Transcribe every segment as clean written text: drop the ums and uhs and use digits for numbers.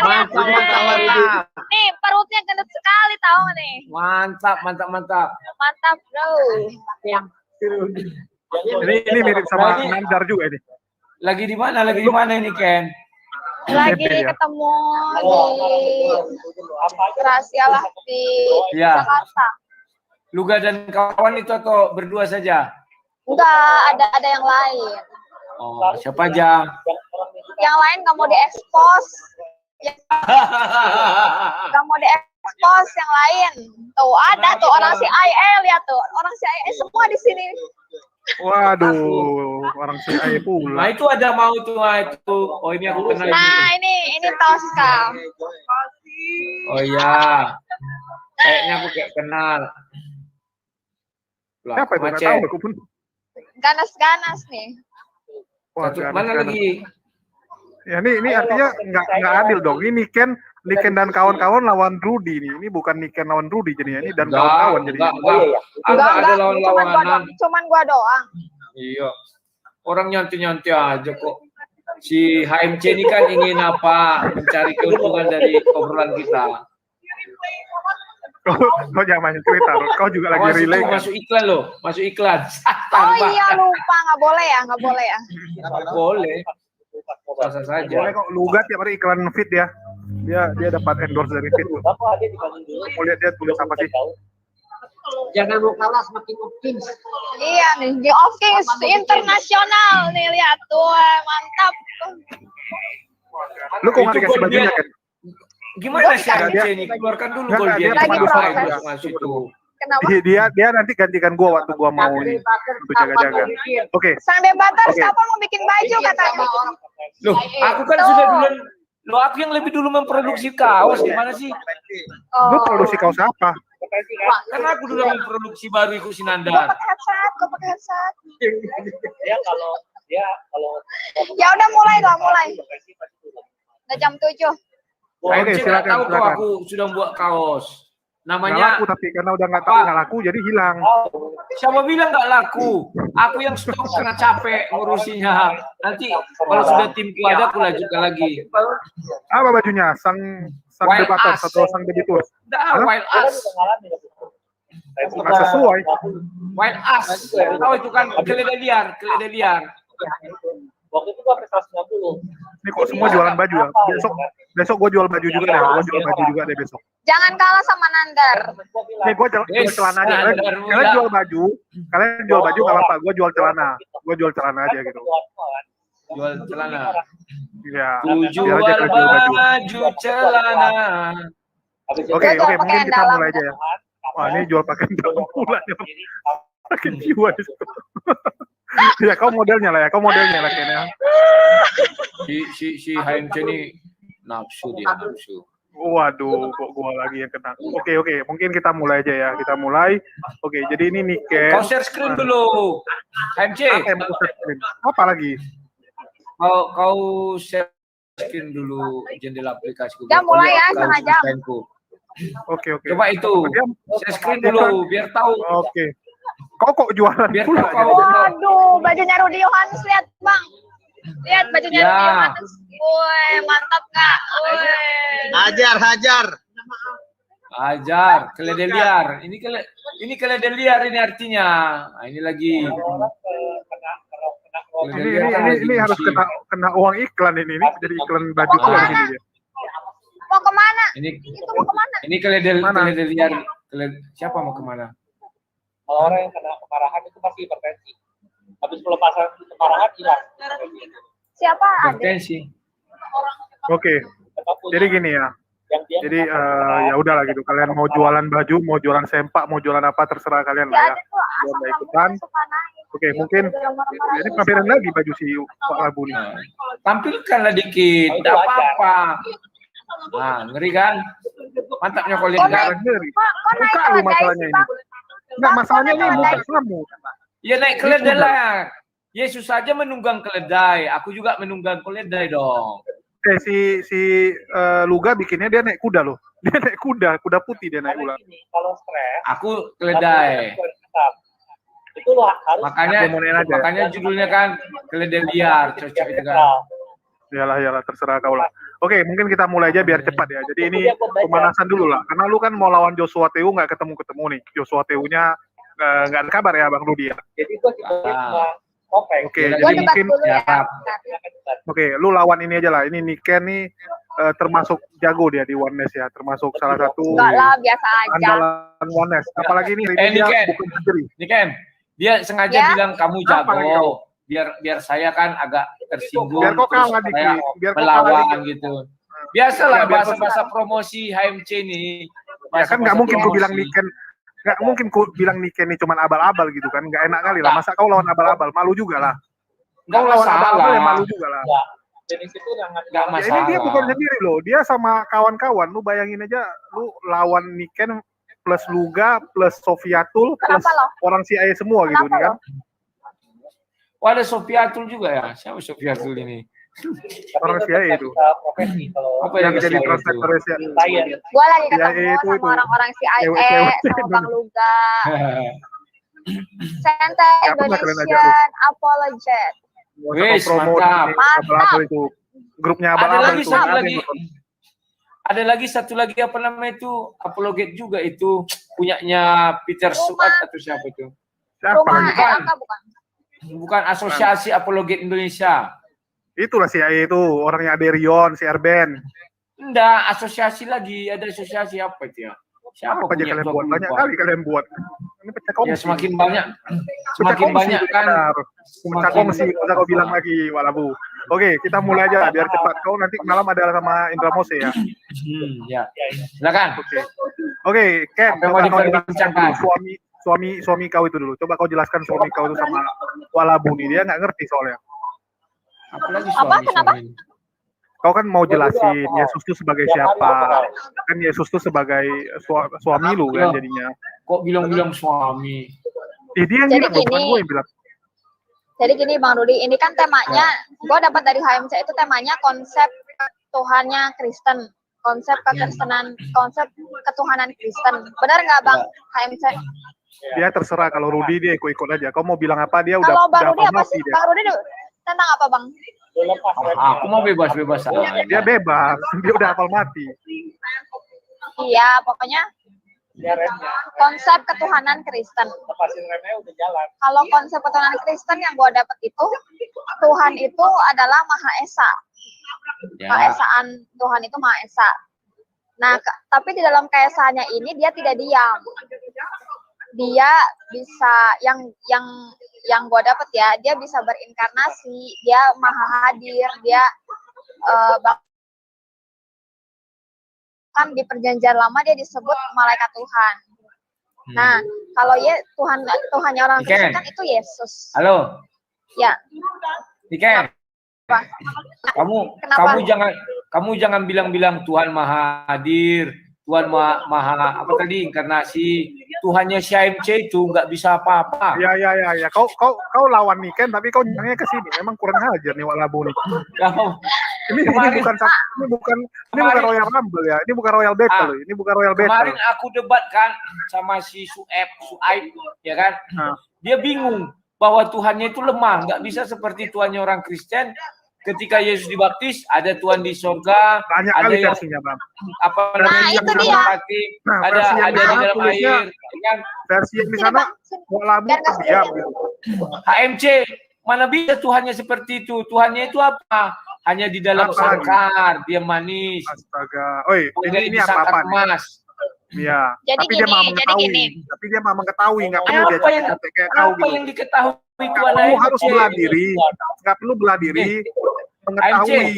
lihat tuh. Nih perutnya gendut sekali tahu nih. Mantap. Mantap bro. Ini mirip sama Nandar juga ini. Lagi di mana ini Ken? Lagi ketemu di rahasia lah di Jakarta. Luga dan kawan itu atau berdua saja? Enggak, ada yang lain. Oh, siapa aja? Yang lain nggak mau diekspos. Nggak mau diekspos yang lain. Tuh ada tuh orang CIA, lihat tuh orang CIA semua di sini. Waduh, orang CIA pula. Nah itu ada mau tuh itu. Oh ini aku kenal. Nah ini Tosca. Oh iya. Kayaknya aku kayak kenal. Siapa itu? Nggak tahu aku pun. Ganas nih. Wah, mana lagi? Ya ini artinya nggak adil dong. Ini Niken dan kawan-kawan lawan Rudy nih. Ini bukan Niken lawan Rudy jadinya, ini dan kawan-kawan jadi. Enggak ada lawan-lawanan. Cuman gua doang. Iya. Orang nyantai-nyantai aja kok. Si HMC ini kan ingin apa? Mencari keuntungan dari obrolan kita. Kau jangan cerita, kau juga lagi relay. Masuk iklan loh, masuk iklan. Oh iya lupa, nggak boleh ya. Boleh. Sasa saja. Boleh kok, Luga tiap hari iklan Fit ya. Dia dapat endorse dari Fit. Mau lihat dia tulis apa sih? Jangan mau kalah semakin optimis. Iya nih, King of Kings internasional nih, lihat tuh, mantap. Lu kok nggak dikasih bajunya kan? Gimana sih dia ini? Keluarkan dulu gol dia. Masuk itu. Dia nanti gantikan gua waktu gua mau ini untuk jaga-jaga. Oke. Sang debater siapa mau bikin baju katanya? Loh, aku kan sudah duluan. Loh, aku yang lebih dulu memproduksi kaos. Gimana sih? Lu produksi kaos apa? Karena aku dulu memproduksi baru ikut Sinandar. Gue pakai headset. Ya udah mulai. Udah jam 7. Oke, silakan. Aku sudah buat kaos. Namanya nggak laku, tapi karena udah nggak laku jadi hilang. Siapa bilang nggak laku? Aku yang stok karena capek ngurusinya. Nanti kalau sudah timku ada aku lanjutkan lagi. Apa bajunya? Sang debater atau sang debitur? Wild Ass. Nggak sesuai. Wild Ass. Tahu itu kan keledai liar. Waktu itu gua sampai 150. Ini kok semua jualan baju ya? Besok gue jual baju juga deh. Gue jual baju juga deh besok. Jangan kalah sama Nandar. Nih gue jual celana aja. Kalian jual baju nggak apa-apa. Gue jual celana. Gue jual celana aja gitu. Jual celana. Iya. Jual baju celana. Oke, mungkin kita mulai aja ya. Wah, ini jual pakaian dalam pula. Pakai jiwa di situ. Ya, kau modelnya lah kayaknya. Si HMC ini nafsu. Waduh, kok gua lagi yang kena. Oke, mungkin kita mulai aja ya. Oke, jadi ini Niken. Kau share screen dulu. HMC. Apa lagi? Kau share screen dulu jendela aplikasi. Ya mulai ya, setengah jam. Oke. Coba itu. Share screen dulu biar tahu. Oke. Kau kok jualan pula? Waduh, bajunya Rudy Yohanes, lihat bang. Lihat bajunya Rudy Yohanes. Woi, mantap kak. Hajar. Keledai liar. Ini keledai liar ini artinya. Nah, ini lagi. Ini harus kena uang iklan ini jadi iklan baju pula di sini dia. Mau kemana? Itu mau kemana? Ini keledai liar. Siapa mau kemana? Kalau orang yang kena kemarahan itu pasti hipertensi. Habis pelepasan kemarahan hilang. Siapa ada? Hipertensi. Oke. Jadi gini ya. Jadi ya udahlah gitu. Kalian mau jualan baju, mau jualan sempak, mau jualan apa terserah kalian lah ya. Mau ikutan. Oke, mungkin ini tampilan lagi baju si Pak Labu nih. Tampilkanlah dikit, tidak apa-apa. Nah, ngeri kan? Mantapnya kau lihat kan? Ngeri. Muka lu masalahnya ini. Enggak, masalahnya ini muka kamu. Ya naik keledai lah. Yesus saja menunggang keledai. Aku juga menunggang keledai dong. Si Luga bikinnya dia naik kuda loh. Dia naik kuda putih dia naik ular. Kalau stres, aku keledai. Itu harus makanya judulnya kan keledai liar, cocok itu kan. Yalah terserah kau lah. Oke, mungkin kita mulai aja biar cepat ya. Jadi ini pemanasan dulu lah. Karena lu kan mau lawan Joshua Teu nggak ketemu-ketemu nih. Joshua Teu-nya nggak ada kabar ya Bang Rudi ya. Jadi gue cuma kopeng. Oke, Gua jadi debat mungkin dulu ya. oke, lu lawan ini aja lah. Ini Niken nih termasuk jago dia di Oneness ya. Termasuk salah satu Enggak lah, biasa aja. andalan Oneness. Apalagi ini dia Niken. bukan sendiri. Niken, dia sengaja Ya. bilang kamu Apa lagi jago. Biar saya kan agak tersinggung. Biar kau terus kalah dikit. saya Biar kau kalah melawan dikit. gitu. Biasalah Ya, biar bahasa-bahasa promosi HMC nih. Ya kan nggak mungkin gue bilang promosi. Niken, nggak mungkin gue bilang Niken ini cuman abal-abal gitu kan, nggak enak kali lah. Masa kau lawan abal-abal, malu juga lah. Nggak Kau lawan abal-abal ya masalah. malu juga lah. Enggak. Jenis itu Nggak Ya, ini dia masalah. bukan sendiri loh, dia sama kawan-kawan. Lu bayangin aja, lu lawan Niken plus Luga plus Sofiatul plus Kenapa loh? orang CIA semua gitu Kenapa nih kan. Oh, ada Sofiatul juga ya? Siapa Sofiatul ini? Orang CIA itu. Profesi kalau Apa Yang jadi CIA translator itu? ya. saya Gua lagi CIA ketemu itu sama orang-orang CIA, cewek-cewek. sama Bang Luga. Center Siapa nggak kalian ajak Indonesian Apologet. Wis, Promo mantap. di abal-abal itu. Grupnya Ada abal-abal lagi itu. satu Ada yang lagi. nonton. Ada lagi satu lagi apa namanya itu? Apologet juga itu punyanya Peter Suat atau siapa itu? Siapa Rumah lagi? RAK bukan? Bukan Asosiasi Apologet Indonesia. Itulah CIA itu, orangnya Aderion, si Erben. Enggak, asosiasi lagi. Ada asosiasi apa itu ya? Siapa Apa aja punya kalian itu? buat? Aku Banyak lupa. kali kalian buat. Ini pecah kongsi. Ya semakin banyak. Pecah Semakin kongsi, banyak kan. benar. Pecah kongsi, nggak usah kau bilang lagi, Walabu. Oke, kita mulai aja biar cepat. Kau nanti malam ada sama Indra Mose ya. Ya. Silakan. Oke, Ken, Apa yang mau coba kau jelaskan diperbincangkan? dulu suami kau itu dulu. Coba kau jelaskan suami kau itu sama Walabu nih. Dia nggak ngerti soalnya. Apalagi Apa? Kenapa? suami. Kau kan mau jelasin Yesus itu sebagai siapa? Kan Yesus itu sebagai suami lu kan jadinya. Kok bilang-bilang suami? Dia yang Jadi bilang, bukan gini. gue yang bilang. Jadi gini Bang Rudi, ini kan temanya, gue dapat dari HMC itu temanya konsep Tuhannya Kristen, konsep kekristenan, konsep ketuhanan Kristen. Benar nggak Bang HMC? Dia terserah, kalau Rudi dia ikut-ikut aja. Kau mau bilang apa dia udah Kalau Bang Rudi apa mati sih? dia. Bang Rudi tentang apa Bang? lepas Aku mau bebas-bebas aja. Dia bebas, dia udah hafal mati. Iya, pokoknya ya remnya. konsep ketuhanan Kristen. Lepasin remnya udah jalan. Kalau konsep ketuhanan Kristen yang gue dapat itu, Tuhan itu adalah Maha Esa. Ya. Keesaan Tuhan itu Maha Esa. Nah, tapi di dalam keesaannya ini dia tidak diam. Dia bisa yang gue dapat ya, dia bisa berinkarnasi, dia Maha Hadir, dia bahkan di perjanjian lama dia disebut malaikat Tuhan. Nah, kalau Tuhannya orang Kristen kan itu Yesus. Halo, Ya. Niken. Apa? Kamu jangan bilang-bilang Tuhan Maha Hadir, Tuhan Maha apa tadi inkarnasi. Tuhannya CMC itu nggak bisa apa-apa. Ya. Kau lawan Niken, tapi kau nyangnya ke sini. Emang kurang ajar nih Walabu nih. Ini bukan Royal Rumble ya. Ini bukan Royal Battle. Ini bukan Royal Battle. Kemarin aku debat kan sama si Suaib, ya kan? Dia bingung bahwa Tuhannya itu lemah, nggak bisa seperti Tuhannya orang Kristen. Ketika Yesus dibaptis, ada Tuhan di sorga, Banyak ada kali yang versinya, Bang. apa namanya itu yang dia. mati, Nah, ada versi yang di mana dalam tulisnya air, kan? Versi yang di Sini, sana Bang. Sini. Walabu Biar nggak diam. sendirian. HMC mana bisa Tuhannya seperti itu? Tuhannya itu apa? Hanya di dalam Apa sangkar, dia manis. Astaga. Oi, Dari ini sangkar apa-apa nih? emas. Iya. Jadi Tapi dia gini, mau jadi mengetahui. gini. Tapi dia mau mengetahui, nggak perlu dia Apa yang capek-capek kayak kau apa gitu. yang diketahui Nggak Tuhan perlu harus HMC? bela diri. Nggak perlu bela diri. Mengetahui seperti ini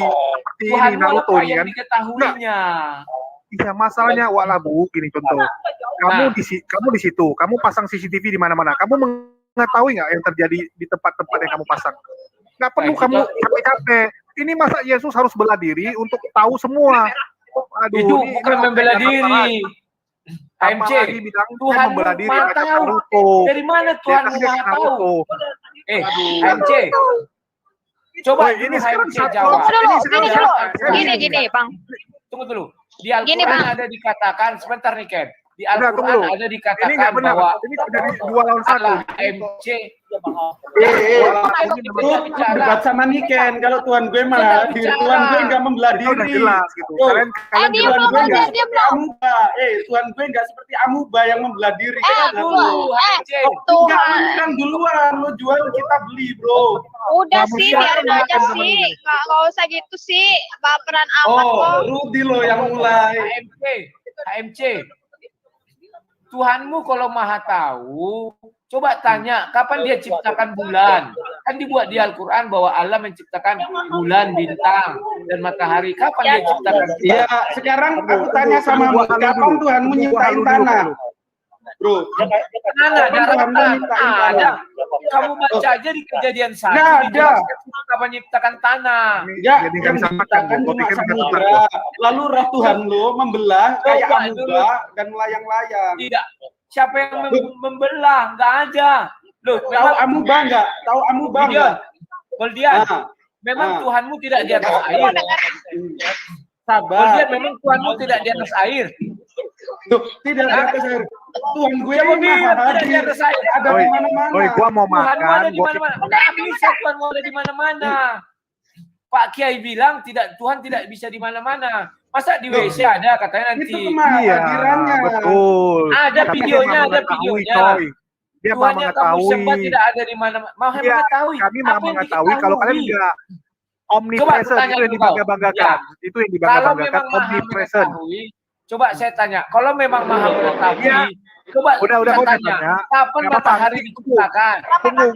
Tuhan Naruto apa ini yang kan. diketahuinya? Iya, masalahnya Walabu gini contoh. Kamu di situ, kamu pasang CCTV di mana-mana. Kamu mengetahui nggak yang terjadi di tempat-tempat yang kamu pasang? Nggak perlu Nah, kamu capek-capek. Ini masa Yesus harus bela diri untuk tahu semua? Aduh, Itu ini bukan membela diri. HMC, Apalagi bilang Tuhan membela diri Maha macam tahu. Naruto. Dari mana Dia Tuhan kan dia Maha tahu? Naruto. HMC, coba Woy, dulu ini sekarang HMC satu- jawab. Tunggu dulu, Ini sekarang gini dulu. siapa? Gini, Bang. Tunggu dulu. Di Gini, Al-Quran Bang. ada dikatakan, sebentar nih Ken. Di Udah, tunggu Al-Quran dulu. ada Ini dikatakan nggak benar. bahwa Ini jadi 2 lawan 1. Allah MC Debat sama Niken. Kalau Tuhan gue malah hadir, Tuhan gue nggak membelah Itu udah diri. jelas gitu. Tuh. Kalian Tuhan diam jelas dong, gue juga. nggak diam seperti dong. amuba. Tuhan gue nggak seperti amuba yang membelah diri. dulu MC. Tuhan. Kan duluan lo jual kita beli, bro. Udah Nggak sih, mesti biarin ada aja teman-teman sih. ini. Nggak usah gitu sih. Baperan amat Oh, kok. Rudi lo yang mulai. HMC. Tuhanmu kalau maha tahu, coba tanya kapan dia ciptakan bulan. Kan dibuat di Al-Quran bahwa Allah menciptakan bulan, bintang, dan matahari. Kapan dia ciptakan? Iya, sekarang aku tanya sama Tunggu, kapan dulu. Tuhan Tunggu, menyiptain halu dulu, tanah? halu. Bro, Mana Tuhan menyiptain ada. tanah? Kamu baca aja di Kejadian 1. Nggak ada. dijelaskan kapan menciptakan tanah. Enggak, Jadi nggak yang bisa makan, diciptakan gua cuma pikir nggak bisa samudra. Lalu roh Tuhan lo membelah kayak Coba amuba dulu. dan melayang-layang. Tidak. Siapa yang membelah? Nggak ada. Loh, Tahu memang amuba enggak? Tahu amuba Goldian. enggak? Goldian. Ah, Memang Ah. Tuhanmu tidak di atas air. sabar. Goldian, memang Tuhanmu tidak di atas air. Tuh, tidak di atas air. Tuhan gue Siapa ini bilang maha tidak di hadir. atas air? Ada Oi, di mana-mana. Oi, gua mau Tuhanmu makan. ada di mana-mana. Nggak bisa Tuhanmu ada di mana-mana. Pak Kiai bilang Tuhan tidak bisa di mana-mana. Masa di Loh, WC ada katanya nanti. Itu kemana Iya, hadirannya? betul. Ada Tapi videonya, dia mau ada mengetahui, videonya. coy. Dia mau Tuhan yang kamu mengetahui. sembah tidak ada di mana-mana. Mau Iya, mengetahui. kami Apa mau yang mengetahui kalau kalian diketahui? enggak Coba omnipresent, tanya itu yang dulu dibangga-banggakan. Itu yang Kalau dibangga-banggakan, memang maha omnipresent. mengetahui, coba saya tanya. Kalau memang maha mengetahui, Iya. coba Udah, kita kau tanya. tanya. Kapan Nggak apa-apa, matahari nanti diciptakan?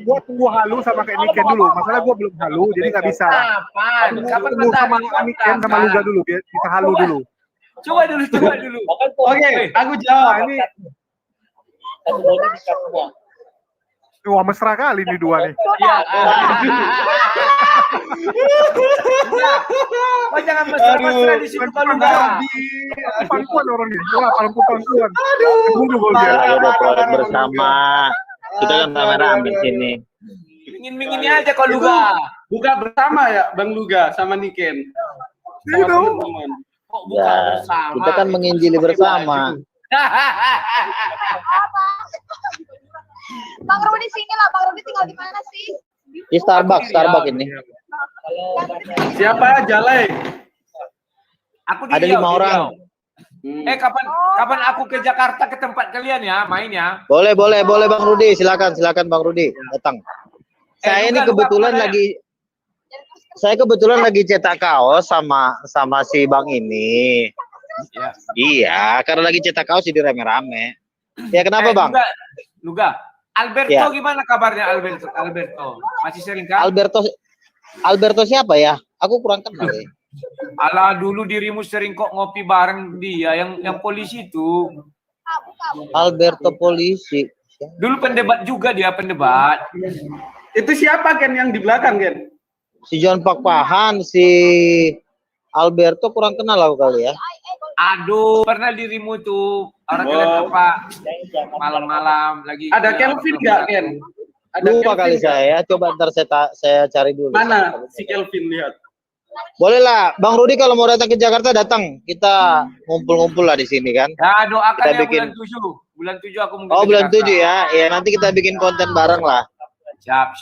Gua tunggu halu sama kayak Niken dulu. Masalah gua belum halu, jadi nggak bisa. Kapan? Kapan Tunggu sama matahari Niken sama Luga dulu, biar bisa halu Coba. dulu. Coba dulu. Oke, aku Nah, jawab. ini wah mesra kali nih dua nih. Iya. Oh, jangan mesra-mesra di situ kalau enggak. Pangkuan orang ini. Wah, pangkuan. Tunggu gol dia. Ya udah proyek bersama. Kita kan rame-rame di sini. Ingin-inginnya aja kalau enggak. Buka bersama ya, Bang Luga sama Niken. Sama Itu. teman-teman. Kok buka Ya, bersama? kita kan menginjili bersama. Bang Rudi sini lah. Bang Rudi tinggal di mana sih? Di Starbucks ini. Siapa aja, Le? Aku di Ada Riau, 5 di orang. Riau. Kapan aku ke Jakarta ke tempat kalian ya, main ya. Boleh Bang Rudi, silakan Bang Rudi datang. Saya ini Luga, kebetulan kemana ya? saya kebetulan lagi cetak kaos sama si Bang ini. Ya. Iya, karena lagi cetak kaos jadi rame-rame. Ya kenapa Bang? Luga. Alberto Ya. gimana kabarnya Alberto? Masih sering kan? Alberto siapa ya? Aku kurang kenal ya. Ala dulu dirimu sering kok ngopi bareng dia yang polisi itu. Alberto polisi. Dulu pendebat juga dia pendebat. Itu siapa, Ken, yang di belakang, Ken? Si John Pakpahan, si Alberto kurang kenal aku kali ya. Aduh, pernah dirimu tuh orang kalian apa malam-malam lagi. Ada Kelvin nggak, Ken? Ada Lupa Kelvin kali nggak? saya. Coba ntar saya cari dulu. Mana si Kelvin, lihat. Boleh lah, Bang Rudi kalau mau datang ke Jakarta datang. Kita ngumpul-ngumpul lah di sini kan. Ya doakan Kita ya bikin. bulan 7 aku mungkin. Oh ke bulan Jakarta. 7 ya. Ya nanti kita bikin konten bareng lah. Siap.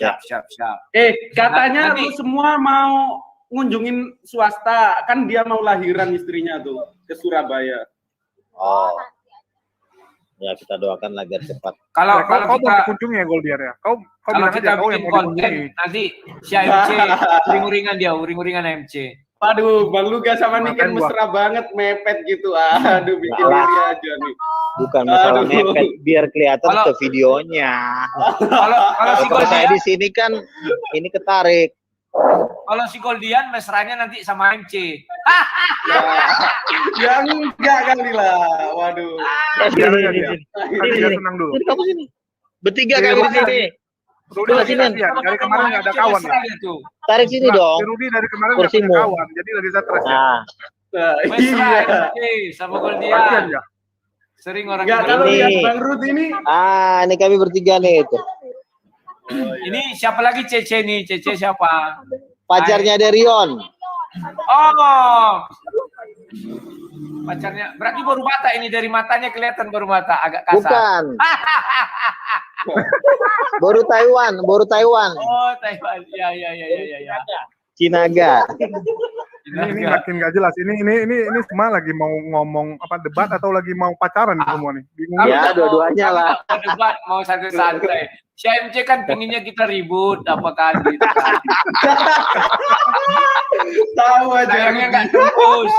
Katanya Nanti- lu semua mau ngunjungin swasta, kan dia mau lahiran istrinya tuh ke Surabaya. Oh. Ya kita doakan lah biar cepat. Kalau Kau mau kita dikunjungi ya gol dia ya. Kau kalau bilang kita aja kau yang bikin mau konten dikunjungi. nanti si AMC uring-uringan AMC. Waduh, Bang Luga sama Niken Makan gua. mesra banget, mepet gitu. Aduh, bikin Salah. diri aja nih. Bukan masalah Aduh. mepet, biar kelihatan Kalau- ke videonya. Kalau si Kalau saya Goldian, di sini kan ini ketarik. kalau si Goldian mesranya nanti sama AMC. Ya enggak kali lah. Waduh. Biar aja dia. Kan dia senang dulu. Sini kamu sini. Bertiga Iya, kami Rudy. di sini. Rudy lagi sini. latihan. Dari kemarin nggak ada kawan ya. Tuh. Tarik sini Nah, dong. si Rudy dari kemarin nggak punya Kursimu. kawan, jadi lagi stres ya. Nah, Nah, Mesra iya. AMC sama Latihan Goldian. ya. Sering orang Enggak, bilang, kalau Ini. lihat Bang Rud ini ini kami bertiga nih itu. ini siapa lagi Cece nih? Cece siapa? Pacarnya Derion. Oh, Pacarnya. Berarti baru mata ini, dari matanya kelihatan baru mata, agak kasar. Bukan. Baru Taiwan. Oh, Taiwan. Ya. Cinaga. Ini makin nggak jelas. Ini semua lagi mau ngomong apa debat atau lagi mau pacaran semua nih? Bingung. Ya, dua-duanya lah. Mau debat, mau santai-santai. Si AMC kan pinginnya kita ribut, apa kan gitu. Tahu aja. Sayangnya nggak tembus.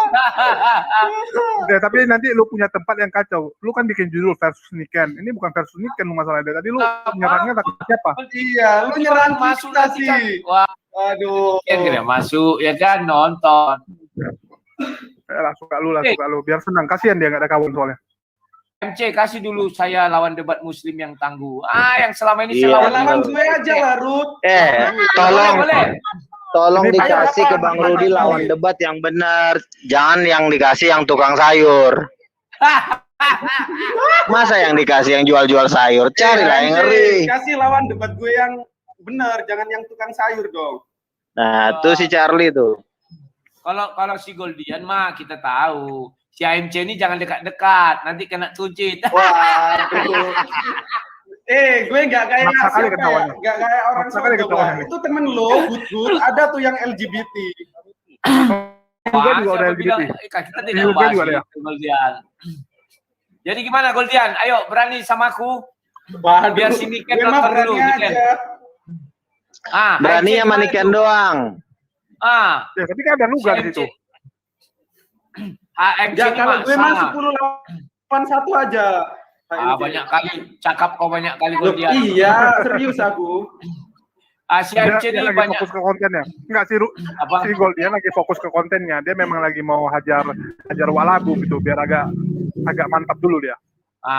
Oke, tapi nanti lu punya tempat yang kacau. Lu kan bikin judul versus Niken. Ini bukan versus Niken masalahnya. Tadi lu nyerangnya takut siapa? Iya, lu nyerang Masuk kita nanti kan. sih. Wah, Aduh. kan kena masuk ya kan, nonton. Suka lu. Biar senang. Kasihan dia nggak ada kawan soalnya. MC kasih dulu saya lawan debat muslim yang tangguh. Yang selama ini Iya, saya Lawan gue aja lah, Ruth. boleh. Tolong dikasih ke Bang Rudi lawan debat yang benar. Jangan yang dikasih yang tukang sayur. Masa yang dikasih yang jual-jual sayur? Carilah yang ngeri. Kasih lawan debat gue yang benar, jangan yang tukang sayur dong. Nah, tuh si Charlie tuh. Kalau si Goldian mah kita tahu. Si AMC ini jangan dekat-dekat, nanti kena tuncit. Wah, gue nggak kayak Maksa kali ketawanya. nggak kayak orang Maksa kali Solo. ketawanya. Itu temen lo, good, ada tuh yang LGBT. Juga udah LGBT. Kita Di tidak UK bahas juga ada ya? itu, Goldian. Jadi gimana Goldian? Ayo berani sama aku. Waduh, Biar si Niken gue mah nonton dulu, berani Niken. aja. Berani AMC sama gimana Niken tuh? doang. Ya, tapi kan ada Nuga di situ. AMC Ya ini kalau gue mah sama. 10 lawan 1 aja. Banyak kali, cakap kau banyak kali Loh, Goldian. iya, serius aku. Si Dia AMC ini lagi banyak. fokus ke kontennya. Enggak sih, Apa? si Goldian lagi fokus ke kontennya. Dia memang lagi mau hajar walabu gitu biar agak mantap dulu dia.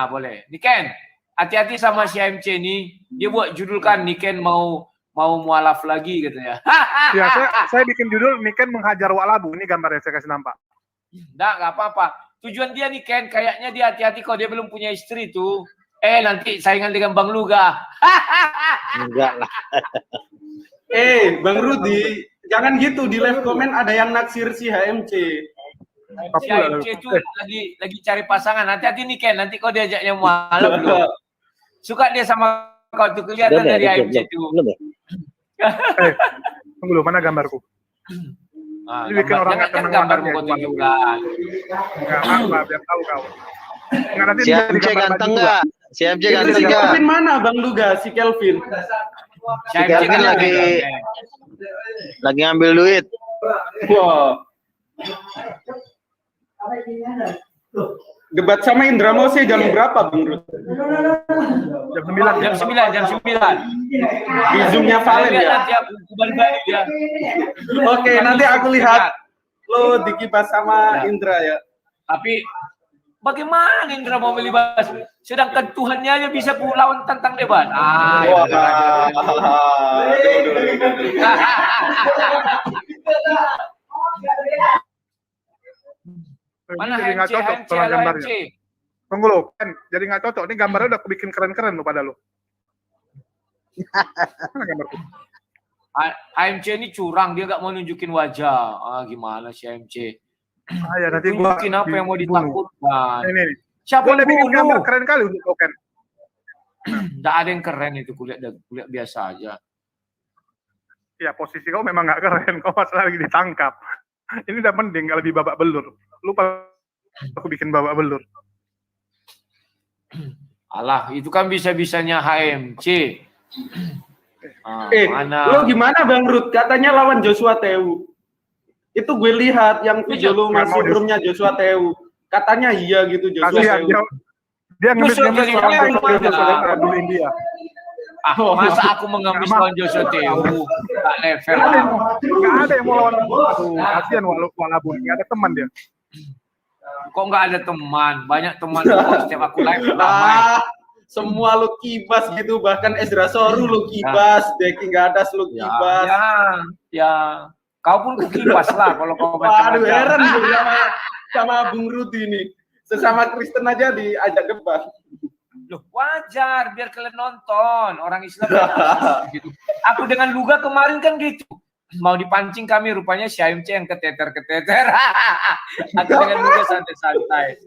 Boleh. Niken, hati-hati sama si AMC ini. Dia buat judul kan Niken mau mualaf lagi gitu ya. Ya, saya bikin judul Niken menghajar walabu. Ini gambarnya saya kasih nampak. Nggak apa-apa. Tujuan dia nih Ken, kayaknya dia hati-hati kalau dia belum punya istri tuh. Nanti saingan dengan Bang Luga. Enggak lah. Bang Rudi, jangan gitu di live komen ada yang naksir si HMC. Si AMC itu lagi cari pasangan. Hati-hati nih Ken, nanti kau diajaknya malam loh. Suka dia sama kau tuh kelihatan dari AMC itu. Tunggu dulu, mana gambarku? Ini bikin orang nggak tenang gambarmu matanya. kau tunjukkan. Enggak, biar tahu kau. Enggak, nanti Si jadi MC gambar ganteng baju nggak? Si MC Itu ganteng si nggak? Kelvin mana Bang Luga? Si Kelvin. Si AMC Kelvin kan lagi ngambil duit. Wow. Debat sama Indra Mose jam berapa Bang Rudi? Jam 9. jam 9. Di Zoom-nya Valen ya? Nanti aku balik dia. Oke, nanti aku lihat lo dikibas sama Indra ya. Tapi bagaimana Indra mau melibas? Sedangkan Tuhannya aja bisa lawan tentang debat. Wah. Mana jadi nggak HMC, cocok HMC, sama halo gambarnya. HMC. Tunggu lo, kan jadi nggak cocok. Ini gambarnya udah aku bikin keren-keren lo pada lo. Mana gambarku? HMC ini curang, dia nggak mau nunjukin wajah. Gimana sih HMC? Ya nanti gua Tunjukin apa yang mau ditakutkan. Ini. Siapa Gua udah yang bikin gambar bunuh? keren kali untuk kau kan. Nggak ada yang keren itu, kulihat biasa aja. Ya posisi kau memang nggak keren. Kau masalah lagi ditangkap. Ini udah mending nggak lebih babak belur. Lupa aku bikin babak belur. Alah, itu kan bisa-bisanya HMC. Mana? Lo gimana Bang Rud? Katanya lawan Joshua Tewu. Itu gue lihat yang video lo masih roomnya Joshua Tewu. Katanya iya gitu Joshua Kasihan Tewu. dia ngemis-ngemis Joshua lawan Tewu Joshua dulu India. Masa aku mengemis lawan Joshua Tewu? Nggak level. Nggak ada yang mau lawan. Aduh, kasihan walabu. Nggak ada teman dia. Kok nggak ada teman? Banyak teman kok setiap aku live ramai. Semua lo kibas gitu, bahkan Ezra Soru lo kibas, Deki Gadas lo kibas. Ya. Kau pun kukibas lah kalau kau Waduh, macam-macam. heran gue sama Bung Rudi nih. Sesama Kristen aja diajak debat. Loh, wajar biar kalian nonton orang Islam gitu. Aku dengan Luga kemarin kan gitu. mau dipancing kami, rupanya si AMC yang keteter. Aku dengan mudah santai-santai.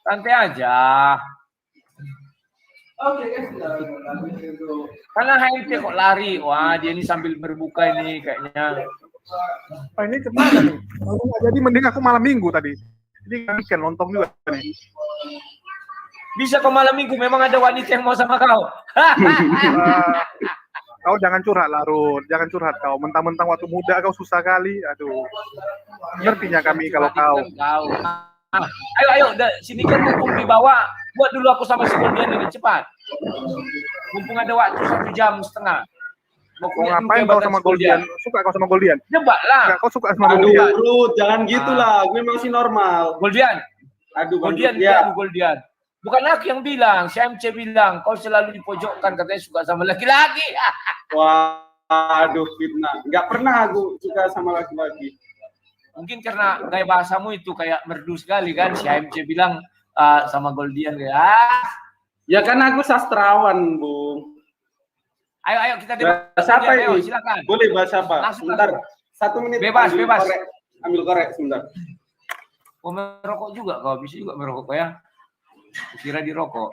Santai aja. Karena AMC kok lari. Wah, dia ini sambil berbuka ini kayaknya. Ini kemana nih? Kalau nggak jadi mending aku malam minggu tadi. Ini kan lontong juga nih. Bisa kau malam minggu, memang ada wanita yang mau sama kau. Kau jangan curhat lah, Rud. Jangan curhat kau. Mentang-mentang waktu muda kau susah kali. Aduh. Ngertinya kami kalau kau. Ayo, sini kan mumpung di bawah. Buat dulu aku sama si Goldian ini, cepat. Mumpung ada waktu 1,5 jam. Mau ngapain kau sama Goldian? Suka kau sama Goldian? Jebak lah. Enggak, kau suka sama Goldian. Aduh, Rud, jangan gitulah. Gue masih normal. Goldian. Aduh, Goldian, ya. Goldian. Bukan aku yang bilang, si MC bilang, kau selalu dipojokkan, katanya suka sama laki-laki. Wah, aduh, fitnah. Nggak pernah aku suka sama laki-laki. Mungkin karena gaya bahasamu itu kayak merdu sekali kan, si MC bilang sama Goldian ya. Ya kan aku sastrawan, Bung. Ayo kita debat. Bahas apa ini? Silakan. Boleh bahas apa? Langsung. Sebentar, 1 menit. Bebas. Ambil korek sebentar. Mau merokok juga kau, bisa juga merokok kau ya. Kira dirokok.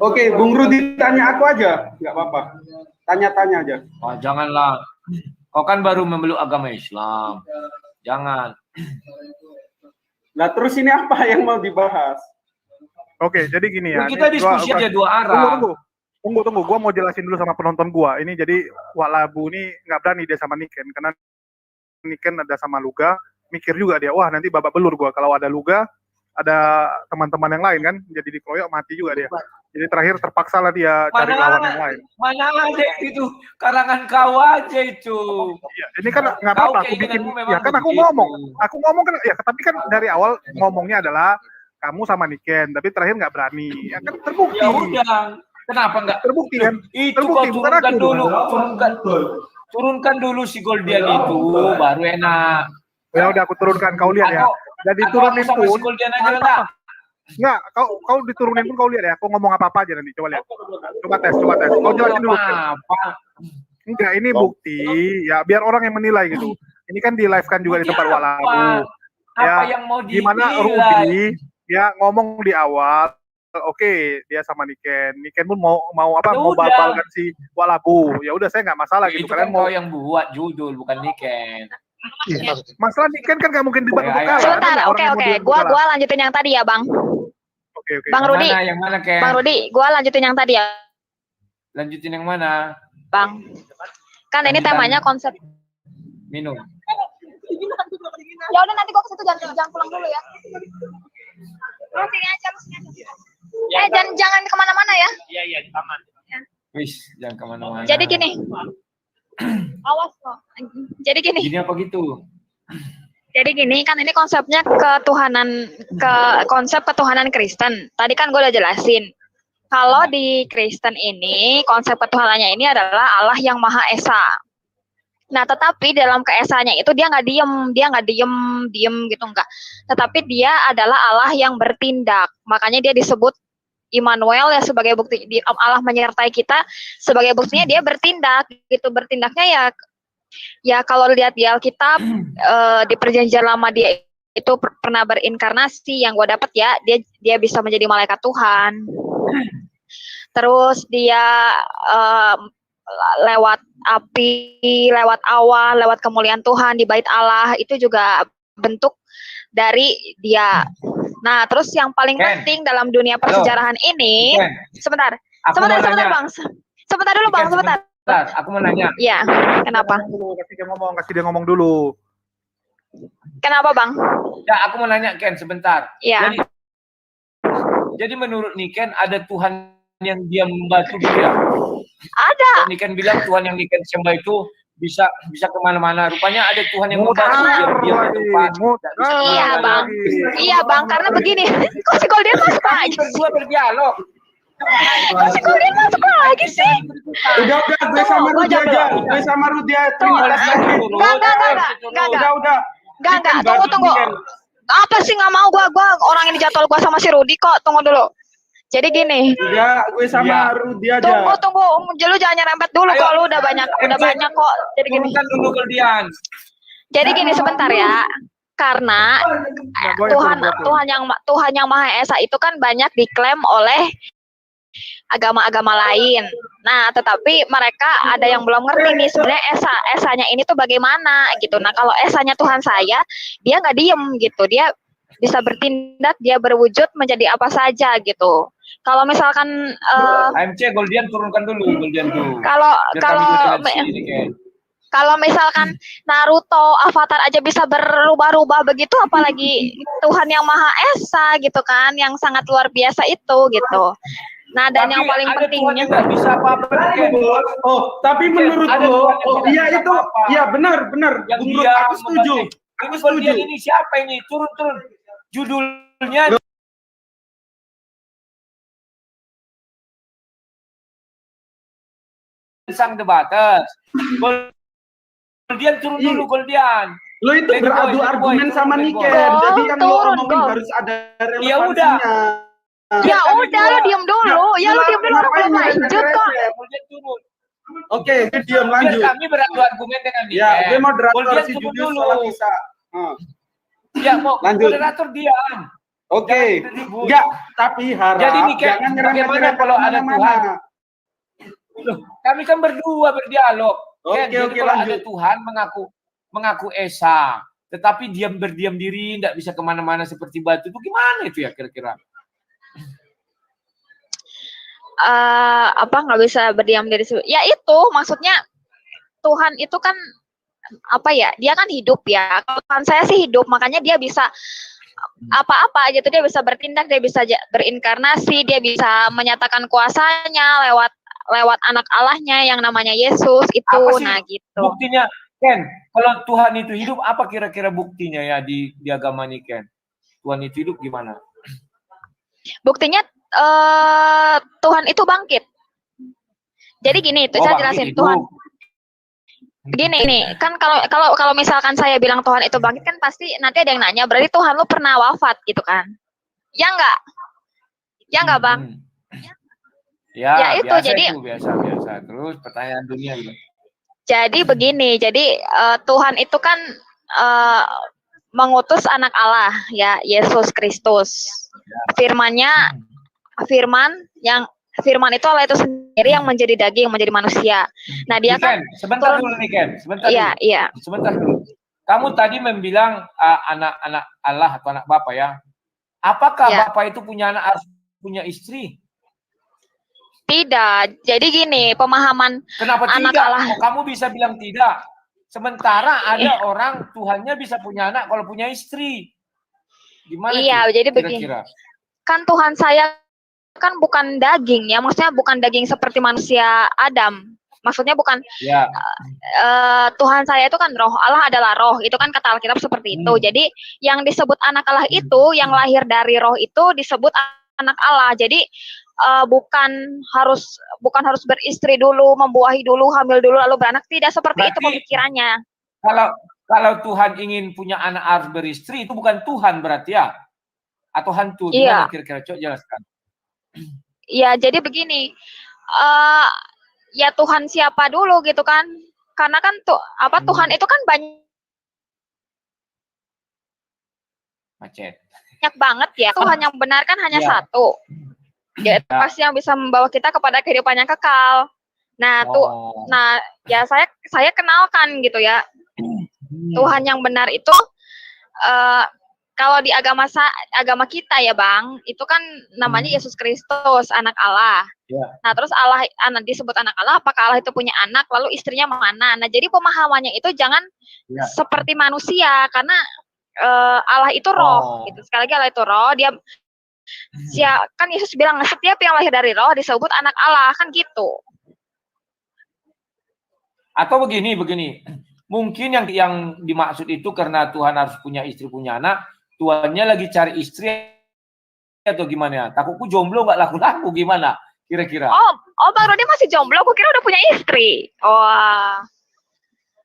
Oke, Bung Rudi tanya aku aja, nggak apa-apa. Tanya-tanya aja. Oh, janganlah. Kau kan baru memeluk agama Islam. Jangan. Nah, terus ini apa yang mau dibahas? Oke, jadi gini ya. Kita diskusi aja dua arah. Tunggu. Gua mau jelasin dulu sama penonton gua. Ini jadi Wak Labu ini nggak berani dia sama Niken karena Niken ada sama Luga. Mikir juga dia, wah nanti babak belur gua kalau ada Luga, ada teman-teman yang lain kan, jadi dikeroyok mati juga dia. Jadi terakhir terpaksa lah dia cari lawan yang lain. Mana ada itu karangan kau aja itu. Iya, ini kan nggak apa-apa. Aku bikin, ya kan aku ngomong kan, ya tapi kan dari awal ngomongnya adalah kamu sama Niken, tapi terakhir nggak berani. Ya kan terbukti. Ya udah, kenapa nggak? Terbukti kan? Itu terbukti, kau turunkan dulu, turunkan dulu si Goldian itu, baru enak. Ya udah aku turunkan, kau lihat ya. Jadi turunin pun. Si Goldian aja enggak? Enggak, kau diturunin pun kau lihat ya. Aku ngomong apa-apa aja nanti, coba lihat. Coba tes. Kau jelasin dulu. Apa? Enggak, ini bukti. Ya biar orang yang menilai gitu. Ini kan di live kan juga di tempat Wak Labu. Ya, yang mau gimana Rudi ya ngomong di awal. Oke, dia sama Niken pun mau balbalkan si Wak Labu. Ya udah saya nggak masalah gitu. Kalian mau yang buat judul bukan Niken. Masalah Niken kan nggak mungkin debat untuk kalah. Sebentar, oke. Gua lanjutin yang tadi ya, Bang. Oke. Bang Rudi. Yang mana, Ken? Bang Rudi, gua lanjutin yang tadi ya. Lanjutin yang mana? Bang. Kan ini temanya konsep. Minum. Ya udah nanti gua ke situ jangan pulang dulu ya. Lu sini aja. Jangan kemana-mana ya. Iya, di taman. Wis, jangan kemana-mana. Jadi gini. Awas kok. Jadi gini. Gini apa gitu? Jadi gini, kan ini konsepnya konsep ketuhanan Kristen. Tadi kan gue udah jelasin. Kalau di Kristen ini, konsep ketuhanannya ini adalah Allah yang Maha Esa. Nah, tetapi dalam keesanya itu dia nggak diem gitu enggak. Tetapi dia adalah Allah yang bertindak. Makanya dia disebut Immanuel ya sebagai bukti Allah menyertai kita, sebagai buktinya dia bertindak gitu. Bertindaknya ya kalau lihat di Alkitab di perjanjian lama dia itu pernah berinkarnasi, yang gue dapat ya dia bisa menjadi malaikat Tuhan. Terus dia lewat api, lewat awan, lewat kemuliaan Tuhan di bait Allah, itu juga bentuk dari dia. Nah, terus yang paling penting dalam dunia persejarahan ini, sebentar Bang. Sebentar dulu Bang, sebentar. Aku mau nanya. Iya, kenapa? Kasih dia ngomong dulu. Kenapa Bang? Ya, aku mau nanya Ken sebentar. Iya. Jadi menurut Niken ada Tuhan yang dia membantu dia? Ada. Niken bilang Tuhan yang Niken sembah itu bisa kemana-mana. Rupanya ada Tuhan yang membantu dia di tempat. Iya bang, karena begini. Kok si Goldian masuk lagi? Berdua berdialog. Kok si Goldian masuk lagi sih? Udah, gue sama Rudi aja. Gue sama Rudi Trinitas lagi. Enggak. Udah. Enggak, tunggu. Apa sih nggak mau gua orang ini jadwal gua sama si Rudi kok. Tunggu dulu. Jadi gini. Enggak, gue sama Rudi aja. Tunggu. Lu jangan nyerempet dulu kok, lu udah banyak kok. Jadi gini. Turunkan dulu Goldian. Jadi gini sebentar ya. Karena Tuhan yang Maha Esa itu kan banyak diklaim oleh agama-agama lain. Nah, tetapi mereka ada yang belum ngerti nih sebenarnya esanya ini tuh bagaimana gitu. Nah, kalau esanya Tuhan saya, dia nggak diem gitu. Dia bisa bertindak, dia berwujud menjadi apa saja gitu. Kalau misalkan AMC Goldian turunkan dulu Goldian tuh. Kalau misalkan Naruto, Avatar aja bisa berubah-ubah begitu, apalagi Tuhan yang Maha Esa gitu kan, yang sangat luar biasa itu gitu. Nah, dan yang paling pentingnya bisa apa-apa. Oh, tapi menurut lo, iya itu, iya benar. Yang Bung dia aku setuju. Ini Goldian ini siapa ini? Turun. Judulnya sang debaters. Goldian turun dulu Goldian. Lo itu beradu argumen sama Niken. Jadi yang lo omongin harus ada relevansinya. Ya udah. Ya udah, lo diem dulu. Orang belum lanjut kok. Oke, diam lanjut. Biar kami beradu argumen dengan dia. Ya, gue moderator Goldian si turun Julius dulu. salah bisa. Ya, mau lanjut. moderator diam. Oke. Enggak, tapi harap jadi Niken, jangan bagaimana kalau ada Tuhan? Loh, kami kan berdua berdialog. Jadi kalau ada Tuhan mengaku Esa, tetapi berdiam diri, tidak bisa kemana-mana seperti batu, itu gimana itu ya kira-kira? Nggak bisa berdiam diri? Ya itu maksudnya Tuhan itu kan apa ya? Dia kan hidup ya. Kalau Tuhan saya sih hidup, makanya dia bisa apa-apa gitu, dia bisa bertindak, dia bisa berinkarnasi, dia bisa menyatakan kuasanya lewat anak Allahnya yang namanya Yesus itu. Nah gitu. Buktinya Ken, kalau Tuhan itu hidup, apa kira-kira buktinya ya di agama ini Ken? Tuhan itu hidup gimana? Buktinya Tuhan itu bangkit. Jadi gini, itu saya jelasin hidup. Tuhan. Gini, kan kalau misalkan saya bilang Tuhan itu bangkit, kan pasti nanti ada yang nanya, berarti Tuhan lu pernah wafat gitu kan? Ya enggak? Ya enggak, Bang? Ya itu jadi biasa. Terus pertanyaan dunia gitu. Jadi begini, Tuhan itu kan mengutus anak Allah ya, Yesus Kristus. Firman itu Allah itu sendiri yang menjadi daging, menjadi manusia. Nah, dia kan sebentar dulu nih Ken, sebentar dulu. Kamu tadi membilang anak Allah atau anak Bapa ya. Apakah Bapa itu punya anak, harus punya istri? Tidak. Jadi gini, pemahaman kenapa anak tidak? Allah. Kamu bisa bilang tidak. Sementara ada orang Tuhannya bisa punya anak kalau punya istri. Gimana? Iya, jadi begini. Kan Tuhan saya kan bukan daging ya, maksudnya bukan daging seperti manusia Adam. Maksudnya bukan Tuhan saya itu kan roh, Allah adalah roh. Itu kan kata Alkitab seperti itu. Jadi yang disebut anak Allah itu, yang lahir dari roh itu disebut anak Allah. Jadi bukan harus beristri dulu, membuahi dulu, hamil dulu lalu beranak, tidak seperti itu pemikirannya. Kalau Tuhan ingin punya anak harus beristri, itu bukan Tuhan berarti ya? Atau hantu? Gimana kira-kira? Coba jelaskan. Iya, jadi begini, ya Tuhan siapa dulu gitu kan? Karena kan Tuhan itu kan banyak banget ya. Tuhan yang benar kan hanya satu. Dia itu pasti yang bisa membawa kita kepada kehidupan yang kekal. Nah, saya kenalkan gitu ya. Tuhan yang benar itu kalau di agama kita ya Bang, itu kan namanya Yesus Kristus, anak Allah. Nah, terus disebut anak Allah, apakah Allah itu punya anak, lalu istrinya mana? Nah, jadi pemahamannya itu jangan seperti manusia, karena Allah itu roh gitu. Sekali lagi Allah itu roh, kan Yesus bilang setiap yang lahir dari roh disebut anak Allah, kan gitu. Atau begini, mungkin yang dimaksud itu karena Tuhan harus punya istri, punya anak, Tuhannya lagi cari istri atau gimana? Takutku jomblo nggak laku-laku, gimana kira-kira? Oh Bang Rodi masih jomblo, aku kira udah punya istri.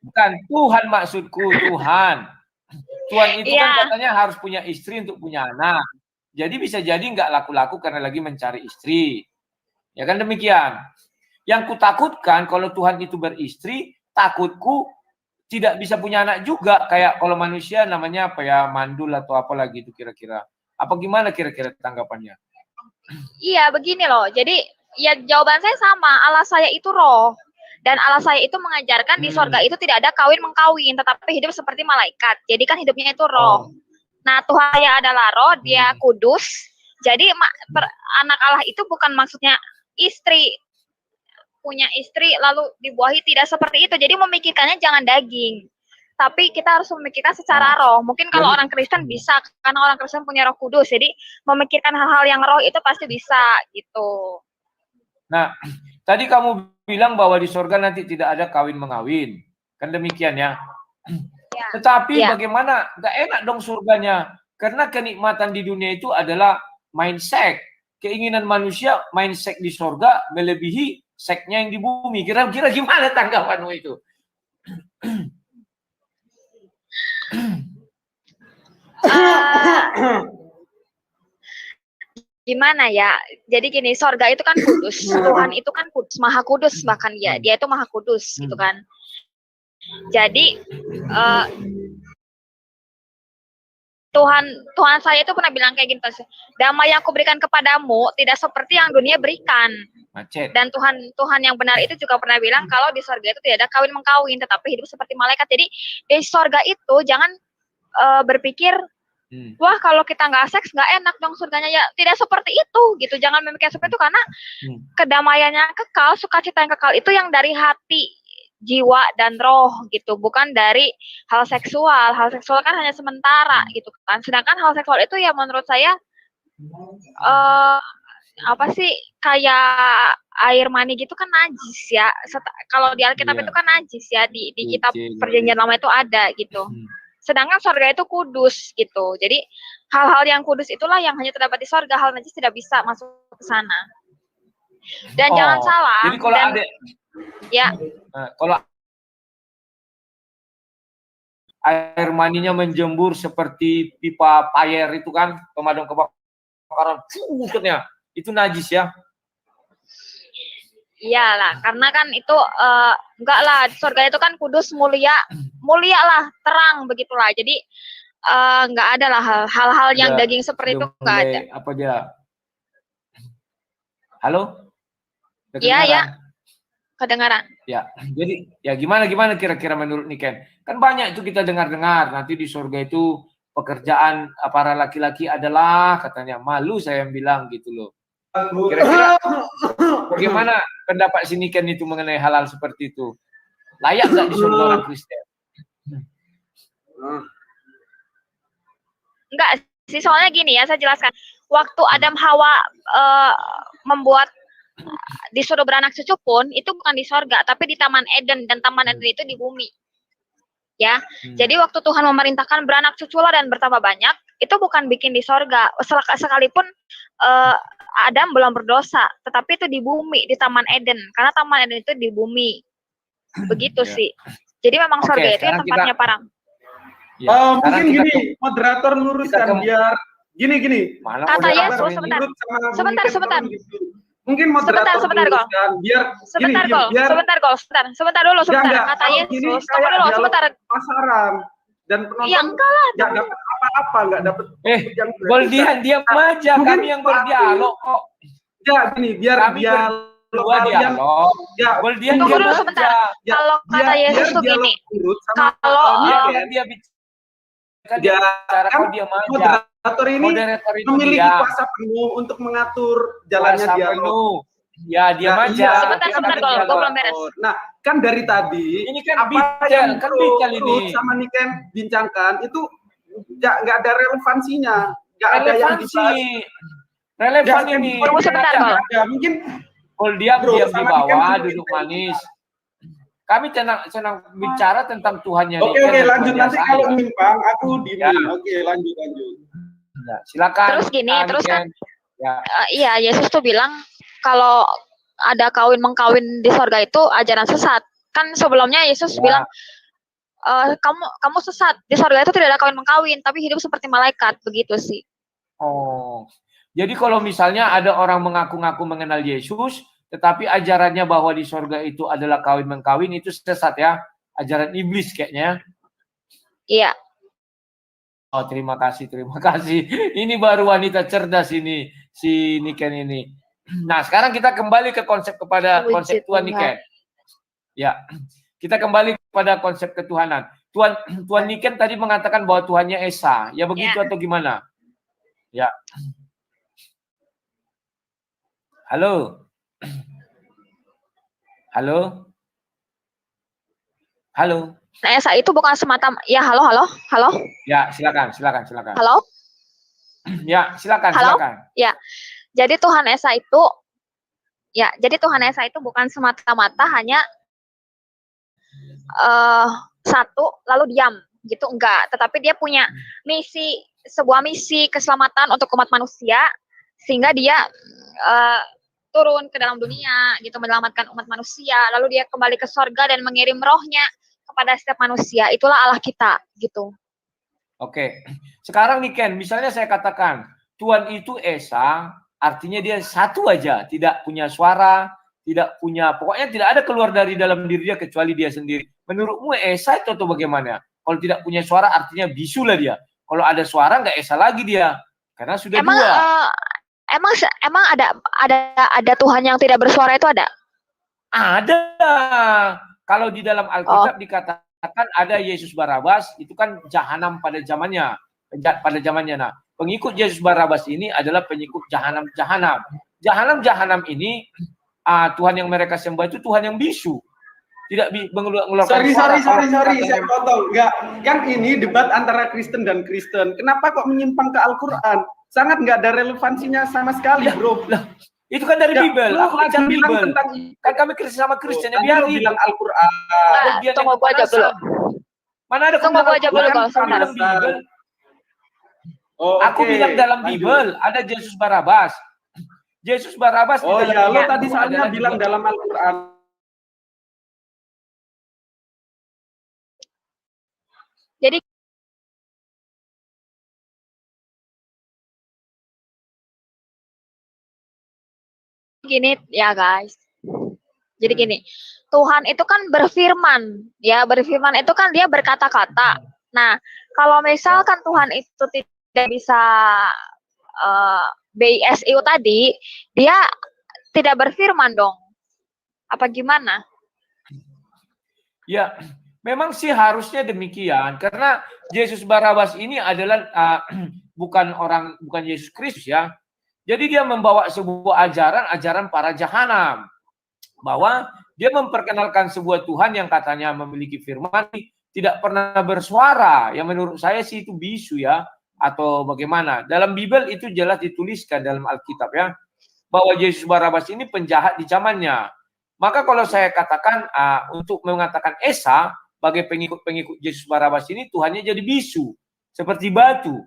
Bukan Tuhan maksudku, Tuhan. Tuhan itu kan Iya. katanya harus punya istri untuk punya anak. Jadi bisa jadi nggak laku-laku karena lagi mencari istri. Ya kan demikian. Yang kutakutkan kalau Tuhan itu beristri, takutku tidak bisa punya anak juga. Kayak kalau manusia namanya apa ya, mandul atau apa lagi itu kira-kira. Apa gimana kira-kira tanggapannya? Iya, begini loh. Jadi ya jawaban saya sama. Allah saya itu roh. Dan Allah saya itu mengajarkan di sorga itu tidak ada kawin mengkawin, tetapi hidup seperti malaikat. Jadi kan hidupnya itu roh. Nah, Tuhan saya adalah roh, dia kudus. Jadi anak Allah itu bukan maksudnya istri, punya istri lalu dibuahi, tidak seperti itu. Jadi memikirkannya jangan daging. Tapi kita harus memikirkan secara roh. Mungkin kalau orang Kristen bisa, karena orang Kristen punya Roh Kudus. Jadi memikirkan hal-hal yang roh itu pasti bisa gitu. Nah, tadi kamu bilang bahwa di sorga nanti tidak ada kawin mengawin. Kan demikian ya. Ya. Tetapi Ya. bagaimana? Gak enak dong surganya. Karena kenikmatan di dunia itu adalah main seks. Keinginan manusia main seks di sorga melebihi seksnya yang di bumi. Kira-kira gimana tanggapanmu itu? Gimana ya? Jadi gini, sorga itu kan kudus. Tuhan itu kan kudus, maha kudus bahkan ya. Dia itu maha kudus gitu kan. Jadi Tuhan saya itu pernah bilang kayak gini, damai yang kuberikan kepadamu tidak seperti yang dunia berikan. Macet. Dan Tuhan yang benar itu juga pernah bilang kalau di sorga itu tidak ada kawin mengkawin, tetapi hidup seperti malaikat. Jadi di sorga itu jangan berpikir, wah kalau kita nggak seks nggak enak dong surganya, ya tidak seperti itu gitu. Jangan memikirkan seperti itu, karena kedamaiannya kekal, sukacita yang kekal itu yang dari hati, jiwa dan roh gitu, bukan dari hal seksual. Hal seksual kan hanya sementara gitu kan. Sedangkan hal seksual itu ya menurut saya apa sih, kayak air mani gitu kan najis ya. Kalau di Alkitab itu kan najis ya, di kitab Perjanjian Lama itu ada gitu. Sedangkan sorga itu kudus gitu. Jadi hal-hal yang kudus itulah yang hanya terdapat di sorga. Hal najis tidak bisa masuk ke sana. Dan jangan salah. Jadi kalau ada ya. Kalau air maninya menjembur seperti pipa payer itu kan, pemadam kebakaran, itu najis ya? Iyalah, karena kan itu enggak lah, surga itu kan kudus, mulia lah, terang begitulah. Jadi enggak ada lah hal-hal yang daging seperti itu, enggak ada. Apa dia? Halo? Iya, ya. Kedengaran. Ya, jadi ya gimana kira-kira menurut Niken? Kan banyak itu kita dengar-dengar nanti di surga itu pekerjaan para laki-laki adalah katanya, malu saya yang bilang gitu loh. Kira-kira bagaimana pendapat si Niken itu mengenai hal-hal seperti itu? Layak nggak di surga orang Kristen? Enggak sih, soalnya gini ya, saya jelaskan. Waktu Adam Hawa membuat disuruh beranak cucu pun itu bukan di sorga, tapi di Taman Eden, dan Taman Eden itu di bumi. Ya, jadi waktu Tuhan memerintahkan beranak cuculah dan bertambah banyak, itu bukan bikin di sorga. Sekalipun Adam belum berdosa, tetapi itu di bumi, di Taman Eden, karena Taman Eden itu di bumi. Begitu sih. Jadi memang sorga itu ya tempatnya para. Mungkin gini, moderator luruskan biar gini. Kata Yesus, sebentar. Mungkin moderator sebentar luruskan biar sebentar dulu. Kata Yesus, tunggu dulu sebentar. Pasaran dan penonton ya, enggak lah, nggak dapat apa-apa, nggak dapat yang diam aja, kami yang berdialog kok. Ya gini, biar dua dialog. Ya, tunggu dulu sebentar. Kalau kata Yesus tuh gini, kalau dia bicara kalau dia manja. Moderator ini memiliki kuasa penuh untuk mengatur jalannya dialog. Ya, dia manja. Sebentar, gue belum beres. Nah, kan dari tadi ini kan apa yang ini sama Niken bincangkan itu nggak ada relevansinya, nggak ada yang bisa relevan ini. Sebentar, mungkin kalau dia di bawah duduk manis. Kami senang bicara tentang Tuhannya. Oke, lanjut. Nanti kalau menyimpang aku di Oke, lanjut. Ya, silakan. Terus gini, terus kan iya, Yesus tuh bilang kalau ada kawin mengkawin di sorga itu ajaran sesat. Kan sebelumnya Yesus bilang kamu sesat. Di sorga itu tidak ada kawin mengkawin, tapi hidup seperti malaikat, begitu sih. Oh, jadi kalau misalnya ada orang mengaku-ngaku mengenal Yesus, tetapi ajarannya bahwa di sorga itu adalah kawin mengkawin, itu sesat ya, ajaran iblis kayaknya. Iya. Oh, terima kasih, terima kasih. Ini baru wanita cerdas ini, si Niken ini. Nah, sekarang kita kembali ke konsep Tuhan Niken. Ya, kita kembali kepada konsep ketuhanan. Tuhan Niken tadi mengatakan bahwa Tuhannya Esa. Ya begitu atau gimana? Ya. Halo. Halo. Halo. Nah, Esa itu bukan semata, ya halo. Ya, silakan. Halo. Ya, silakan. Ya, jadi Tuhan Esa itu bukan semata-mata hanya satu lalu diam gitu, enggak. Tetapi dia punya sebuah misi keselamatan untuk umat manusia, sehingga dia turun ke dalam dunia gitu, menyelamatkan umat manusia. Lalu dia kembali ke sorga dan mengirim rohnya kepada setiap manusia. Itulah Allah kita gitu. Oke. Sekarang nih Ken, misalnya saya katakan Tuhan itu Esa, artinya dia satu aja, tidak punya suara, pokoknya tidak ada keluar dari dalam diri dia kecuali dia sendiri. Menurutmu Esa itu atau bagaimana? Kalau tidak punya suara artinya bisu lah dia. Kalau ada suara nggak Esa lagi dia, karena sudah dua. Emang ada Tuhan yang tidak bersuara itu ada? Ada. Kalau di dalam Alkitab dikatakan ada Yesus Barabas, itu kan jahanam pada zamannya. Nah, pengikut Yesus Barabas ini adalah pengikut jahanam. Jahanam ini Tuhan yang mereka sembah itu Tuhan yang bisu. Tidak mengeluarkan suara. Sorry, saya potong. Enggak, kan ini debat antara Kristen dan Kristen. Kenapa kok menyimpang ke Al-Qur'an? Sangat enggak ada relevansinya sama sekali, bro. Itu kan dari Bible. Aku baca Bible. Kan kami Kristen sama Kristen ya biar bilang Al-Qur'an. Tunggu gua aja dulu. Mana ada tunggu gua aja dulu kalau dalam Bible. Aku bilang dalam Bible ada Yesus Barabas. Yesus Barabas. Oh ya, lo tadi soalnya bilang dalam Al-Qur'an. Jadi gini ya guys. Jadi gini, Tuhan itu kan berfirman, ya berfirman itu kan dia berkata-kata. Nah, kalau misalkan Tuhan itu tidak bisa BISIU tadi, dia tidak berfirman dong. Apa gimana? Ya, memang sih harusnya demikian karena Yesus Barabas ini adalah bukan Yesus Kristus ya. Jadi dia membawa sebuah ajaran para jahanam. Bahwa dia memperkenalkan sebuah Tuhan yang katanya memiliki firman tidak pernah bersuara. Yang menurut saya sih itu bisu ya. Atau bagaimana. Dalam Bible itu jelas dituliskan dalam Alkitab ya. Bahwa Yesus Barabas ini penjahat di zamannya. Maka kalau saya katakan untuk mengatakan Esa sebagai pengikut Yesus Barabas ini Tuhannya jadi bisu. Seperti batu.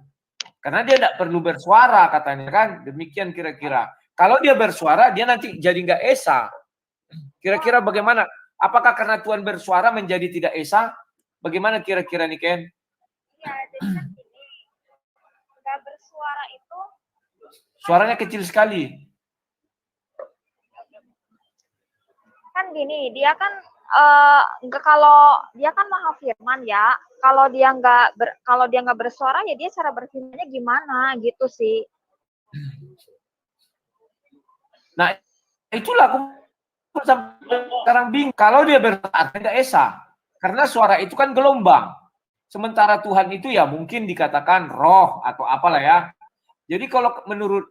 Karena dia tidak perlu bersuara katanya kan. Demikian kira-kira. Kalau dia bersuara dia nanti jadi nggak Esa. Kira-kira bagaimana? Apakah karena Tuhan bersuara menjadi tidak Esa? Bagaimana kira-kira nih Ken? Ya, jadi kan gini. Nggak bersuara itu. Suaranya kecil sekali. Kan gini, dia kan kalau dia kan maha firman ya. Kalau dia nggak bersuara ya dia cara berfirmannya gimana gitu sih. Nah, itulah aku sekarang bingung. Kalau dia bersuara tidak Esa. Karena suara itu kan gelombang. Sementara Tuhan itu ya mungkin dikatakan roh atau apalah ya. Jadi kalau menurut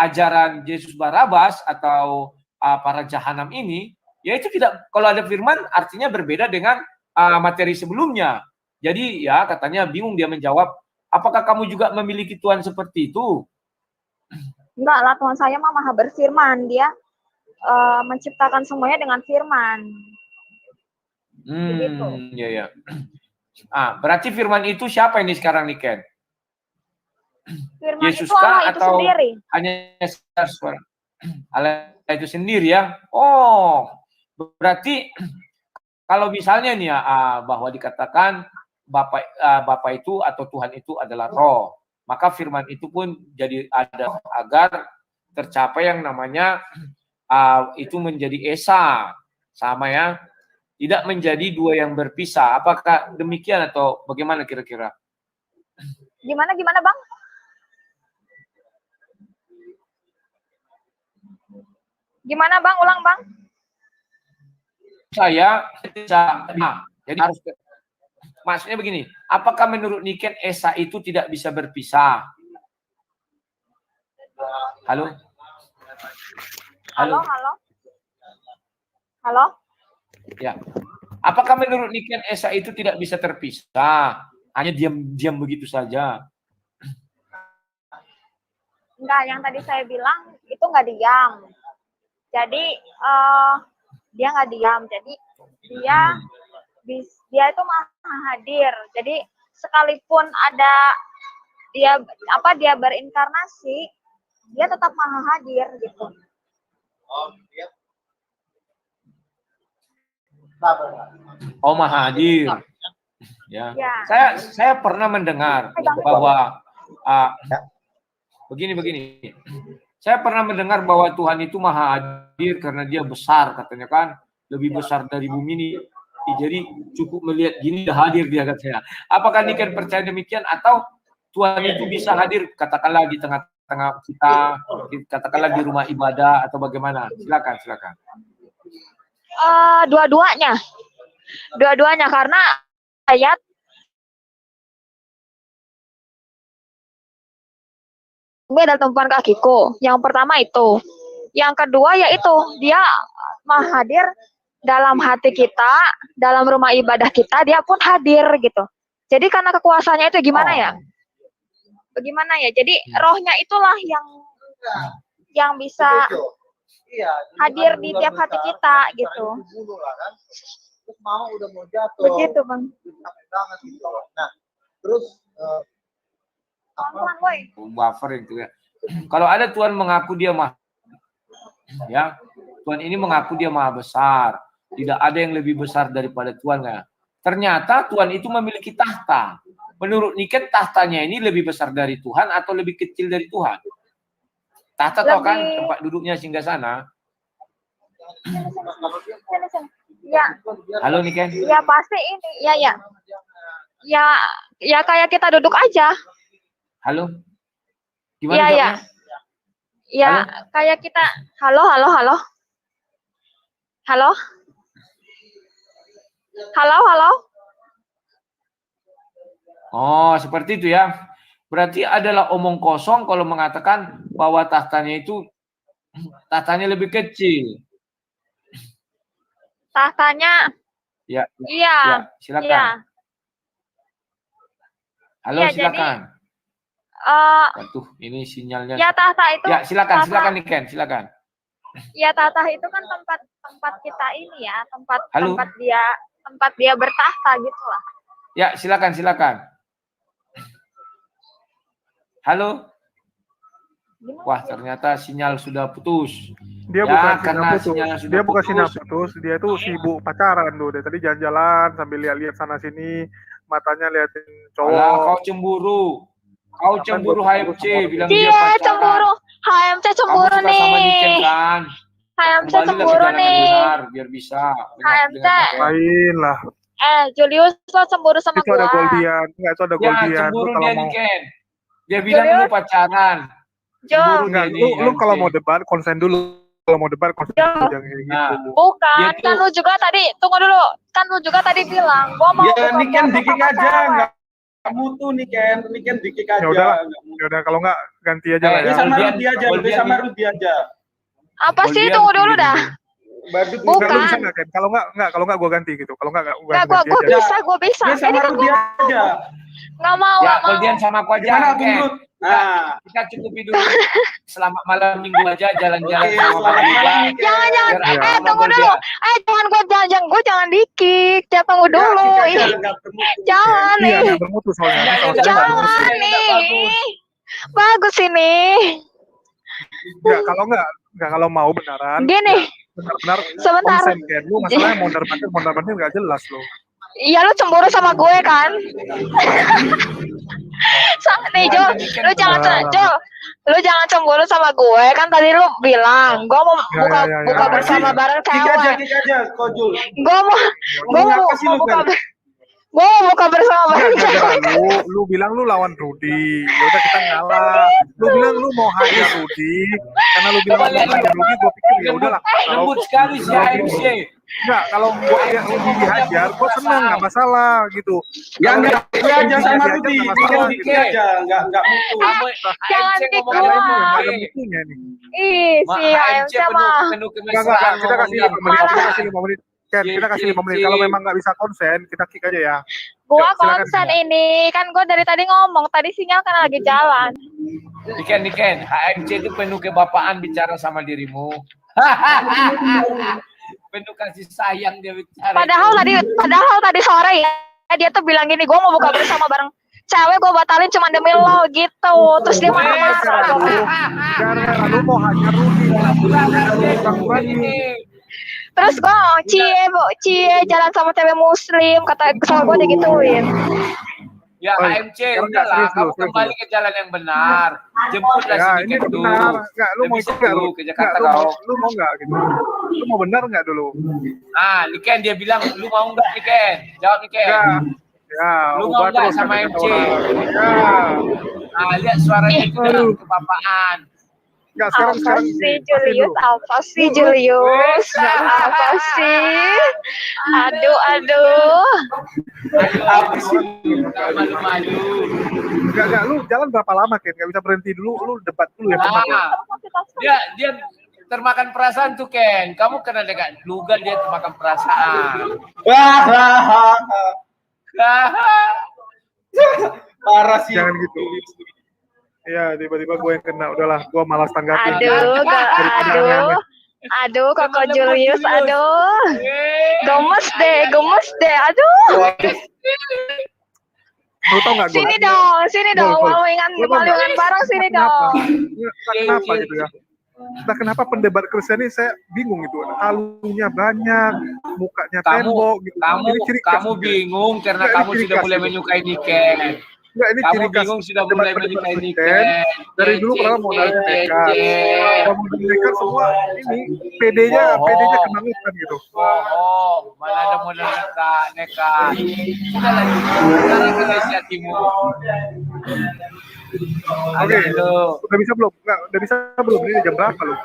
ajaran Yesus Barabas atau para jahanam ini, ya itu tidak, kalau ada firman artinya berbeda dengan materi sebelumnya. Jadi ya katanya bingung dia menjawab, apakah kamu juga memiliki Tuhan seperti itu? Enggak lah, Tuhan saya mah maha berfirman. Dia menciptakan semuanya dengan firman. Begitu. Ya. Berarti firman itu siapa ini sekarang nih Ken? Firman Yesus itu Allah itu atau sendiri. Hanya suara Allah itu sendiri ya. Oh, berarti kalau misalnya nih ya bahwa dikatakan Bapa itu atau Tuhan itu adalah roh, maka firman itu pun jadi ada agar tercapai yang namanya itu menjadi esa, sama ya, tidak menjadi dua yang berpisah. Apakah demikian atau bagaimana kira-kira? Gimana Bang? Gimana Bang? Ulang Bang. Saya jadi harus maksudnya begini, apakah menurut Niken esa itu tidak bisa berpisah? Halo? Halo? Halo? Ya. Apakah menurut Niken esa itu tidak bisa terpisah? Hanya diam begitu saja. Enggak, yang tadi saya bilang itu nggak diam. Jadi dia nggak diam. Jadi dia itu maha hadir. Jadi sekalipun ada dia berinkarnasi, dia tetap maha hadir gitu. Oh, maha hadir. Ya. Saya pernah mendengar bahwa begini. Saya pernah mendengar bahwa Tuhan itu maha hadir karena dia besar, katanya kan, lebih besar dari bumi ini. Jadi cukup melihat gini dah hadir dia, katanya. Apakah Niken percaya demikian atau Tuhan itu bisa hadir katakanlah di tengah-tengah kita, katakanlah di rumah ibadah atau bagaimana? Silakan. Dua-duanya karena ayat adalah tumpuan kakiku. Yang pertama itu. Yang kedua yaitu dia maha hadir dalam hati kita, dalam rumah ibadah kita, dia pun hadir gitu. Jadi karena kekuasaannya itu gimana ya? Bagaimana ya? Jadi rohnya itulah yang bisa hadir di tiap hati kita gitu. Begitu Bang. Nah, terus buffer itu ya. Kalau ada Tuhan mengaku dia ya, Tuhan ini mengaku dia maha besar, tidak ada yang lebih besar daripada Tuhan ya. Ternyata Tuhan itu memiliki tahta. Menurut Niken tahtanya ini lebih besar dari Tuhan atau lebih kecil dari Tuhan? Tahta tau kan tempat duduknya singgasana. Ya. Halo Niken. Ya pasti ini. Ya kayak kita duduk aja. Halo. Gimana Iya. jawabnya? Ya, kayak kita halo. Oh, seperti itu ya. Berarti adalah omong kosong kalau mengatakan bahwa tahtanya lebih kecil. Tahtanya. Ya. Iya. Ya, silakan. Iya. Halo, ya, silakan. Jadi, waduh, ini sinyalnya. Ya tahta itu. Ya, silakan Niken, silakan. Ya tahta itu kan tempat kita ini ya, tempat dia bertahta gitulah. Ya, silakan. Halo. Wah, ternyata sinyal sudah putus. Dia bukan sinyal putus, dia tuh sibuk pacaran tuh. Dia tadi jalan-jalan sambil lihat-lihat sana sini, matanya liatin cowok. Alah, kau cemburu HMC, bilang dia pacaran. Cemburu. HMC cemburu nih. Sama Niken kan? HMC cemburu nih. Biar bisa. HMC. Lain lah. Julius lo cemburu sama itu gua. Ada Goldian, itu ada Goldian. Ya, cemburu dia Niken. Dia bilang lu pacaran. Enggak, lu kalau mau debat konsen dulu. Kalau mau debat konsen dulu jangan kayak gitu. Bukan, kan lu juga tadi tunggu dulu. Kan lu juga tadi bilang gua mau ya Niken dikik aja, enggak mutu Niken dikik aja. Ya udah kalau enggak ganti aja lah ya. Sama Rudi aja. Apa sih, tunggu dulu dah. Bukan. Kalau enggak gua ganti gitu. Kalau enggak gua bisa. Dia sama Rudi aja. Nggak mau. Ya, Goldian sama aku aja. Gimana menurut? Nah, kita cukupi dulu. Selamat malam minggu aja jalan-jalan sama Jangan. Tunggu dulu. Jangan gua dikik. Tunggu dulu. Jangan nih. Iya, bermutu soalnya. Jangan nih. Bagus ini. Enggak, kalau mau beneran. Gini. benar-benar Sebentar. konsen kan. Lu masalahnya mondar-mandir nggak jelas lo. Iya, lu cemburu sama gue kan? Nih Jo, lu jangan cemburu sama gue kan tadi lu bilang gue mau buka bersama bareng cewek. Kik aja, Kojul. Gue mau buka bersama bareng cewek. Lu bilang lu lawan Rudi, ya udah kita ngalah. Lu bilang lu mau hajar Rudi, karena lu bilang mau hajar Rudi, gue pikir ya udahlah. Lembut sekali si AMC. Enggak, kalau gue lihat Rudi dihajar, gue senang, nggak masalah gitu. Enggak aja sama Rudi, gitu. aja, enggak mutu. Jangan AMC Kik ngomong doang. Nggak ada bukunya nih. Ih, si AMC mah. penuh Enggak, kemesraan kita kasih ngomongnya. 5 menit. Ken, kita kasih 5 menit. Kalau memang nggak bisa konsen, kita kick aja ya. Gua Yuk, silakan. konsen ini kan gue dari tadi ngomong, tadi sinyal kan lagi jalan. Niken, AMC itu penuh kebapaan bicara sama dirimu. Penuh kasih sayang dia bicara. Padahal tadi sore ya dia tuh bilang gini, gue mau buka bersama bareng cewek, gue batalin cuma demi lo gitu. Terus dia marah-marah. Gara-gara lu mau hajar Rudi. Terus gue cie jalan sama cewek muslim, kata sama gue digituin. Ya AMC, udahlah, kamu kembali ke jalan yang benar. Jemputlah Ya, si ini Niken dulu. benar. Enggak, lu mau ikut enggak lu? Ke Jakarta kau. Lu mau enggak gitu? Lu mau benar enggak dulu? Ah, Niken dia bilang, lu mau enggak Niken? Jawab Niken. Enggak. Ya, Lu ubah mau enggak terus sama kata MC? orang. Ya. Ah, lihat suaranya itu dalam kebapaan. Enggak, Apa sekarang sih Julius? Apa sih Julius? Apa sih? Aduh. Apa sih? Malu-malu. Enggak, lu jalan berapa lama, Ken? Enggak bisa berhenti dulu, lu debat dulu ya teman. Dia termakan perasaan tuh Ken. Kamu kena dekat lugal dia termakan perasaan. Parah sih. Jangan gitu. Iya, tiba-tiba gue yang kena. Udahlah, gue malas tanggapin. Aduh, Koko Julius, aduh. Gemes deh, aduh. Lu tau nggak gue? Sini dong, malingan bareng sini dong. Kenapa gitu ya? Entah kenapa pendebat Kristen ini saya bingung gitu. Halunya banyak, mukanya tembok gitu. Ini ciri khas. Kamu bingung karena Nggak, kamu ini ciri sudah khas mulai gitu. menyukai Niken. Enggak, ini Kamu ciri khas bingung sudah debat mulai pendebat menyukai Kristen. Niken. Dari dulu pernah mau dari mereka. Kalau mau mereka semua ini PD-nya kebangetan gitu. Oh, mana ada modal nekat. Sudah lagi sekarang ke Asia Timur. Oke, udah bisa belum? Enggak, udah bisa belum? Ini jam berapa lu?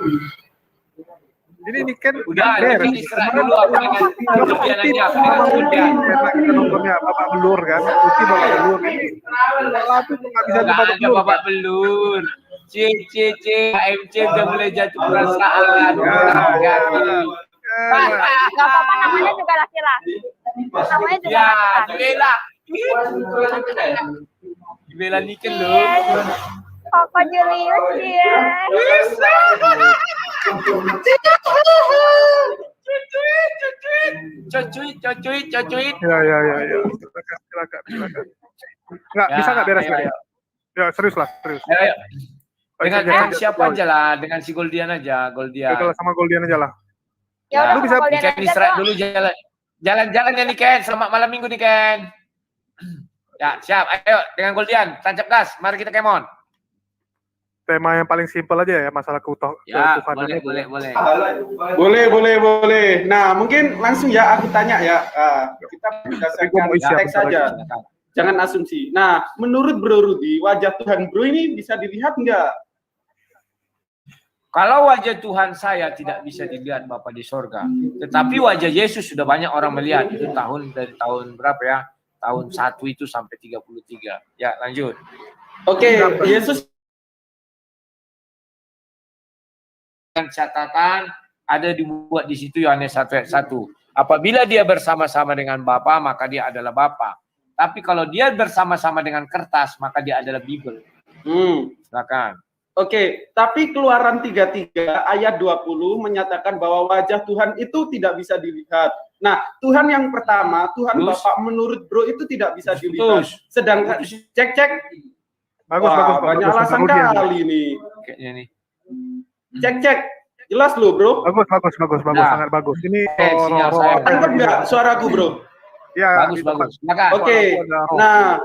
Ini kan Udah, ini istirahat dulu aku dengan Julian aja, dengan Julian. Karena kita nontonnya Bapak Belur kan, Putih Bapak Belur ini. Malah tuh nggak bisa Nggak Bapak ada Belur. Bapak Belur. AMC udah mulai jatuh perasaan. Gak apa-apa, namanya juga laki-laki. Namanya juga Ya, laki-laki. Bela Niken loh. Koko Julius ya. Cocuit. Ya. Silakan. Nggak, Ya, bisa nggak beres ayo, nggak? ayo. Ya, serius lah, serius. Ayo. Dengan Oke, siapa aja lah, dengan si Goldian aja, Goldian. Udah sama Goldian aja lah. Ya udah, Lu bisa Koko Niken Julius istirahat aja, dulu jalan-jalan ya Niken. Selamat malam minggu Niken. Ya, siap. Ayo dengan Goldian, tancap gas. Mari kita kemon. Tema yang paling simpel aja ya, masalah Ya, ketuhanan. Boleh. Nah, mungkin langsung ya aku tanya ya. Kita berdasarkan mau isi teks apa saja. Jangan asumsi. Nah, menurut Bro Rudi, wajah Tuhan Bro ini bisa dilihat nggak? Kalau wajah Tuhan saya tidak bisa dilihat Bapak di sorga. Tetapi wajah Yesus sudah banyak orang melihat. Itu dari tahun berapa ya? Tahun 1 itu sampai 33. Ya, lanjut. Oke, Yesus Catatan ada dibuat di situ Yohanes 1:1. Apabila dia bersama-sama dengan Bapa, maka dia adalah Bapa. Tapi kalau dia bersama-sama dengan kertas, maka dia adalah Bible. Silakan. Oke, tapi Keluaran 33 ayat 20 menyatakan bahwa wajah Tuhan itu tidak bisa dilihat. Nah, Tuhan yang pertama, Tuhan Bapak menurut Bro itu tidak bisa dilihat. Sedangkan cek. Bagus. Banyak alasan kali ini. Kayaknya nih. Cek. Jelas loh, bro. Bagus, Nah. sangat bagus. Ini sinyal saya. Tangkap nggak suaraku, bro? Ya, Bagus, di tempat- bagus. Silakan. Oke. Nah,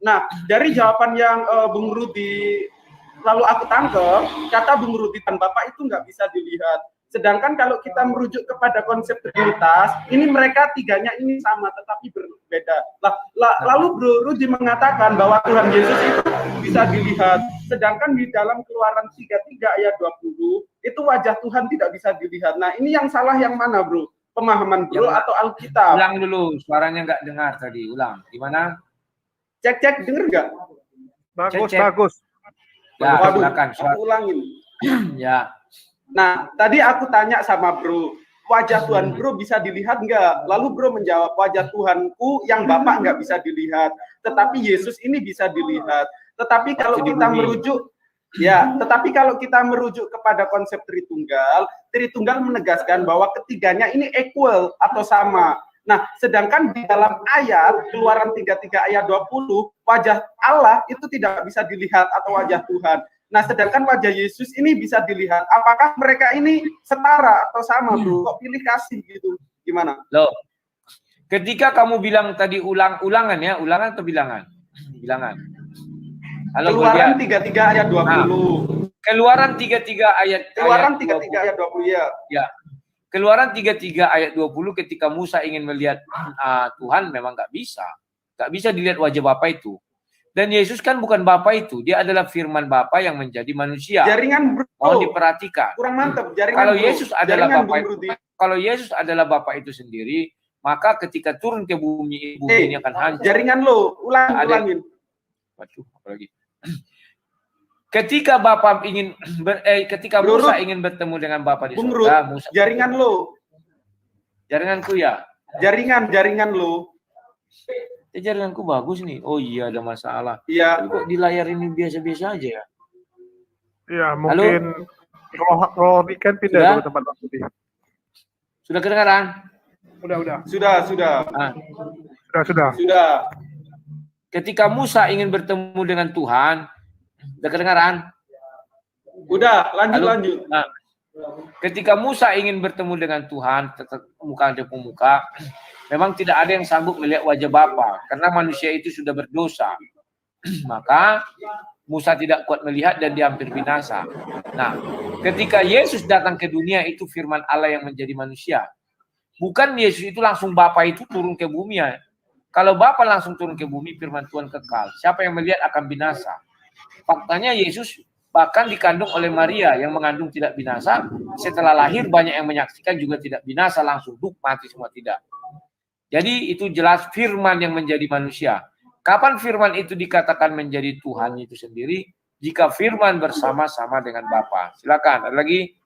Nah, dari jawaban yang Bung Rudi lalu aku tangkap, kata Bung Rudi dan Bapak itu nggak bisa dilihat. Sedangkan kalau kita merujuk kepada konsep Trinitas, ini mereka tiganya ini sama tetapi berbeda. Lalu Bro Rudi mengatakan bahwa Tuhan Yesus itu bisa dilihat. Sedangkan di dalam Keluaran 33 ayat 20, itu wajah Tuhan tidak bisa dilihat. Nah, ini yang salah yang mana, Bro? Pemahaman Bro atau Alkitab? Ulang dulu, suaranya nggak dengar tadi. Ulang. Gimana? Cek, denger nggak? bagus, Cek. bagus. Ya, Waduh, silakan. aku ulangin. Ya. Nah, tadi aku tanya sama Bro, wajah Tuhan Bro bisa dilihat nggak? Lalu Bro menjawab, wajah Tuhanku yang Bapak nggak bisa dilihat. Tetapi Yesus ini bisa dilihat. Tetapi kalau kita merujuk, tetapi kalau kita merujuk kepada konsep Tritunggal menegaskan bahwa ketiganya ini equal atau sama. Nah, sedangkan di dalam ayat Keluaran 33 ayat 20, wajah Allah itu tidak bisa dilihat atau wajah Tuhan. Nah, sedangkan wajah Yesus ini bisa dilihat. Apakah mereka ini setara atau sama, Bro? Kok pilih kasih gitu? Gimana? Loh. Ketika kamu bilang tadi ulangan ya, ulangan atau bilangan? Bilangan. Halo, Keluaran 33 ayat 20. Keluaran 33 ayat Keluaran ayat 33 ayat 20 ya. Ya. Keluaran 33 ayat 20 ketika Musa ingin melihat Tuhan memang nggak bisa. Nggak bisa dilihat wajah Bapa itu. Dan Yesus kan bukan Bapa itu, dia adalah firman Bapa yang menjadi manusia. Jaringan Bro. Mohon diperhatikan. Kurang mantap jaringan. Kalau Bro. Yesus adalah Jaringan, Bapa Bung itu, Rudi. kalau Yesus adalah Bapa itu sendiri, maka ketika turun ke bumi ini akan hancur. Jaringan lo, ulangin. Waduh, apalagi. Ketika Bapa ingin ketika Bro, Musa ingin bertemu dengan Bapa di Bung surga, Rud, Musa jaringan lo. jaringanku ya. Jaringan lo. Jaringanku bagus nih. Oh iya, ada masalah. Iya. Tapi kok di layar ini biasa-biasa aja ya? Ya, mungkin roh weekend pindah Sudah? ke tempat Bang Budi. Sudah kedengaran? Udah. Sudah. Nah, Sudah. ketika Musa ingin bertemu dengan Tuhan, sudah kedengaran? Udah, lanjut. Nah, ketika Musa ingin bertemu dengan Tuhan, tetap muka depan muka, memang tidak ada yang sanggup melihat wajah Bapa karena manusia itu sudah berdosa. Maka Musa tidak kuat melihat dan dia hampir binasa. Nah, ketika Yesus datang ke dunia itu firman Allah yang menjadi manusia. Bukan Yesus itu langsung Bapa itu turun ke bumi ya. Kalau Bapa langsung turun ke bumi, firman Tuhan kekal. Siapa yang melihat akan binasa. Faktanya Yesus bahkan dikandung oleh Maria yang mengandung tidak binasa. Setelah lahir banyak yang menyaksikan juga tidak binasa, langsung mati semua tidak. Jadi itu jelas firman yang menjadi manusia. Kapan firman itu dikatakan menjadi Tuhan itu sendiri? Jika firman bersama-sama dengan Bapa. Silakan, ada lagi?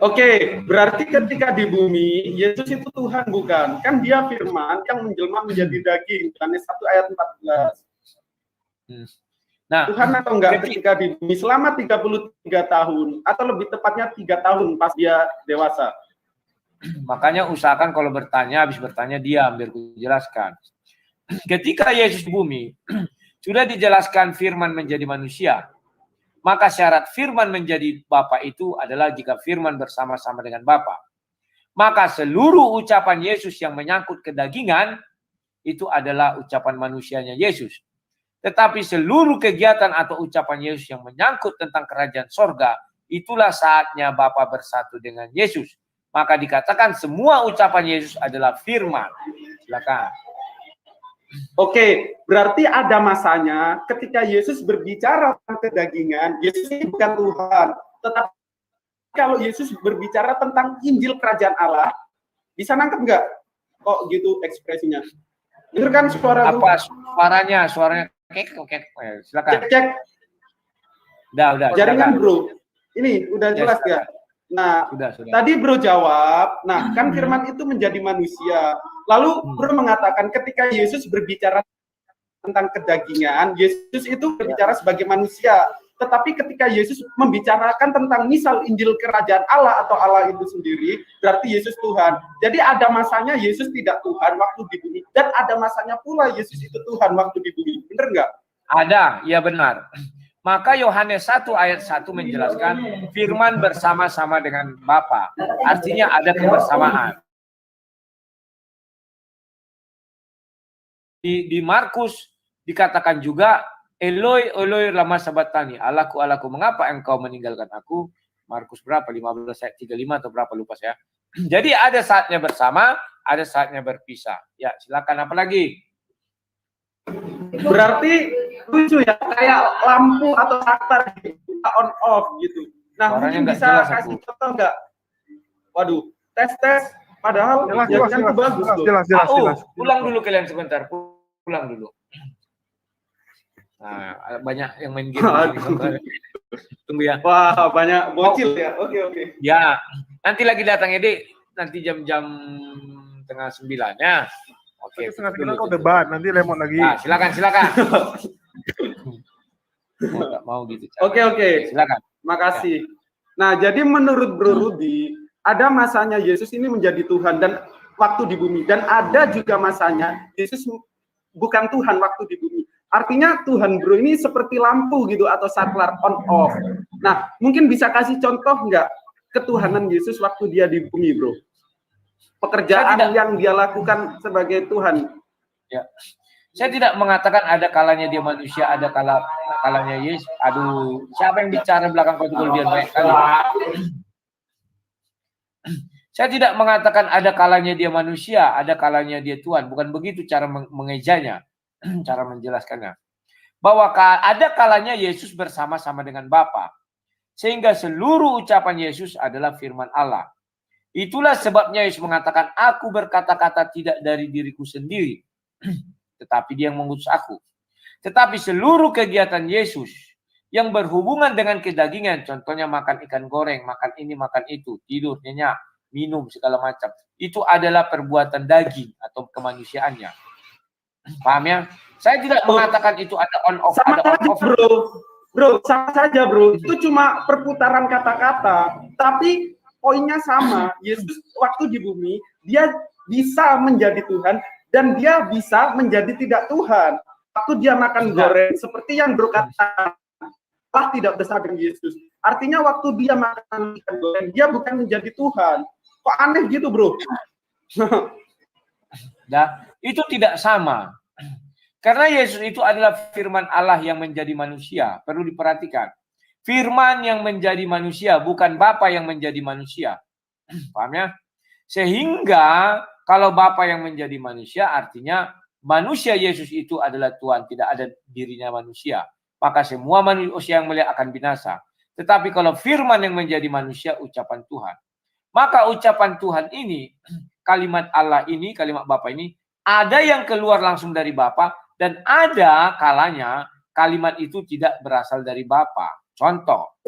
Oke, berarti ketika di bumi, Yesus itu Tuhan bukan? Kan dia firman yang menjelma menjadi daging. Yohanes 1 ayat 14. Nah, Tuhan atau enggak ketika di bumi selama 33 tahun atau lebih tepatnya 3 tahun pas dia dewasa. makanya usahakan kalau bertanya, habis bertanya diam biar ku jelaskan. Ketika Yesus di bumi, sudah dijelaskan firman menjadi manusia. Maka syarat firman menjadi Bapa itu adalah jika firman bersama-sama dengan Bapa. Maka seluruh ucapan Yesus yang menyangkut kedagingan itu adalah ucapan manusianya Yesus. Tetapi seluruh kegiatan atau ucapan Yesus yang menyangkut tentang kerajaan sorga, itulah saatnya Bapa bersatu dengan Yesus. Maka dikatakan semua ucapan Yesus adalah firman. Silakan. Oke, berarti ada masanya ketika Yesus berbicara tentang kedagingan, Yesus ini bukan Tuhan. Tetapi kalau Yesus berbicara tentang Injil Kerajaan Allah, bisa nangkep nggak? Kok gitu ekspresinya? Dengar kan suara Apa suaranya? Suaranya kek. Silakan. Cek. Udah. Jaringan silakan. Bro. Ini udah jelas ya? Nah, Sudah. tadi Bro jawab, nah kan firman itu menjadi manusia. Lalu Bro mengatakan ketika Yesus berbicara tentang kedagingan, Yesus itu berbicara sebagai manusia. Tetapi ketika Yesus membicarakan tentang misal Injil Kerajaan Allah atau Allah itu sendiri, berarti Yesus Tuhan. Jadi ada masanya Yesus tidak Tuhan waktu di bumi, dan ada masanya pula Yesus itu Tuhan waktu di bumi. Bener nggak? Ada, ya benar. Maka Yohanes 1 ayat 1 menjelaskan firman bersama-sama dengan Bapa. Artinya ada kebersamaan. Di Markus dikatakan juga Eloi Eloi lama sabachthani, Allahku Allahku mengapa engkau meninggalkan aku? Markus berapa? 15 ayat 35 atau berapa lupa saya. Jadi ada saatnya bersama, ada saatnya berpisah. Ya, silakan apa lagi? Berarti lucu ya, kayak lampu atau saklar gitu, on off gitu. Nah, Suaranya mungkin nggak bisa jelas kasih aku. contoh nggak? Waduh, tes. Padahal jawabannya bagus loh. Jelas. Ulang dulu kalian sebentar. Ulang dulu. Nah, banyak yang main game. Tunggu ya. Wah, banyak bocil ya. Oke. Ya, nanti lagi datang Ede. Nanti jam-jam tengah 9 ya. Oke. Setengah kau debat, nanti lemot lagi. Nah, silakan. Nggak mau gitu. Oke. Silakan. Makasih. Nah, jadi menurut Bro Rudi, ada masanya Yesus ini menjadi Tuhan dan waktu di bumi, dan ada juga masanya Yesus bukan Tuhan waktu di bumi. Artinya Tuhan Bro ini seperti lampu gitu atau saklar on off. Nah, mungkin bisa kasih contoh nggak ketuhanan Yesus waktu dia di bumi, Bro? Pekerjaan yang dia lakukan sebagai Tuhan. Ya. Saya tidak mengatakan ada kalanya dia manusia, ada kalanya Yesus. Aduh, siapa yang bicara belakang kau itu dia banyak kali. Saya tidak mengatakan ada kalanya dia manusia, ada kalanya dia Tuhan. Bukan begitu cara mengejanya, cara menjelaskannya. Bahwa ada kalanya Yesus bersama-sama dengan Bapa. Sehingga seluruh ucapan Yesus adalah firman Allah. Itulah sebabnya Yesus mengatakan, aku berkata-kata tidak dari diriku sendiri. Tetapi dia yang mengutus aku. Tetapi seluruh kegiatan Yesus yang berhubungan dengan kedagingan, contohnya makan ikan goreng, makan ini, makan itu, tidur, nyenyak, minum, segala macam. Itu adalah perbuatan daging atau kemanusiaannya. Paham ya? Saya tidak mengatakan itu ada on off, sama ada on off. Bro, sama saja bro. Itu cuma perputaran kata-kata. Tapi poinnya sama. Yesus waktu di bumi, dia bisa menjadi Tuhan dan dia bisa menjadi tidak Tuhan. Waktu dia makan goreng, seperti yang bro kata, Allah tidak besar dengan Yesus. Artinya waktu dia makan ikan goreng, dia bukan menjadi Tuhan. Kok aneh gitu bro? Nah, itu tidak sama. Karena Yesus itu adalah firman Allah yang menjadi manusia. Perlu diperhatikan. Firman yang menjadi manusia, bukan Bapa yang menjadi manusia. Paham ya? Sehingga kalau Bapa yang menjadi manusia, artinya manusia Yesus itu adalah Tuhan. Tidak ada dirinya manusia. Maka semua manusia yang melihat akan binasa. Tetapi kalau firman yang menjadi manusia, ucapan Tuhan. Maka ucapan Tuhan ini, kalimat Allah ini, kalimat Bapa ini, ada yang keluar langsung dari Bapa, dan ada kalanya kalimat itu tidak berasal dari Bapa. Contoh,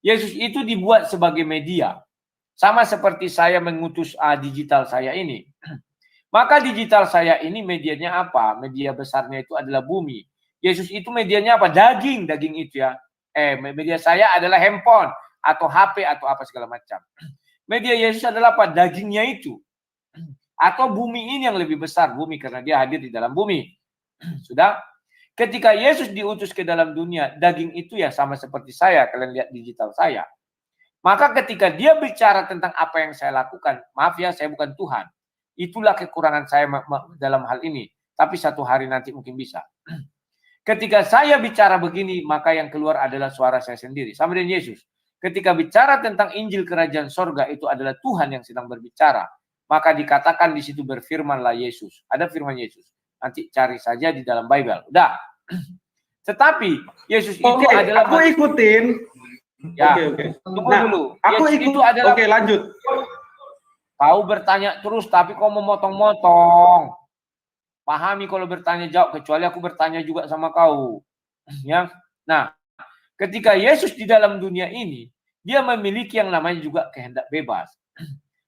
Yesus itu dibuat sebagai media. Sama seperti saya mengutus digital saya ini. Maka digital saya ini medianya apa? Media besarnya itu adalah bumi. Yesus itu medianya apa? Daging itu ya. Media saya adalah handphone atau HP atau apa segala macam. Media Yesus adalah apa? Dagingnya itu. Atau bumi ini yang lebih besar, bumi karena dia hadir di dalam bumi. Sudah? Ketika Yesus diutus ke dalam dunia, daging itu ya sama seperti saya, kalian lihat digital saya. Maka ketika dia bicara tentang apa yang saya lakukan, maaf ya, saya bukan Tuhan. Itulah kekurangan saya dalam hal ini. Tapi satu hari nanti mungkin bisa. Ketika saya bicara begini, maka yang keluar adalah suara saya sendiri. Sama dengan Yesus. Ketika bicara tentang Injil Kerajaan Sorga, itu adalah Tuhan yang sedang berbicara. Maka dikatakan di situ berfirmanlah Yesus. Ada firman Yesus. Nanti cari saja di dalam Bible. Udah. Tetapi Yesus itu adalah... Aku ikutin. Ya. Oke. Tunggu dulu. Aku Yesus ikut. itu adalah... Oke, lanjut. Kau bertanya terus, tapi kau memotong-motong. Pahami kalau bertanya jawab, kecuali aku bertanya juga sama kau. Ya. Nah, ketika Yesus di dalam dunia ini, dia memiliki yang namanya juga kehendak bebas.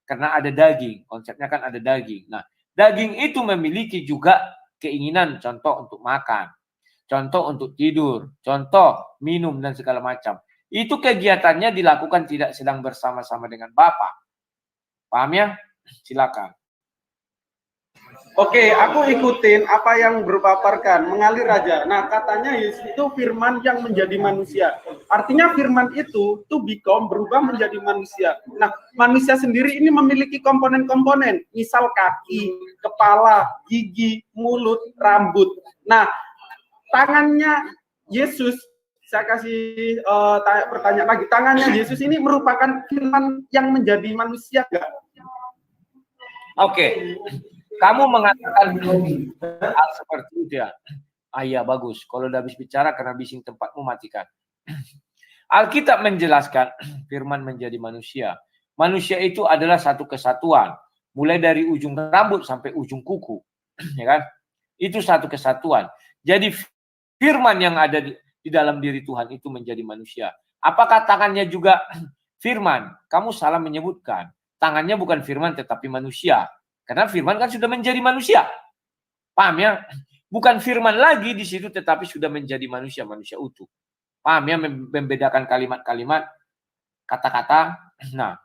Karena ada daging. Konsepnya kan ada daging. Nah, daging itu memiliki juga keinginan, contoh untuk makan, contoh untuk tidur, contoh minum dan segala macam. Itu kegiatannya dilakukan tidak sedang bersama-sama dengan Bapa. Paham ya? Silakan. Oke, aku ikutin apa yang Bro paparkan, mengalir aja. Nah, katanya Yesus itu firman yang menjadi manusia. Artinya firman itu to become, berubah menjadi manusia. Nah, manusia sendiri ini memiliki komponen-komponen, misal kaki, kepala, gigi, mulut, rambut. Nah, tangannya Yesus, saya kasih pertanyaan lagi, tangannya Yesus ini merupakan firman yang menjadi manusia nggak? Oke. Kamu mengatakan hal seperti itu ya. Iya bagus. Kalau udah habis bicara karena bising tempatmu matikan. Alkitab menjelaskan firman menjadi manusia. Manusia itu adalah satu kesatuan. Mulai dari ujung rambut sampai ujung kuku. Ya kan? Itu satu kesatuan. Jadi firman yang ada di dalam diri Tuhan itu menjadi manusia. Apakah tangannya juga firman? Kamu salah menyebutkan. Tangannya bukan firman tetapi manusia. Karena firman kan sudah menjadi manusia. Paham ya? Bukan firman lagi di situ tetapi sudah menjadi manusia, manusia utuh. Paham ya? Membedakan kalimat-kalimat, kata-kata. Nah,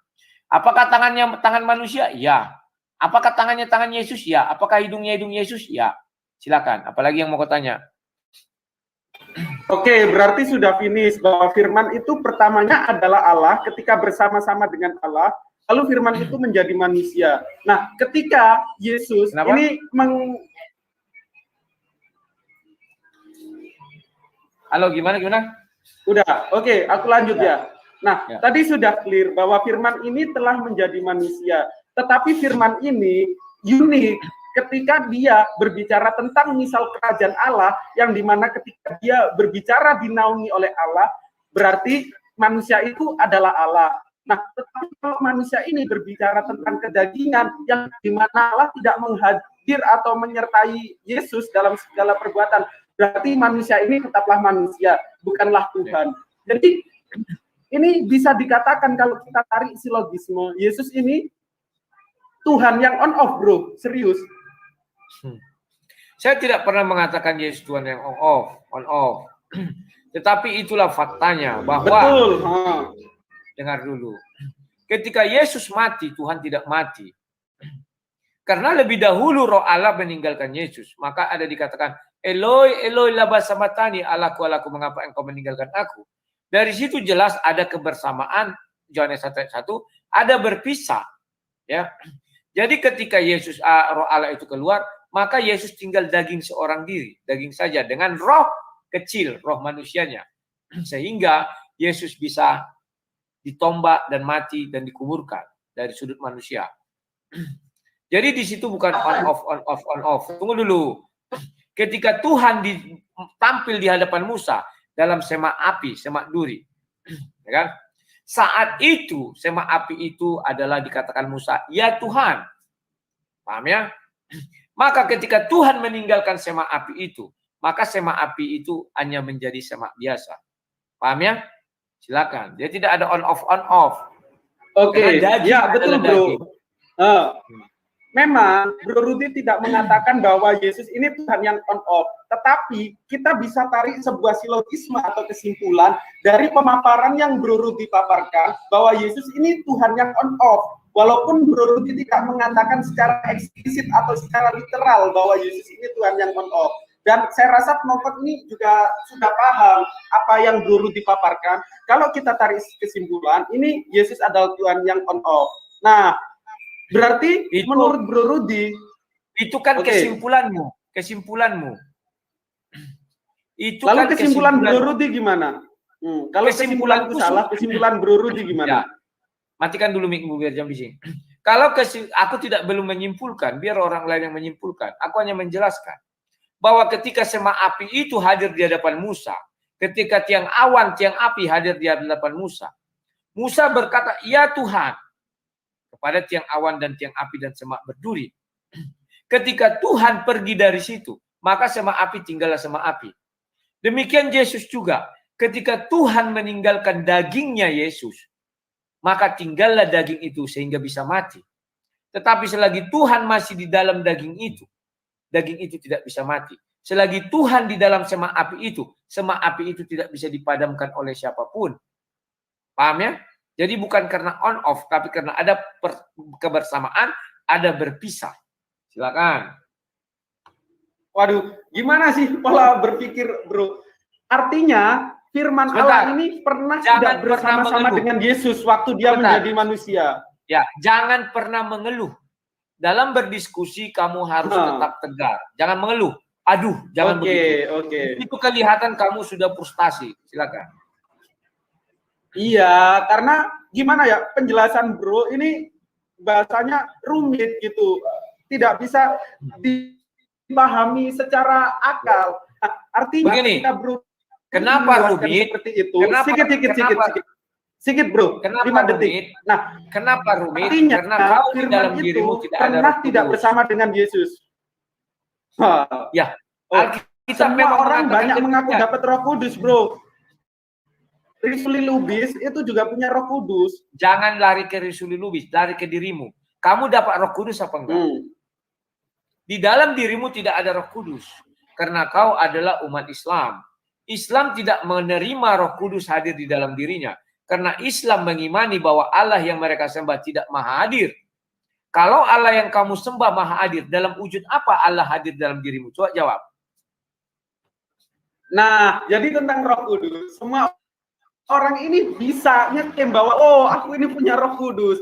apakah tangannya tangan manusia? Ya. Apakah tangannya tangan Yesus? Ya. Apakah hidungnya hidung Yesus? Ya. Silakan. Apalagi yang mau kau tanya? Oke, berarti sudah finish bahwa firman itu pertamanya adalah Allah ketika bersama-sama dengan Allah. Lalu firman itu menjadi manusia. Nah, ketika Yesus Kenapa? ini Halo, gimana? Udah, oke, aku lanjut ya. Nah, tadi sudah clear bahwa firman ini telah menjadi manusia. Tetapi firman ini unik ketika dia berbicara tentang misal kerajaan Allah, yang dimana ketika dia berbicara dinaungi oleh Allah, berarti manusia itu adalah Allah. Nah, tetapi kalau manusia ini berbicara tentang kedagingan yang dimana Allah tidak menghadir atau menyertai Yesus dalam segala perbuatan, berarti manusia ini tetaplah manusia, bukanlah Tuhan. Jadi ini bisa dikatakan kalau kita tarik silogisme, Yesus ini Tuhan yang on off, bro, serius. Saya tidak pernah mengatakan Yesus Tuhan yang on off. Tetapi itulah faktanya bahwa Betul. Dengar dulu. Ketika Yesus mati, Tuhan tidak mati. Karena lebih dahulu roh Allah meninggalkan Yesus. Maka ada dikatakan, Eloi, Eloi, lama sabatani, Allahku, Allahku, mengapa engkau meninggalkan aku? Dari situ jelas ada kebersamaan, Yohanes 1:1, ada berpisah. Ya. Jadi ketika Yesus, roh Allah itu keluar, maka Yesus tinggal daging seorang diri. Daging saja, dengan roh kecil, roh manusianya. Sehingga Yesus bisa ditombak dan mati dan dikuburkan dari sudut manusia. Jadi di situ bukan on off. Tunggu dulu. Ketika Tuhan tampil di hadapan Musa dalam semak api, semak duri, ya kan? Saat itu semak api itu adalah dikatakan Musa, ya Tuhan. Paham ya? Maka ketika Tuhan meninggalkan semak api itu, maka semak api itu hanya menjadi semak biasa. Paham ya? Silakan. Dia tidak ada on off. Oke, ya betul bro. Memang Bro Rudi tidak mengatakan bahwa Yesus ini Tuhan yang on off, tetapi kita bisa tarik sebuah silogisme atau kesimpulan dari pemaparan yang Bro Rudi paparkan bahwa Yesus ini Tuhan yang on off. Walaupun Bro Rudi tidak mengatakan secara eksplisit atau secara literal bahwa Yesus ini Tuhan yang on off. Dan saya rasa penonton ini juga sudah paham apa yang Bro Rudi paparkan. Kalau kita tarik kesimpulan, ini Yesus adalah Tuhan yang on off. Nah, berarti itu, menurut Bro Rudi, itu kan kesimpulanmu. Itu lalu kan kesimpulan Bro Rudi gimana? Kalau kesimpulanku salah, kesimpulan Bro Rudi gimana? Ya. Matikan dulu mic-mu biar jam bising. Kalau aku belum menyimpulkan, biar orang lain yang menyimpulkan. Aku hanya menjelaskan bahwa ketika semak api itu hadir di hadapan Musa, ketika tiang awan, tiang api hadir di hadapan Musa, Musa berkata, ya Tuhan, kepada tiang awan dan tiang api dan semak berduri. Ketika Tuhan pergi dari situ, maka semak api tinggallah semak api. Demikian Yesus juga, ketika Tuhan meninggalkan dagingnya Yesus, maka tinggallah daging itu sehingga bisa mati. Tetapi selagi Tuhan masih di dalam daging itu tidak bisa mati. Selagi Tuhan di dalam semak api itu tidak bisa dipadamkan oleh siapapun. Paham ya? Jadi bukan karena on off, tapi karena ada kebersamaan, ada berpisah. Silakan. Waduh, gimana sih pola berpikir, bro? Artinya firman Allah ini pernah tidak bersama-sama dengan Yesus waktu dia menjadi manusia. Ya, jangan pernah mengeluh. Dalam berdiskusi kamu harus tetap tegar. Jangan mengeluh. Aduh, jangan begitu. Itu kelihatan kamu sudah frustasi. Silakan. Iya, karena gimana ya, penjelasan bro ini bahasanya rumit gitu. Tidak bisa dipahami secara akal. Artinya begini, kita bro, kenapa rumit? Seperti itu. Sikit bro, kenapa 5 detik. Rumit? Nah, kenapa rumit? Artinya karena kau di dalam itu dirimu tidak ada pernah Roh tidak Kudus. bersama dengan Yesus. Ya, semua orang banyak mengaku dapat Roh Kudus, bro. Risuli Lubis itu juga punya Roh Kudus. Jangan lari ke Risuli Lubis, lari ke dirimu. Kamu dapat Roh Kudus apa enggak? Di dalam dirimu tidak ada Roh Kudus. Karena kau adalah umat Islam. Islam tidak menerima Roh Kudus hadir di dalam dirinya. Karena Islam mengimani bahwa Allah yang mereka sembah tidak maha hadir. Kalau Allah yang kamu sembah maha hadir, dalam wujud apa Allah hadir dalam dirimu? Coba jawab. Nah, jadi tentang Roh Kudus, semua orang ini bisa ngeklaim bahwa oh, aku ini punya Roh Kudus.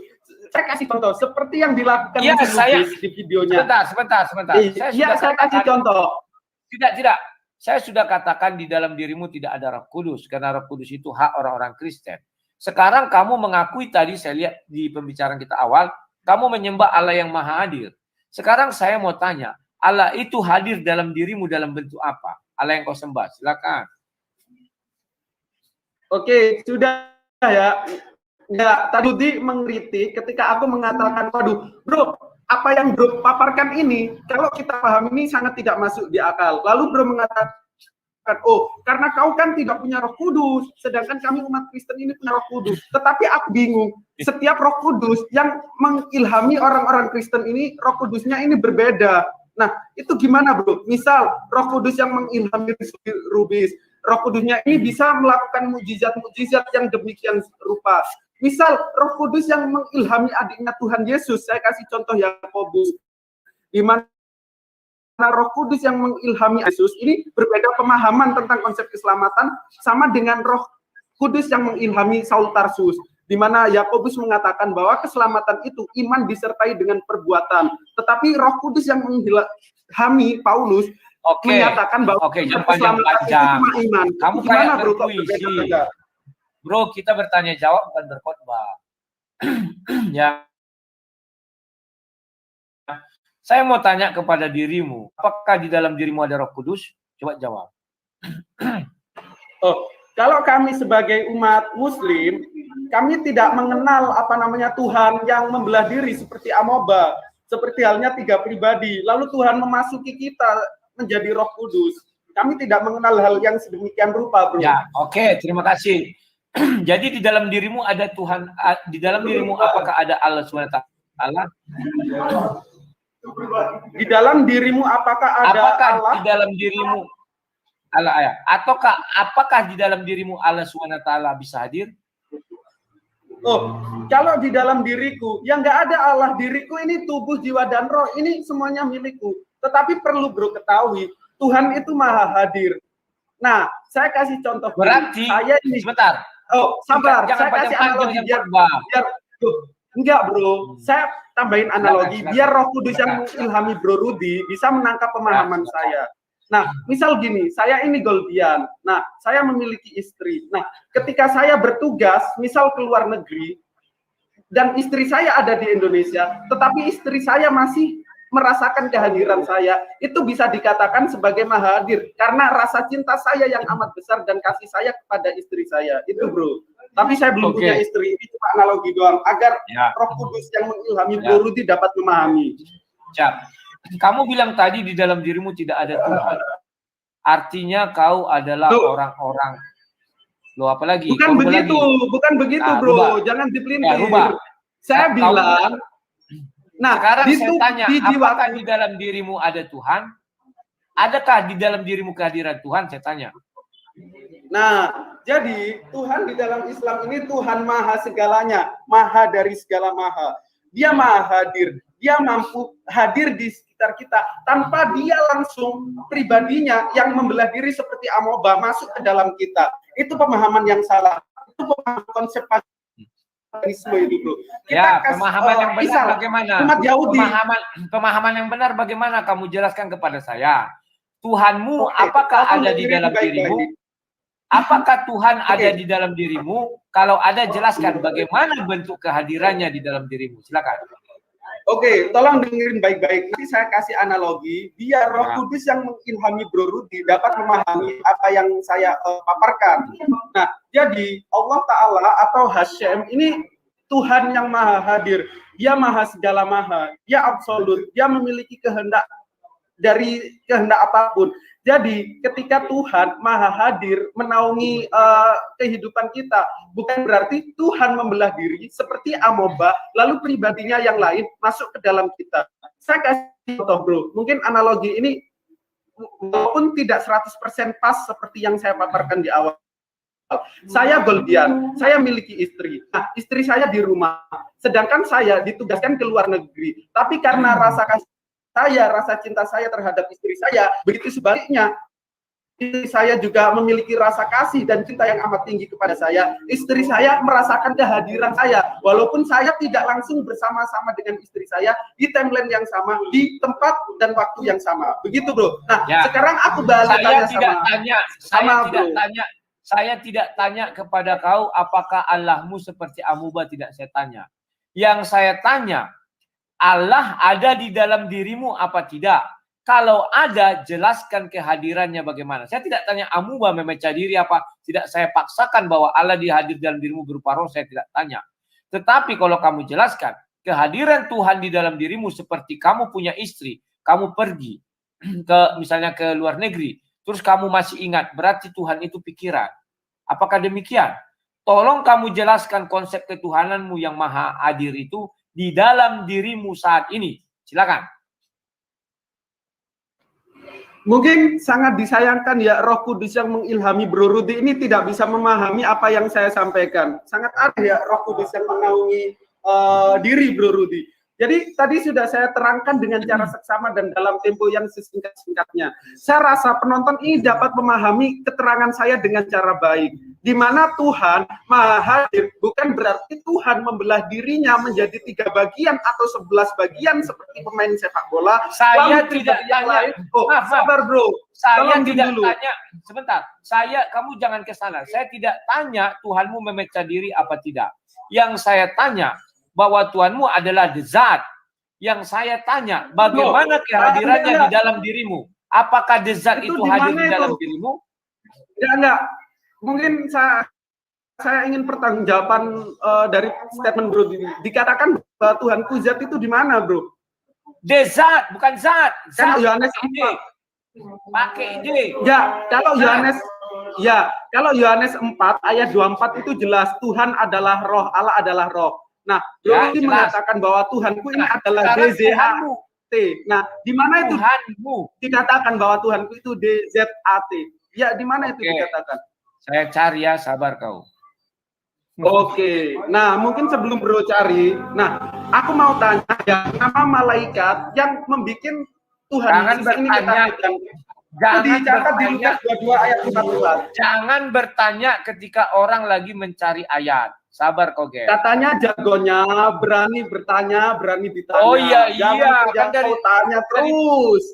Saya kasih contoh seperti yang dilakukan di videonya. Sebentar. Saya kasih contoh. Tidak. Saya sudah katakan di dalam dirimu tidak ada Roh Kudus karena Roh Kudus itu hak orang-orang Kristen. Sekarang kamu mengakui tadi saya lihat di pembicaraan kita awal, kamu menyembah Allah yang maha hadir. Sekarang saya mau tanya, Allah itu hadir dalam dirimu dalam bentuk apa? Allah yang kau sembah, silakan. Oke, sudah ya. Ya, tadi mengkritik ketika aku mengatakan, waduh, bro, apa yang bro paparkan ini, kalau kita paham ini sangat tidak masuk di akal. Lalu bro mengatakan, oh, karena kau kan tidak punya Roh Kudus, sedangkan kami umat Kristen ini punya Roh Kudus. Tetapi aku bingung, setiap Roh Kudus yang mengilhami orang-orang Kristen ini, Roh Kudusnya ini berbeda. Nah, itu gimana bro? Misal, Roh Kudus yang mengilhami Rubis, Roh Kudusnya ini bisa melakukan mujizat-mujizat yang demikian rupa. Misal, Roh Kudus yang mengilhami adiknya Tuhan Yesus, saya kasih contoh Yakobus, di mana Roh Kudus yang mengilhami Yesus ini berbeda pemahaman tentang konsep keselamatan sama dengan Roh Kudus yang mengilhami Saul Tarsus, di mana Yakobus mengatakan bahwa keselamatan itu iman disertai dengan perbuatan, tetapi Roh Kudus yang mengilhami Paulus menyatakan bahwa keselamatan itu cuma iman. Kamu gimana bro? Bro, kita bertanya jawab bukan berkhotbah. Ya. Saya mau tanya kepada dirimu, apakah di dalam dirimu ada Roh Kudus? Coba jawab. Oh, kalau kami sebagai umat Muslim, kami tidak mengenal Tuhan yang membelah diri seperti amoeba, seperti halnya 3 pribadi. Lalu Tuhan memasuki kita menjadi Roh Kudus. Kami tidak mengenal hal yang sedemikian rupa, bro. Ya, oke, terima kasih. Jadi di dalam dirimu ada Tuhan, di dalam dirimu apakah ada Allah SWT? Di dalam dirimu apakah ada Allah? Di dalam dirimu Allah ya? Ataukah apakah di dalam dirimu Allah SWT bisa hadir? Oh, kalau di dalam diriku, yang nggak ada Allah, diriku ini tubuh, jiwa, dan roh, ini semuanya milikku. Tetapi perlu bro ketahui, Tuhan itu maha hadir. Nah, saya kasih contoh. Berarti, saya ini, sebentar. Oh, sabar. Jangan saya kasih analogi biar enggak bro. Saya tambahin analogi biar Roh Kudus yang mengilhami Bro Rudi bisa menangkap pemahaman saya. Nah, misal gini, saya ini Goldian. Nah, saya memiliki istri. Nah, ketika saya bertugas, misal ke luar negeri, dan istri saya ada di Indonesia, tetapi istri saya masih merasakan kehadiran saya, itu bisa dikatakan sebagai maha hadir karena rasa cinta saya yang amat besar dan kasih saya kepada istri saya. Itu bro. Tapi saya belum punya istri, ini cuma analogi doang agar Roh Kudus yang mengilhami Bro Rudi dapat memahami. Kamu bilang tadi di dalam dirimu tidak ada Tuhan. Artinya kau adalah orang-orang. Loh, apalagi? Bukan begitu, bukan begitu, nah, bro. Rubah. Jangan dipelintir. Saya bilang. Nah, sekarang saya tanya, apakah di dalam dirimu ada Tuhan? Adakah di dalam dirimu kehadiran Tuhan? Saya tanya. Nah, jadi Tuhan di dalam Islam ini Tuhan maha segalanya, maha dari segala maha. Dia maha hadir. Dia mampu hadir di sekitar kita tanpa dia langsung pribadinya yang membelah diri seperti amoeba masuk ke dalam kita. Itu pemahaman yang salah. Itu pemahaman konsep paganisme itu, bro. Ya, pemahaman yang benar bagaimana? Umat Yahudi. Pemahaman yang benar bagaimana? Kamu jelaskan kepada saya. Tuhanmu apakah ada di dalam dirimu? Apakah Tuhan ada di dalam dirimu? Kalau ada, jelaskan bagaimana bentuk kehadirannya di dalam dirimu. Silakan. Oke, tolong dengerin baik-baik. Nanti saya kasih analogi biar Roh Kudus yang mengilhami Bro Rudi dapat memahami apa yang saya paparkan. Nah, jadi Allah Ta'ala atau Hashem ini Tuhan yang maha hadir. Dia maha segala maha. Dia absolut. Dia memiliki kehendak dari kehendak apapun. Jadi ketika Tuhan maha hadir menaungi kehidupan kita, bukan berarti Tuhan membelah diri seperti amoeba, lalu pribadinya yang lain masuk ke dalam kita. Saya kasih contoh, bro. Mungkin analogi ini walaupun tidak 100% pas seperti yang saya paparkan di awal. Saya Goldian, saya miliki istri. Nah, istri saya di rumah, sedangkan saya ditugaskan ke luar negeri. Tapi karena rasa kasih saya, rasa cinta saya terhadap istri saya, begitu sebaliknya, istri saya juga memiliki rasa kasih dan cinta yang amat tinggi kepada saya. Istri saya merasakan kehadiran saya, walaupun saya tidak langsung bersama-sama dengan istri saya di timeline yang sama, di tempat dan waktu yang sama. Begitu, bro. Nah, sekarang aku balik saya tidak tanya kepada kau apakah Allahmu seperti amoeba, tidak saya tanya. Yang saya tanya, Allah ada di dalam dirimu apa tidak? Kalau ada, jelaskan kehadirannya bagaimana. Saya tidak tanya amoeba memecah diri apa. Tidak saya paksakan bahwa Allah dihadir dalam dirimu berupa roh, saya tidak tanya. Tetapi kalau kamu jelaskan, kehadiran Tuhan di dalam dirimu seperti kamu punya istri, kamu pergi misalnya ke luar negeri, terus kamu masih ingat, berarti Tuhan itu pikiran. Apakah demikian? Tolong kamu jelaskan konsep ketuhananmu yang maha hadir itu di dalam dirimu saat ini. Silakan. Mungkin sangat disayangkan ya Roh Kudus yang mengilhami Bro Rudi ini tidak bisa memahami apa yang saya sampaikan. Sangat aneh ya Roh Kudus yang menaungi diri Bro Rudi. Jadi tadi sudah saya terangkan dengan cara seksama dan dalam tempo yang sesingkat-singkatnya. Saya rasa penonton ini dapat memahami keterangan saya dengan cara baik. Di mana Tuhan maha hadir bukan berarti Tuhan membelah dirinya menjadi 3 bagian atau 11 bagian seperti pemain sepak bola. Saya tidak tanya. Sabar bro. Saya tidak tanya. Sebentar. Kamu jangan ke sana. Saya tidak tanya Tuhanmu memecah diri apa tidak. Yang saya tanya bahwa Tuhanmu adalah zat. Yang saya tanya, bagaimana kehadirannya di dalam dirimu? Apakah zat itu hadir di dalam dirimu? Enggak. Mungkin saya ingin pertanggungjawaban dari statement Bro. Dikatakan bahwa Tuhanku zat itu di mana, Bro? Zat, bukan zat. Kan Yohanes ide. Pakai ide. Ya, kalau Yohanes 4 ayat 24 itu jelas Tuhan adalah roh, Allah adalah roh. Nah, Bro ini mengatakan bahwa Tuhanku ini adalah DZAT. Nah, di mana itu Tuhanmu dikatakan bahwa Tuhanku itu DZAT? Ya, di mana itu dikatakan? Saya cari ya, sabar kau. Oke. Nah, mungkin sebelum Bro cari, aku mau tanya ya, nama malaikat yang membuat Tuhan Yesus ini ketakutan. Dicatat di Lukas 22 ayat 14. Jangan bertanya ketika orang lagi mencari ayat. Sabar kok, Ger. Katanya jagonya berani bertanya, berani ditanya. Oh iya, kan dari tanya terus.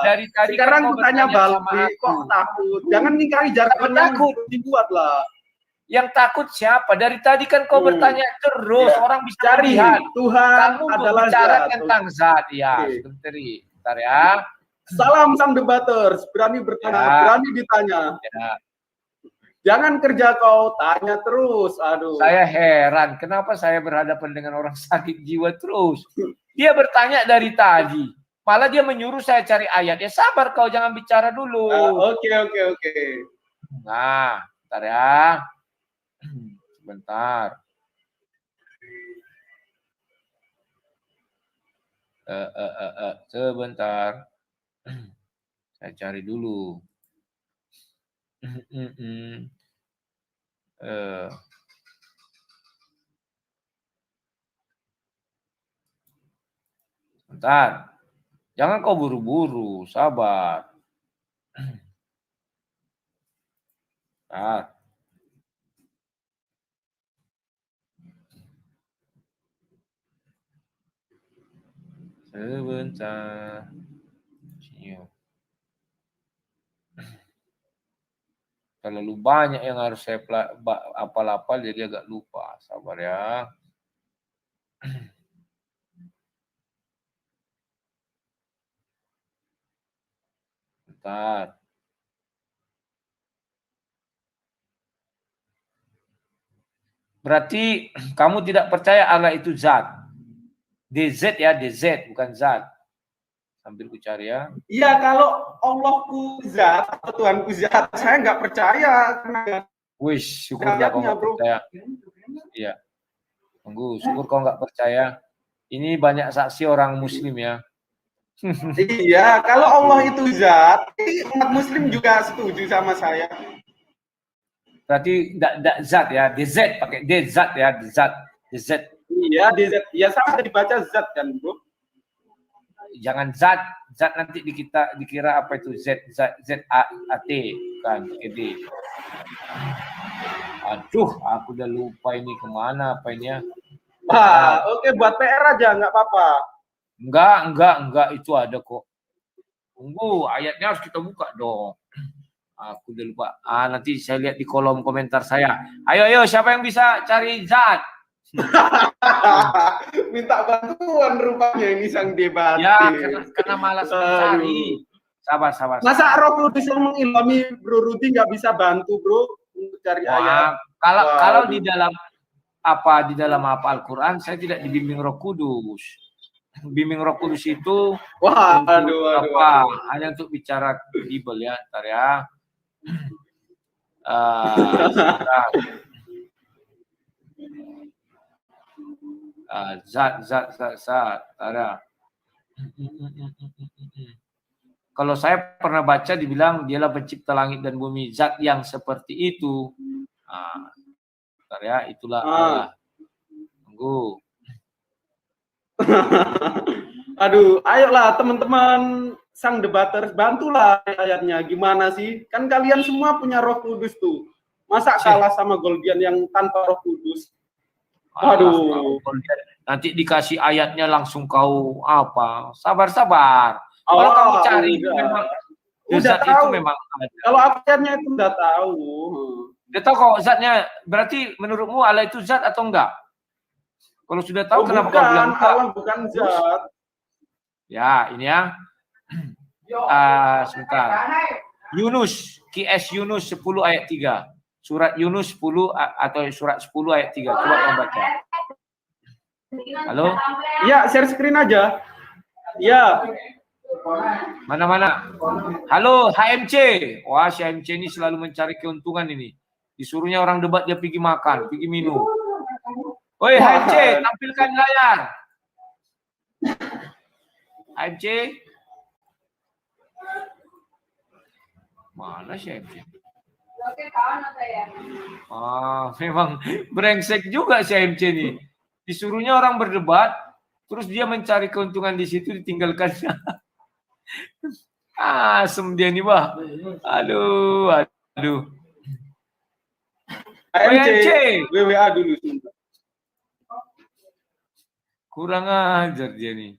Dari tadi sekarang aku tanya balik, kok takut? Jangan ngingkari jargon yang dibuat lah. Yang takut siapa? Dari tadi kan kau bertanya terus, orang bisa cari lihat. Tuhan kamu adalah bicara zat. tentang zat, ya. Sebentar ya. Salam sang debaters, berani bertanya, berani ditanya. Ya. Jangan kerja kau tanya terus. Aduh. Saya heran kenapa saya berhadapan dengan orang sakit jiwa terus. Dia bertanya dari tadi. Malah dia menyuruh saya cari ayat. Ya sabar kau, jangan bicara dulu. Oke. Nah, bentar ya. Sebentar. Sebentar. Saya cari dulu. Bentar. Jangan kau buru-buru, sabar. Nah. Sebentar. Terlalu banyak yang harus saya apal-apal jadi agak lupa. Sabar ya. Bentar. Berarti kamu tidak percaya Allah itu zat. DZ ya, DZ bukan zat. Sambil ku cari ya. Iya, kalau Allahku zat atau Tuhanku zat, saya nggak percaya. Wish, syukurlah kau nggak percaya. Iya. Tunggu, syukur kau nggak percaya. Ini banyak saksi orang Muslim ya. Iya, kalau Allah itu zat, umat Muslim juga setuju sama saya. Berarti tidak zat ya, DZ pakai D zat ya, zat, DZ. Iya, DZ. Ya sama dibaca zat kan, Bro. Jangan zat nanti dikira apa itu Z A T kan D. Aduh, aku udah lupa ini kemana apa ini ya. Wah, oke, buat PR aja nggak apa-apa. Enggak, itu ada kok. Tunggu, ayatnya harus kita buka dong. Aku udah lupa. Nanti saya lihat di kolom komentar saya. Ayo, siapa yang bisa cari zat? Minta bantuan rupanya ini sang debat. Ya, karena malas mencari. Sabar. Masa Roh Kudus yang mengilhami Bro Rudi nggak bisa bantu, Bro, untuk cari ayat? Kalau di dalam Al-Quran saya tidak dibimbing Roh Kudus. Bimbing Roh Kudus itu Waduh. hanya untuk bicara Bible ya, ntar ya. Zat ada. Kalau saya pernah baca dibilang dialah pencipta langit dan bumi, zat yang seperti itu. Bentar ya, itulah Allah. Tunggu. Aduh, ayolah teman-teman sang debaters, bantulah ayatnya. Gimana sih? Kan kalian semua punya Roh Kudus tuh. Masa kalah sama Goldian yang tanpa Roh Kudus? Aduh. Nanti dikasih ayatnya langsung kau apa? Sabar. Kalau kamu cari memang udah zat tahu. itu memang ada. Kalau ayatnya itu udah tahu. Udah tahu kok zatnya. Berarti menurutmu Allah itu zat atau enggak? Kalau sudah tahu kenapa kau bilang enggak? Allah bukan zat. Ya, ini ya. Sebentar. Yunus, QS Yunus 10 ayat 3. Surat Yunus 10 atau surat 10 ayat 3. Coba kamu baca. Halo? Ya, share screen aja. Ya. Mana? Halo, HMC. Wah, si HMC ini selalu mencari keuntungan ini. Disuruhnya orang debat dia pergi makan, pergi minum. Woi, HMC, tampilkan layar. HMC. Mana si HMC? Memang brengsek juga si HMC ini. Disuruhnya orang berdebat, terus dia mencari keuntungan di situ, ditinggalkannya. Asem dia nih, bah. Aduh. HMC, WWA dulu. Kurang ajar dia nih.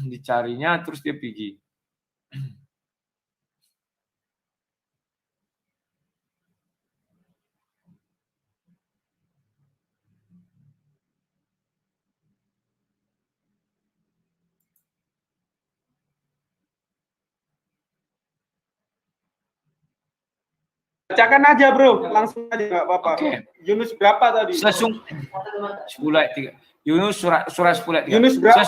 Dicarinya terus dia pergi. Bacakan aja, Bro. Langsung aja enggak apa-apa. Oke. Yunus berapa tadi? 10 ayat 3. Yunus surat 10 ayat 3. Yunus berapa?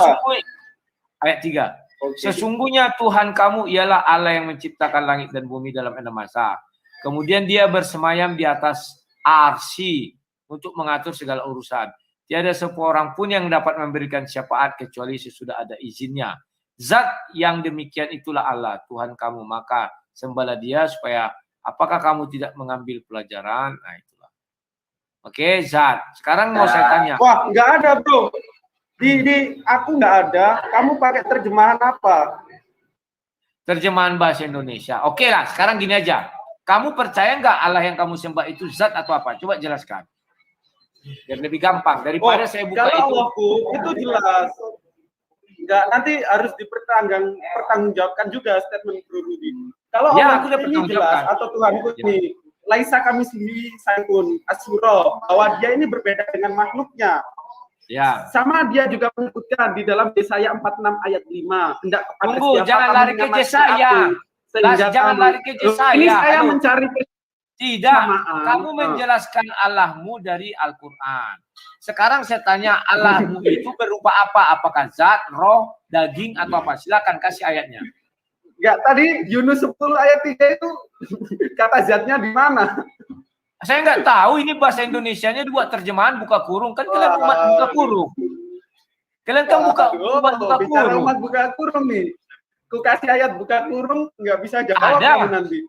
Ayat 3. Okay. Sesungguhnya Tuhan kamu ialah Allah yang menciptakan langit dan bumi dalam 6 masa. Kemudian dia bersemayam di atas arsy untuk mengatur segala urusan. Tiada seorang pun yang dapat memberikan syafaat kecuali sesudah ada izinnya. Zat yang demikian itulah Allah, Tuhan kamu. Maka sembahlah dia supaya apakah kamu tidak mengambil pelajaran? Nah itulah. Oke, zat. Sekarang mau saya tanya. Wah, nggak ada, Bro. Di aku nggak ada. Kamu pakai terjemahan apa? Terjemahan bahasa Indonesia. Oke lah, sekarang gini aja. Kamu percaya nggak Allah yang kamu sembah itu zat atau apa? Coba jelaskan. Biar lebih gampang daripada saya buka kalau itu. Allahku itu jelas. Enggak, nanti harus dipertanggungjawabkan juga statement Bro Rudi. Kalau Ya, Allah aku udah ini jelas atau Tuhanku ini laisa kami sendiri saikun asyura, bahwa dia ini berbeda dengan makhluknya. Ya. Sama dia juga menyebutkan di dalam Yesaya 46 ayat 5, hendak kepada Tunggu, siapa jangan kamu lari ke menyamai Yesaya. aku, sehingga Jangan kamu- lari ke Yesaya. Ini saya Halo. mencari Tidak, kesamaan. kamu menjelaskan Allahmu dari Al-Quran. Sekarang saya tanya, Allahmu itu berupa apa? Apakah zat, roh, daging, atau apa? Silakan kasih ayatnya. Enggak, tadi Yunus 10 ayat 3 itu kata zatnya di mana? Saya nggak tahu, ini bahasa Indonesianya buat terjemahan buka kurung. Kan kalian umat buka kurung. Kalian kan umat buka Bicara kurung. umat buka kurung nih. Ku kasih ayat buka kurung, nggak bisa jawab Ada. kamu nanti.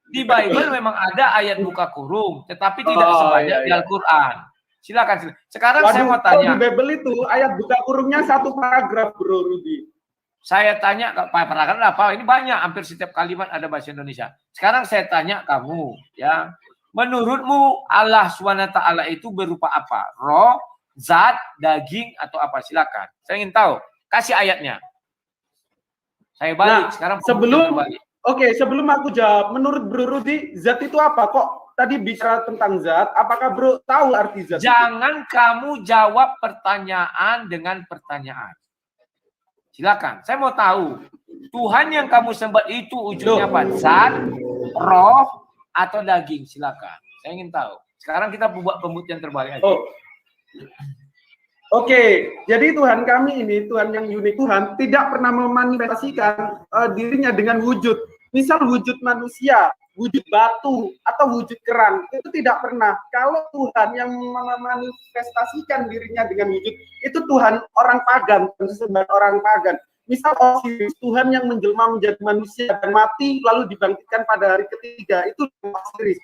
Di Bible memang ada ayat buka kurung, tetapi tidak sebanyak di Al-Quran. Silakan. Sekarang saya mau Kalau tanya. di Bible itu ayat buka kurungnya satu paragraf, Bro Rudi. Saya tanya, paragraf apa? Ini banyak, hampir setiap kalimat ada bahasa Indonesia. Sekarang saya tanya kamu, ya. Menurutmu Allah SWT itu berupa apa? Roh, zat, daging, atau apa? Silakan. Saya ingin tahu. Kasih ayatnya. Saya balik. Sekarang sebelum aku jawab, menurut Bro Rudi, zat itu apa? Kok tadi bicara tentang zat? Apakah Bro tahu arti zat? Jangan kamu jawab pertanyaan dengan pertanyaan. Silakan. Saya mau tahu. Tuhan yang kamu sembah itu ujungnya apa? Zat, roh, atau daging? Silakan. Saya ingin tahu. Sekarang kita buat pembuktian terbalik aja. Oke, jadi Tuhan kami ini, Tuhan yang unik, Tuhan tidak pernah memanifestasikan dirinya dengan wujud. Misal wujud manusia, wujud batu, atau wujud kerang. Itu tidak pernah. Kalau Tuhan yang memanifestasikan dirinya dengan wujud, itu Tuhan orang pagan, sesembahan orang pagan. Misal Osiris, Tuhan yang menjelma menjadi manusia dan mati, lalu dibangkitkan pada hari ketiga. Itu Osiris.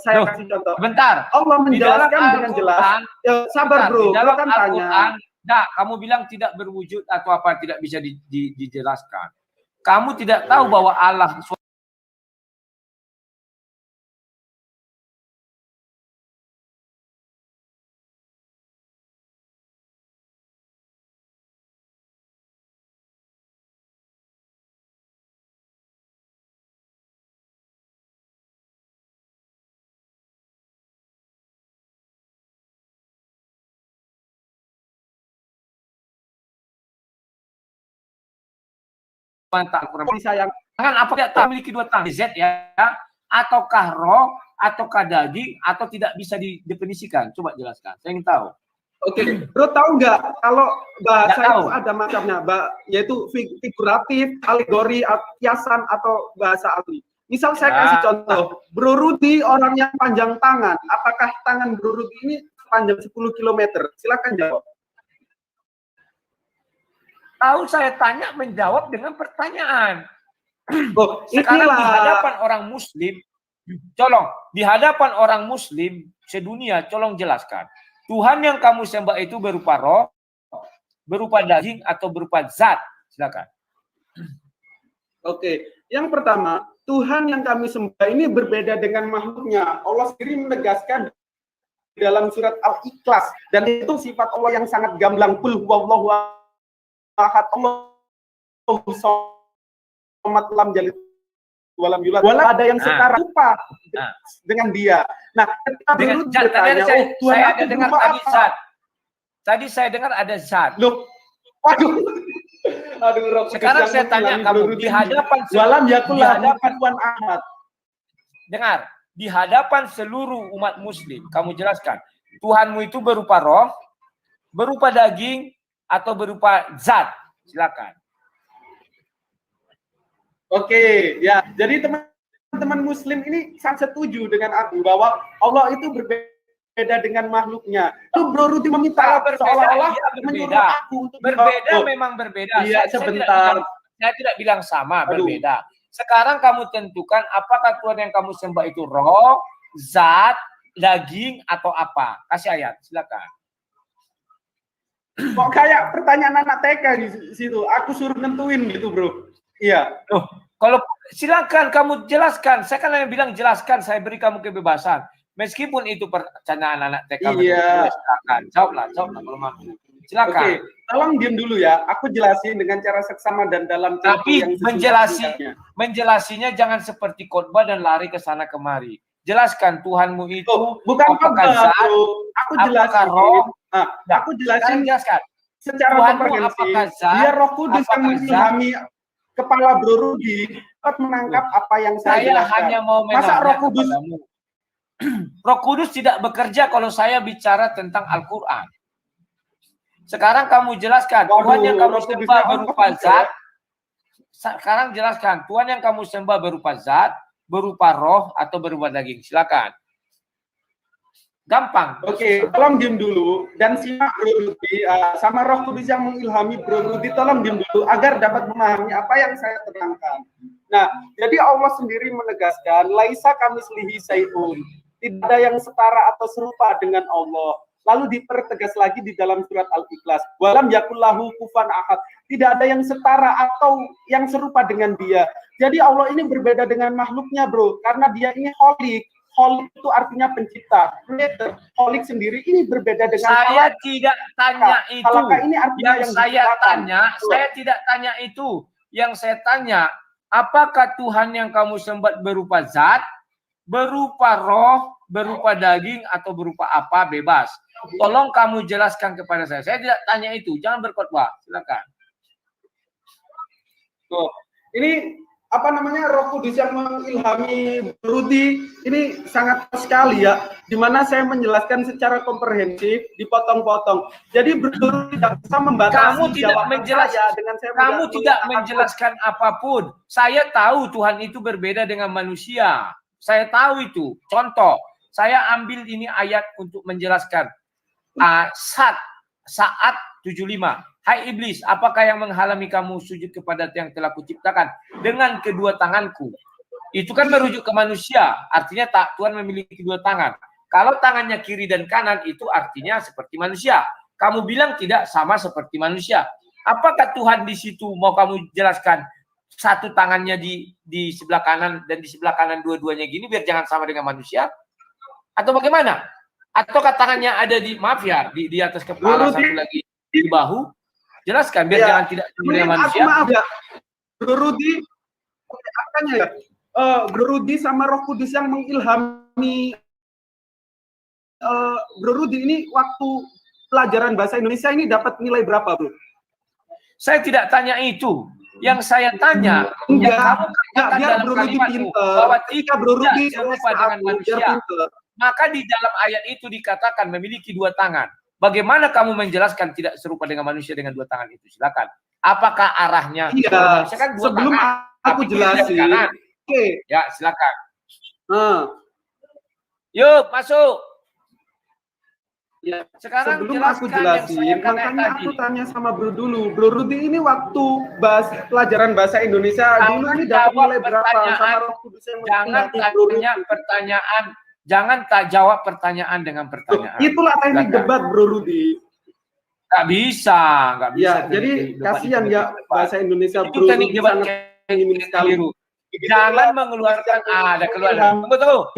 Saya kasih contoh. Bentar. Allah menjelaskan dengan jelas. Sabar Bro, dalam kan tanya. Nah, kamu bilang tidak berwujud atau apa, tidak bisa dijelaskan. Kamu tidak tahu bahwa Allah Jangan apa tidak tahu memiliki dua tangan Z ya, ataukah roh, ataukah daging, atau tidak bisa didefinisikan? Coba jelaskan. Saya ingin tahu. Oke, Bro tahu nggak kalau bahasa itu ada macamnya, yaitu figuratif, alegori, kiasan, atau bahasa asli. Misal saya kasih contoh, Bro Rudi orang yang panjang tangan, apakah tangan Bro Rudi ini panjang 10 km? Silakan jawab. Tahu saya tanya menjawab dengan pertanyaan. inilah. Sekarang di hadapan orang Muslim, di hadapan orang Muslim sedunia, tolong jelaskan. Tuhan yang kamu sembah itu berupa roh, berupa daging, atau berupa zat? Silakan. Oke, yang pertama, Tuhan yang kami sembah ini berbeda dengan makhluknya. Allah sendiri menegaskan dalam surat Al-Ikhlas, dan itu sifat Allah yang sangat gamblang. Qul huwallahu ahad, Allahu samad, lam yalid walam yulad. Walau ada yang setara rupa dengan dia. Nah, ketika bertanya, saya ada dengar tadi zat. Tadi saya dengar ada zat. Loh, waduh. Aduh, sekarang saya tanya kamu di hadapan ahad. Dengar, di hadapan seluruh umat Muslim, kamu jelaskan Tuhanmu itu berupa roh, berupa daging, atau berupa zat? Silakan. Oke, ya. Jadi teman-teman Muslim ini sangat setuju dengan aku bahwa Allah itu berbeda dengan makhluknya. Itu Bro Rudi meminta seolah-olah menyuruh aku untuk berbeda. Memang berbeda. Iya, sebentar. Saya tidak bilang sama, berbeda. Sekarang kamu tentukan apakah Tuhan yang kamu sembah itu roh, zat, daging, atau apa? Kasih ayat, silakan. Kok kayak pertanyaan anak TK di situ. Aku suruh nentuin gitu, bro. Iya. Loh, kalau silakan kamu jelaskan. Saya kan hanya bilang jelaskan, saya beri kamu kebebasan. Meskipun itu pertanyaan anak TK. Iya. Silakan, jawablah kalau mau. Silakan. Oke, tolong diam dulu ya. Aku jelasin dengan cara seksama dan dalam tempo Tapi yang sesingkat-singkatnya. menjelasinya jangan seperti khotbah dan lari ke sana kemari. Jelaskan Tuhanmu itu Bukan apakah khotbah, zat, bro. Aku jelasin. roh. Aku jelasin Jelaskan. secara Tuhanmu komprehensif. apakah zat, Biar Roh Kudus yang apakah mengilhami kepala Bro Rudi dapat menangkap apa yang saya jelaskan. hanya mau Masa menanya Roh Kudus kepadamu. Roh Kudus tidak bekerja kalau saya bicara tentang Al-Quran. Sekarang kamu jelaskan, Tuhan yang kamu sembah berupa zat. Sekarang jelaskan, Tuhan yang kamu sembah berupa zat, berupa roh, atau berupa daging. Silakan. Gampang. Oke, tolong diam dulu dan simak Bro Rudi sama Roh Kudus yang mengilhami Bro Rudi, tolong diam dulu agar dapat memahami apa yang saya terangkan. Nah, jadi Allah sendiri menegaskan, laisa kamislihi syai'un. Tidak ada yang setara atau serupa dengan Allah. Lalu dipertegas lagi di dalam surat Al-Ikhlas, walam yakullahu kufuwan ahad. Tidak ada yang setara atau yang serupa dengan dia. Jadi Allah ini berbeda dengan makhluknya, bro, karena dia ini holik. Holik itu artinya pencipta. Creator. Holik sendiri ini berbeda dengan saya tidak tanya itu. Halaka ini artinya yang saya tanya, saya tidak tanya itu. Yang saya tanya, apakah Tuhan yang kamu sembah berupa zat, berupa roh, berupa daging, atau berupa apa? Bebas. Tolong kamu jelaskan kepada saya. Saya tidak tanya itu. Jangan berkhotbah. Silakan. Ini apa namanya, Roh Kudus yang mengilhami Rudi ini sangat sekali ya, dimana saya menjelaskan secara komprehensif, dipotong-potong. Jadi Rudi tidak bisa membatasi. Kamu tidak menjelaskan dengan saya. Kamu tidak menjelaskan apapun. Saya tahu Tuhan itu berbeda dengan manusia. Saya tahu itu. Contoh, saya ambil ini ayat untuk menjelaskan. Saat 75. Hai iblis, apakah yang menghalangi kamu sujud kepada yang telah kuciptakan dengan kedua tanganku? Itu kan merujuk ke manusia. Artinya Tuhan memiliki dua tangan. Kalau tangannya kiri dan kanan itu artinya seperti manusia. Kamu bilang tidak sama seperti manusia. Apakah Tuhan di situ mau kamu jelaskan satu tangannya di sebelah kanan dan di sebelah kanan dua-duanya gini biar jangan sama dengan manusia? Atau bagaimana? Atau tangannya ada di atas kepala, satu lagi di bahu? Jelaskan biar jangan tidak sama dengan manusia. Maaf ya, Bro Rudi, apanya ya? Bro Rudi sama Roh Kudus yang mengilhami Bro Rudi ini waktu pelajaran bahasa Indonesia ini dapat nilai berapa, Bro? Saya tidak tanya itu. Yang saya tanya, enggak, kamu katakan biar dalam Bro Rudi kalimatmu bahwa pinter, Bro Rudi serupa dengan manusia. Maka di dalam ayat itu dikatakan memiliki dua tangan. Bagaimana kamu menjelaskan tidak serupa dengan manusia dengan dua tangan itu? Silakan. Apakah arahnya? Iya. Kan dua sebelum tangan, aku jelasin. Oke. Ya, silakan. Yuk, masuk. Ya, sekarang sebelum aku jelasin, makanya aku tanya sama Bro dulu. Bro Rudi ini waktu pelajaran bahasa Indonesia dulu ini dapat nilai berapa sama Roh Kudus yang jangan tanya pertanyaan. Jangan tak jawab pertanyaan dengan pertanyaan. Itulah teknik debat, Bro Rudi. Nggak bisa. Ya, jadi kasihan ya bahasa Indonesia, Bro Rudi sangat minim sekali. Jangan mengeluarkan ada keluaran. Tunggu.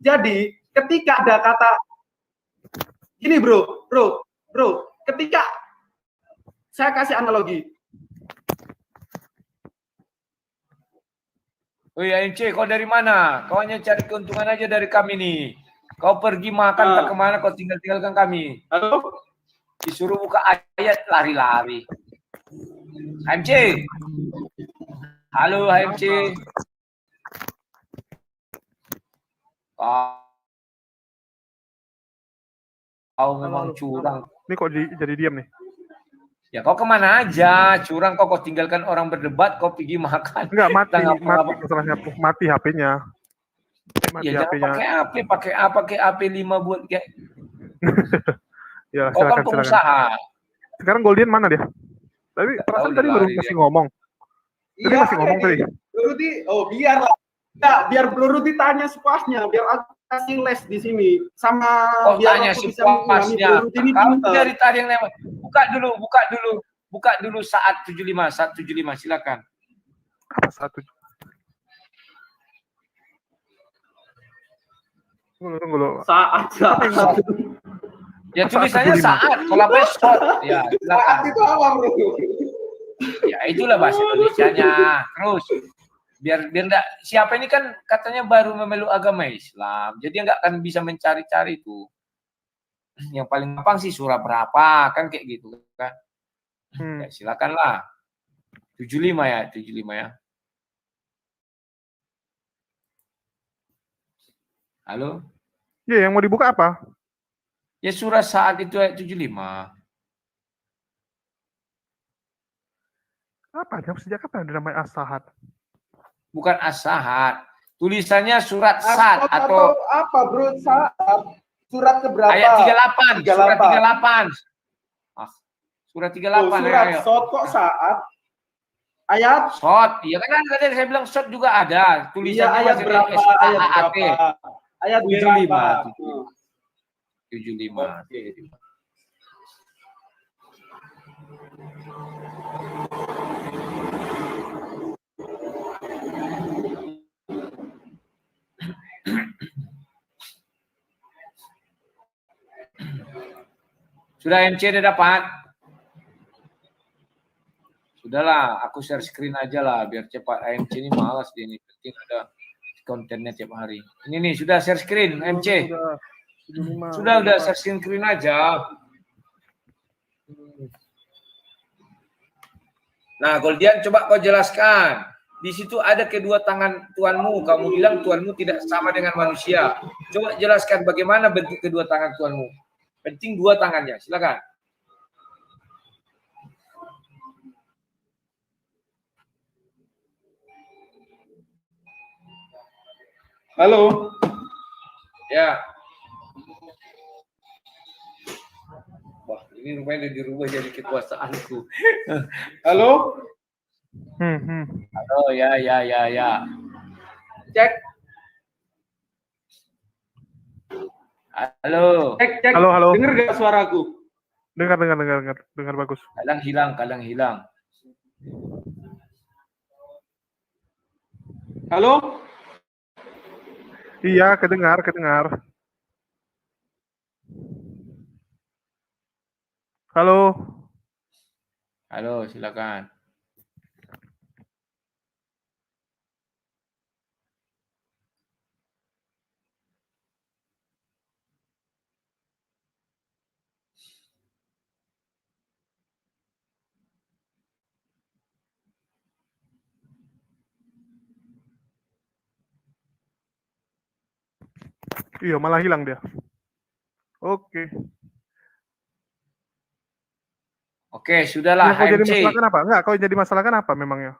Jadi ketika ada kata ini, bro, ketika saya kasih analogi. Woi MC, kau dari mana? Kau hanya cari keuntungan aja dari kami nih. Kau pergi makan tak kemana, kau tinggalkan kami. Halo? Disuruh buka ayat, lari-lari. MC. Halo MC. Kau memang curang. Ini kok jadi diam nih? Ya kau kemana aja, curang kau tinggalkan orang berdebat, kau pergi makan. Enggak, mati HP-nya. Ya jangan pakai AP 5 buat kayak. Ya, kau kan pengusaha. Sekarang Goldian mana dia? Tapi perasaan tadi baru masih ngomong. Tadi masih ngomong tadi. Bro Rudi, biarlah. Nah, biar Bro Rudi tanya sepuasnya, biar aku kasih les di sini sama Oh, biar tanya aku si bisa mengulangi puasnya. Bro Rudi ini Kamu pintar. dari tadi yang lewat. Buka dulu saat 75, silakan. Apa satu? Tunggu lo. Saat. Ya Saat tulisannya 75. saat, kalau apa short. Ya, silakan. Saat itu apa, Bro? Ya itulah bahasa Indonesianya. Terus biar enggak, siapa ini kan katanya baru memeluk agama Islam. Jadi enggak akan bisa mencari-cari itu. Yang paling gampang sih surah berapa kan kayak gitu kan. Ya, silakanlah. 75 ya. Halo? Ya, yang mau dibuka apa? Ya surah saat itu ayat 75. Apa? Sejak kapan ada namanya As-Sahat? Bukan as-sahat. Tulisannya surat sad atau apa, Bro? Saat. Surat keberapa? ayat 38. 38. Surat 38. Surat 38. Surat ayo. Sot kok saat? Ayat? Shot. Iya kan tadi saya bilang shot juga ada. Iya, Tulisannya ayat masih berapa? SAAT. Ayat 75. berapa? 75. Sudah MC udah dapat? Sudahlah, aku share screen aja lah biar cepat. MC ini malas dia ini, penting ada kontennya tiap hari. Ini nih sudah share screen MC. Sudah share screen aja. Nah, Goldian coba kau jelaskan. Di situ ada kedua tangan Tuanmu. Kamu bilang Tuanmu tidak sama dengan manusia. Coba jelaskan bagaimana bentuk kedua tangan Tuanmu. Penting dua tangannya. Silakan. Halo. Ya. Wah, ini rumahnya dirubah jadi kekuasaanku. Halo. Halo, ya. Cek. Halo. Cek. Halo. Dengar gak suaraku? Dengar bagus. Kadang hilang. Halo. Iya, kedengar. Halo, silakan. Iya, malah hilang dia. Oke. Oke, sudahlah. Yang kau jadi HMC. masalahkan apa? Enggak, kau jadi masalahkan apa memangnya?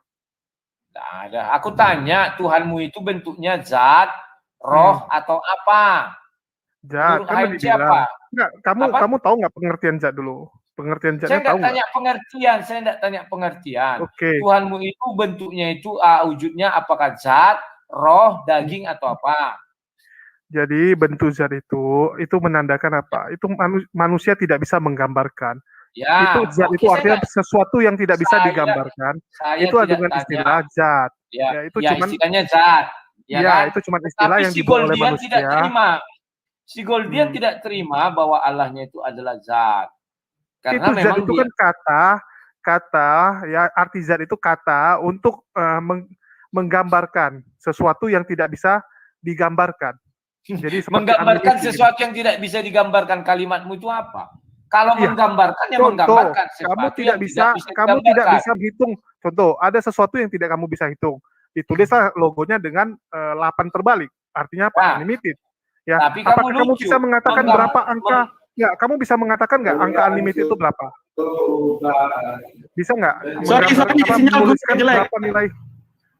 Tidak ada. Aku tanya, Tuhanmu itu bentuknya zat, roh, atau apa? Zat, Menurut kan HMC dibilang. apa? Enggak, kamu tahu nggak pengertian zat dulu? Pengertian Saya zatnya nggak tahu nggak? tanya pengertian. Oke. Tuhanmu itu bentuknya itu wujudnya apakah zat, roh, daging atau apa? Jadi bentuk zat itu menandakan apa? Itu manusia tidak bisa menggambarkan. Ya, Itu zat itu artinya sesuatu yang tidak bisa digambarkan. Itu tidak dengan tanya. istilah zat. Ya, itu ya cuman istilahnya zat. Ya, kan? itu cuma istilah Tapi yang si dibuat oleh Goldian manusia. tidak terima. Si Goldian tidak terima bahwa Allahnya itu adalah zat. Karena Itu memang zat itu kan kata ya, arti zat itu kata untuk menggambarkan sesuatu yang tidak bisa digambarkan. Jadi menggambarkan sesuatu yang tidak bisa digambarkan, kalimatmu itu apa? Kalau menggambarkan ya menggambarkan sesuatu kamu tidak tidak bisa menghitung. Contoh, ada sesuatu yang tidak kamu bisa hitung. Ditulislah logonya dengan 8 terbalik. Artinya apa? Unlimited. Ya. Tapi apakah kamu bisa mengatakan berapa angka? Ya, kamu bisa mengatakan nggak angka unlimited itu berapa? Bisa nggak? Menuliskan berapa nilai?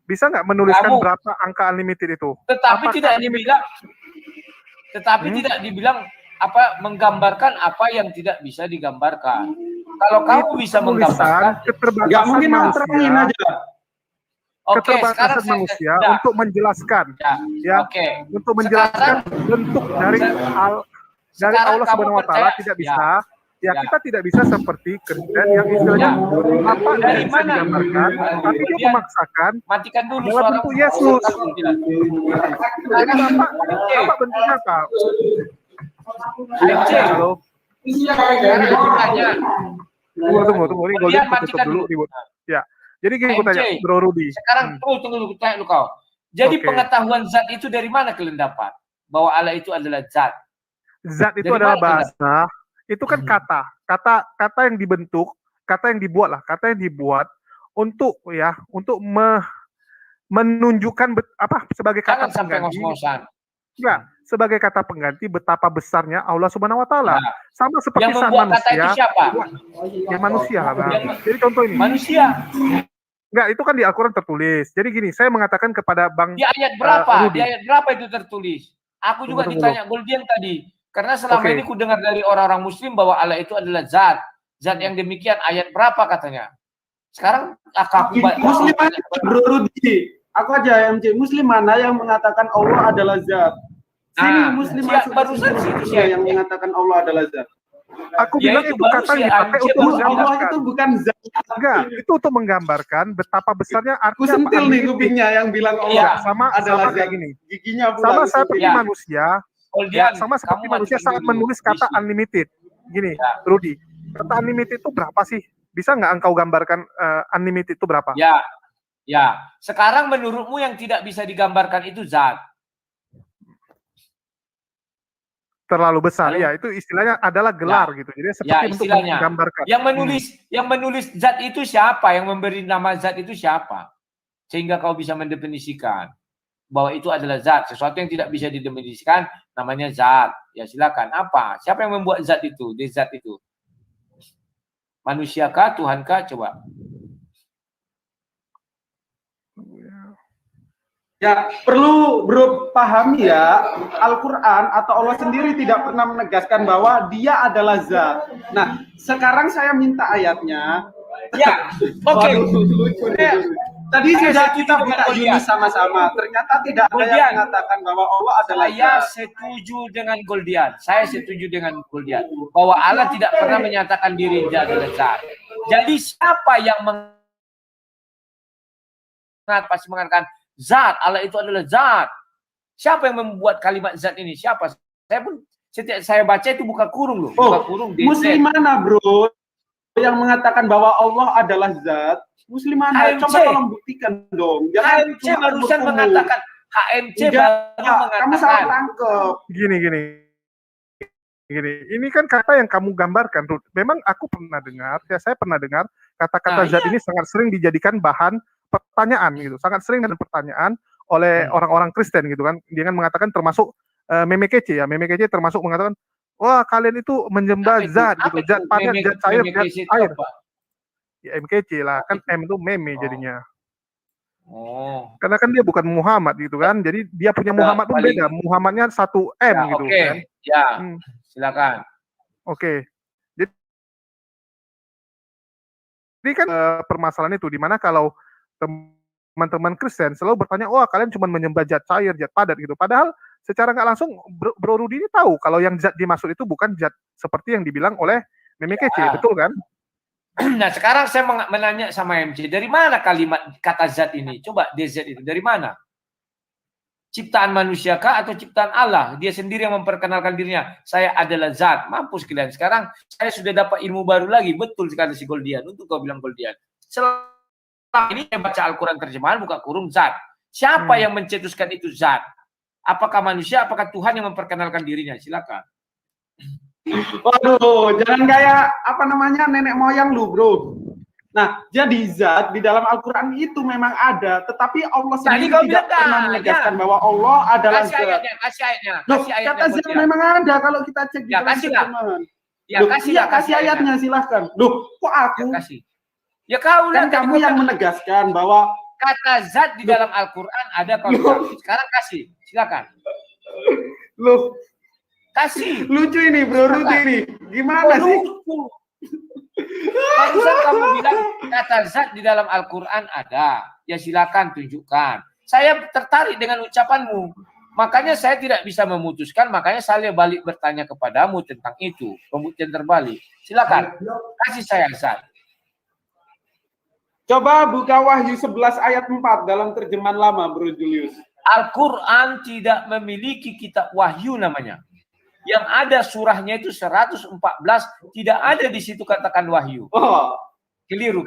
Bisa nggak menuliskan berapa angka unlimited itu? Tetapi tidak dibilang apa menggambarkan apa yang tidak bisa digambarkan. Kalau kamu bisa menggambarkan, nggak mungkin terangin aja. keterbatasan manusia untuk menjelaskan, untuk menjelaskan bentuk dari Allah Subhanahu Wa Taala tidak bisa. Ya kita tidak bisa seperti Kristen yang istilahnya apa dari bisa digambarkan, tapi dia memaksakan dalam bentuk Yesus. Jadi apa bentuknya Pak? Halo. Tunggu, ini Goldian tutup dulu. Ya, jadi gini aku tanya, Bro Rudy. Sekarang tunggu, tanya lu kau. Jadi pengetahuan zat itu dari mana kalian dapat? Bahwa Allah itu adalah zat. Zat itu adalah bahasa. Itu kan kata yang dibentuk, kata yang dibuat untuk menunjukkan sebagai kata pengganti. Enggak, sebagai kata pengganti betapa besarnya Allah Subhanahu Wa Taala. Sama seperti yang membuat manusia. Kata itu siapa? Ya manusia lah, Bang. Jadi contoh ini. Manusia. Enggak, itu kan di Al-Quran tertulis. Jadi gini, saya mengatakan kepada Bang di ayat berapa? Di ayat berapa itu tertulis? Aku juga ditanya Goldian tadi. Karena selama ini ku dengar dari orang-orang muslim bahwa Allah itu adalah zat. Zat yang demikian ayat berapa katanya? Sekarang aku muslim mana, Bro Rudy? Aku aja MC. Muslim mana yang mengatakan Allah adalah zat? Sini muslim barusan situ yang mengatakan Allah adalah zat. Aku bilang itu kata yang dipakai untuk menggambarkan. Allah itu bukan zat. Enggak, itu untuk menggambarkan betapa besarnya arti apa. Sentil nih kupingnya yang bilang Allah sama kayak gini. Giginya sama seperti manusia. Sama seperti manusia saat menulis kata unlimited. Gini, Rudy, kata unlimited itu berapa sih? Bisa nggak engkau gambarkan unlimited itu berapa? Ya. Sekarang menurutmu yang tidak bisa digambarkan itu zat. Terlalu besar, ya itu istilahnya adalah gelar gitu. Jadi seperti untuk menggambarkan. Yang menulis zat itu siapa? Yang memberi nama zat itu siapa? Sehingga kau bisa mendefinisikan bahwa itu adalah zat. Sesuatu yang tidak bisa didefinisikan namanya zat. Ya silakan. Apa? Siapa yang membuat zat itu? Zat itu. Manusiakah? Tuhankah? Coba. Ya, perlu bro pahami ya, Al-Quran atau Allah sendiri tidak pernah menegaskan bahwa dia adalah zat. Nah, sekarang saya minta ayatnya. Ya, oke. Tadi sudah kita buka Yunus sama-sama. Ternyata tidak ada yang mengatakan bahwa Allah adalah zat. Saya setuju dengan Goldian. Saya setuju dengan Goldian. Bahwa Allah tidak pernah menyatakan diri dia adalah zat. Jadi siapa yang pasti mengatakan zat, Allah itu adalah zat. Siapa yang membuat kalimat zat ini? Siapa? Saya pun setiap saya baca itu buka kurung loh. Buka kurung. Muslim mana bro yang mengatakan bahwa Allah adalah zat? Muslim mana? Coba tolong buktikan dong. HMC barusan mengatakan. HMC baru mengatakan. Kamu salah tangkep. Gini. Ini kan kata yang kamu gambarkan, Ruth. Memang aku pernah dengar, saya pernah dengar kata-kata zat ini sangat sering dijadikan bahan pertanyaan gitu, sangat sering ada pertanyaan oleh orang-orang Kristen gitu kan. Dia kan mengatakan termasuk meme kece ya, meme kece termasuk mengatakan, wah kalian itu menyembah zat gitu, zat padat, zat cair, zat air. Ya MKC lah, kan M itu meme jadinya. Karena kan dia bukan Muhammad gitu kan, jadi dia punya Muhammad pun beda, Muhammadnya 1 M gitu kan. Ya, silakan. Oke. Jadi kan permasalahan itu, dimana kalau teman-teman Kristen selalu bertanya, wah kalian cuma menyembah zat cair, zat padat gitu. Padahal secara nggak langsung Bro Rudy ini tahu kalau yang zat dimaksud itu bukan zat seperti yang dibilang oleh meme kece, betul kan? Nah sekarang saya menanya sama MC, dari mana kalimat kata zat ini? Coba DZ itu dari mana? Ciptaan manusia kah atau ciptaan Allah? Dia sendiri yang memperkenalkan dirinya. Saya adalah zat. Mampus kalian. Sekarang saya sudah dapat ilmu baru lagi. Betul sekali si Goldian. Untuk kau bilang Goldian. Selama ini saya baca Al-Quran terjemahan buka kurung zat. Siapa yang mencetuskan itu zat? Apakah manusia? Apakah Tuhan yang memperkenalkan dirinya? Silakan. Waduh, jangan kayak apa namanya nenek moyang lu, bro. Nah, jadi zat di dalam Al-Quran itu memang ada, tetapi Allah sendiri tidak pernah menegaskan bahwa Allah adalah zat. Kasih ayatnya. Kata zat memang ada kalau kita cek di dalam teman. Kasih ayatnya silahkan. Loh, kok aku? Kasih. Ya kau kan kamu yang menegaskan bahwa kata zat di dalam Al-Quran ada kalau sekarang kasih, silakan. Loh. Kasih. Lucu ini Bro Rudy ini. Gimana sih? Barusan kamu bilang kata zat di dalam Al-Quran ada. ya silakan tunjukkan. Saya tertarik dengan ucapanmu. Makanya saya tidak bisa memutuskan, makanya saya balik bertanya kepadamu tentang itu. Pembuktian terbalik. Silakan, kasih saya zat. Coba buka Wahyu 11 ayat 4 dalam terjemahan lama, Bro Julius. Al-Quran tidak memiliki kitab wahyu namanya. Yang ada surahnya itu 114, tidak ada di situ katakan wahyu. Oh, Keliru.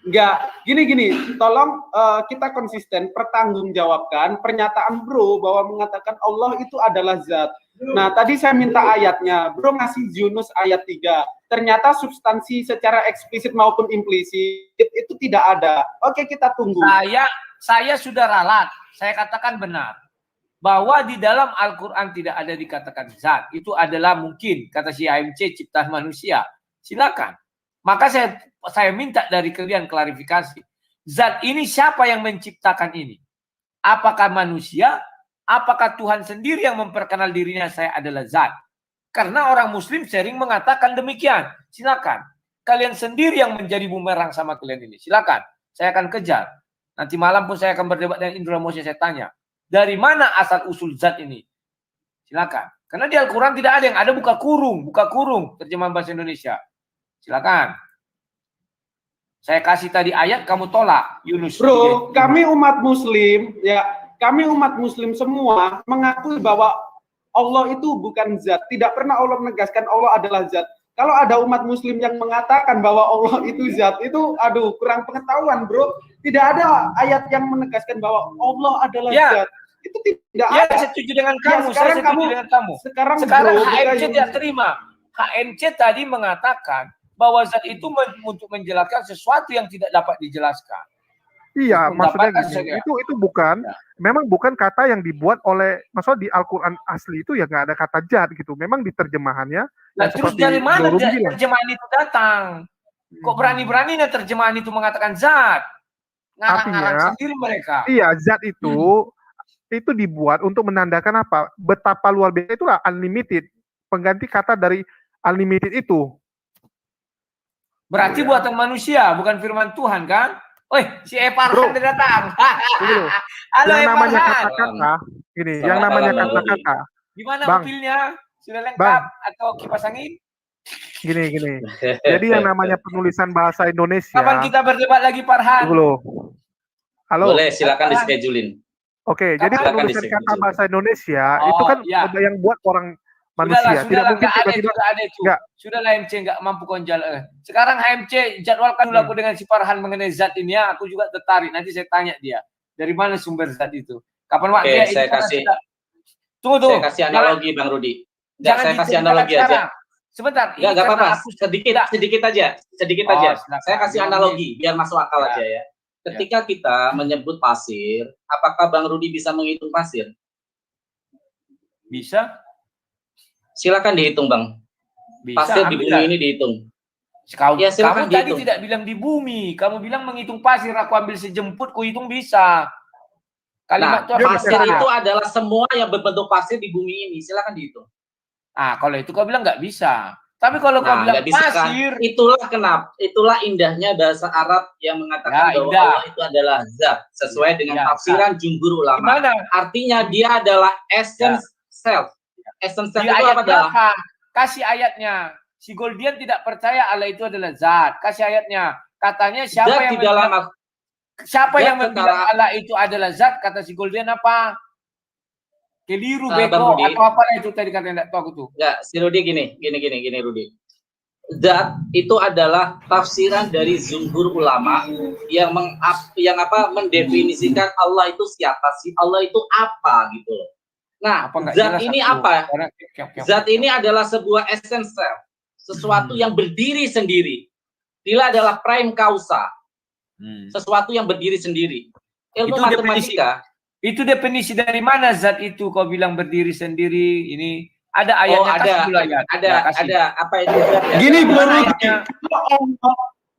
enggak. Gini, tolong kita konsisten pertanggungjawabkan pernyataan Bro bahwa mengatakan Allah itu adalah zat. Nah, tadi saya minta ayatnya. Bro ngasih Yunus ayat 3. Ternyata substansi secara eksplisit maupun implisit itu tidak ada. Oke, kita tunggu. Saya sudah ralat. Saya katakan benar. Bahwa di dalam Al-Quran tidak ada dikatakan zat. Itu adalah mungkin, kata si AMC, ciptaan manusia. Silakan. Maka saya minta dari kalian klarifikasi. Zat ini siapa yang menciptakan ini? Apakah manusia? Apakah Tuhan sendiri yang memperkenal dirinya saya adalah zat? Karena orang muslim sering mengatakan demikian. Silakan. Kalian sendiri yang menjadi bumerang sama kalian ini. Silakan. Saya akan kejar. Nanti malam pun saya akan berdebat dengan Indra Moshe, saya tanya. Dari mana asal usul zat ini? Silakan. Karena di Al-Quran tidak ada yang ada buka kurung terjemahan bahasa Indonesia. Silakan. Saya kasih tadi ayat, kamu tolak, Yunus. Bro, kami umat muslim, kami umat muslim semua mengakui bahwa Allah itu bukan zat. Tidak pernah Allah menegaskan Allah adalah zat. Kalau ada umat muslim yang mengatakan bahwa Allah itu zat, itu kurang pengetahuan, Bro. Tidak ada ayat yang menegaskan bahwa Allah adalah zat. Itu tidak ada. Saya setuju dengan kamu. Saya setuju dengan kamu. Sekarang Bro, HMC yang... tidak terima. HMC tadi mengatakan bahwa zat itu untuk menjelaskan sesuatu yang tidak dapat dijelaskan. Iya, maksudnya gini, itu bukan, memang bukan kata yang dibuat oleh, maksudnya di Al-Quran asli itu ya nggak ada kata zat gitu. Memang di terjemahannya. Nah, terus dari mana terjemahan itu datang? Kok berani-beraninya terjemahan itu mengatakan zat? Ngarang-ngarang sendiri mereka. Iya, zat itu dibuat untuk menandakan apa? Betapa luar biasa itulah unlimited. Pengganti kata dari unlimited itu. Berarti buatan manusia, bukan firman Tuhan kan? Si Eparhan sudah datang. Halo yang namanya Eparhan. kata-kata, gini, yang namanya kata-kata. Gimana mobilnya? Sudah lengkap atau kipas angin? Gini. Jadi yang namanya penulisan bahasa Indonesia. Kapan kita berdebat lagi, Farhan? Dulu. Halo. Boleh, silakan dischedulin. Oke, jadi penulisan kata bahasa Indonesia itu kan ada yang buat orang manusia. Tidak mungkin tiba-tiba ada itu. Sudahlah HMC nggak mampu konjal. Sekarang HMC jadwalkan dulu aku dengan si Farhan mengenai zat ini ya. Aku juga tertarik. Nanti saya tanya dia dari mana sumber zat itu. Kapan waktu ya? Saya kasih. Tunggu. Saya kasih analogi, Bang Rudi. Saya kasih analogi aja. Sebentar. Enggak apa-apa. Sedikit aja. Saya kasih analogi biar masuk akal aja ya. Ketika kita menyebut pasir, apakah Bang Rudi bisa menghitung pasir? Bisa. Silakan dihitung, Bang. Bisa, pasir di bumi ini dihitung. Kamu tadi tidak bilang di bumi, kamu bilang menghitung pasir. Aku ambil sejemput, ku hitung bisa. Kalimat pasir itu adalah semua yang berbentuk pasir di bumi ini. Silakan dihitung. Kalau itu kau bilang nggak bisa. Tapi kalau kau bilang pasir, kan? Itulah indahnya bahasa Arab yang mengatakan bahwa Allah itu adalah zat sesuai dengan tafsiran jumhur ulama. Gimana? Artinya dia adalah essence self. Essence self itu ayat apa adalah? Kasih ayatnya. Si Goldian tidak percaya Allah itu adalah zat. Kasih ayatnya. Katanya siapa yang bilang Allah itu adalah zat? Kata si Goldian apa? Keliru beko atau apa itu tadi kata enggak tahu aku tuh. Enggak, si Rudi gini Rudi. Zat itu adalah tafsiran dari jumhur ulama yang mendefinisikan Allah itu siapa sih? Allah itu apa gitu loh. Nah, zat ini apa? Zat ini adalah sebuah essence self, sesuatu yang berdiri sendiri. Dia adalah prime causa. Sesuatu yang berdiri sendiri. Ilmu matematika. Itu definisi dari mana zat itu? Kau bilang berdiri sendiri. Ini ada ayatnya. Ada. Apa itu? Gini, kalau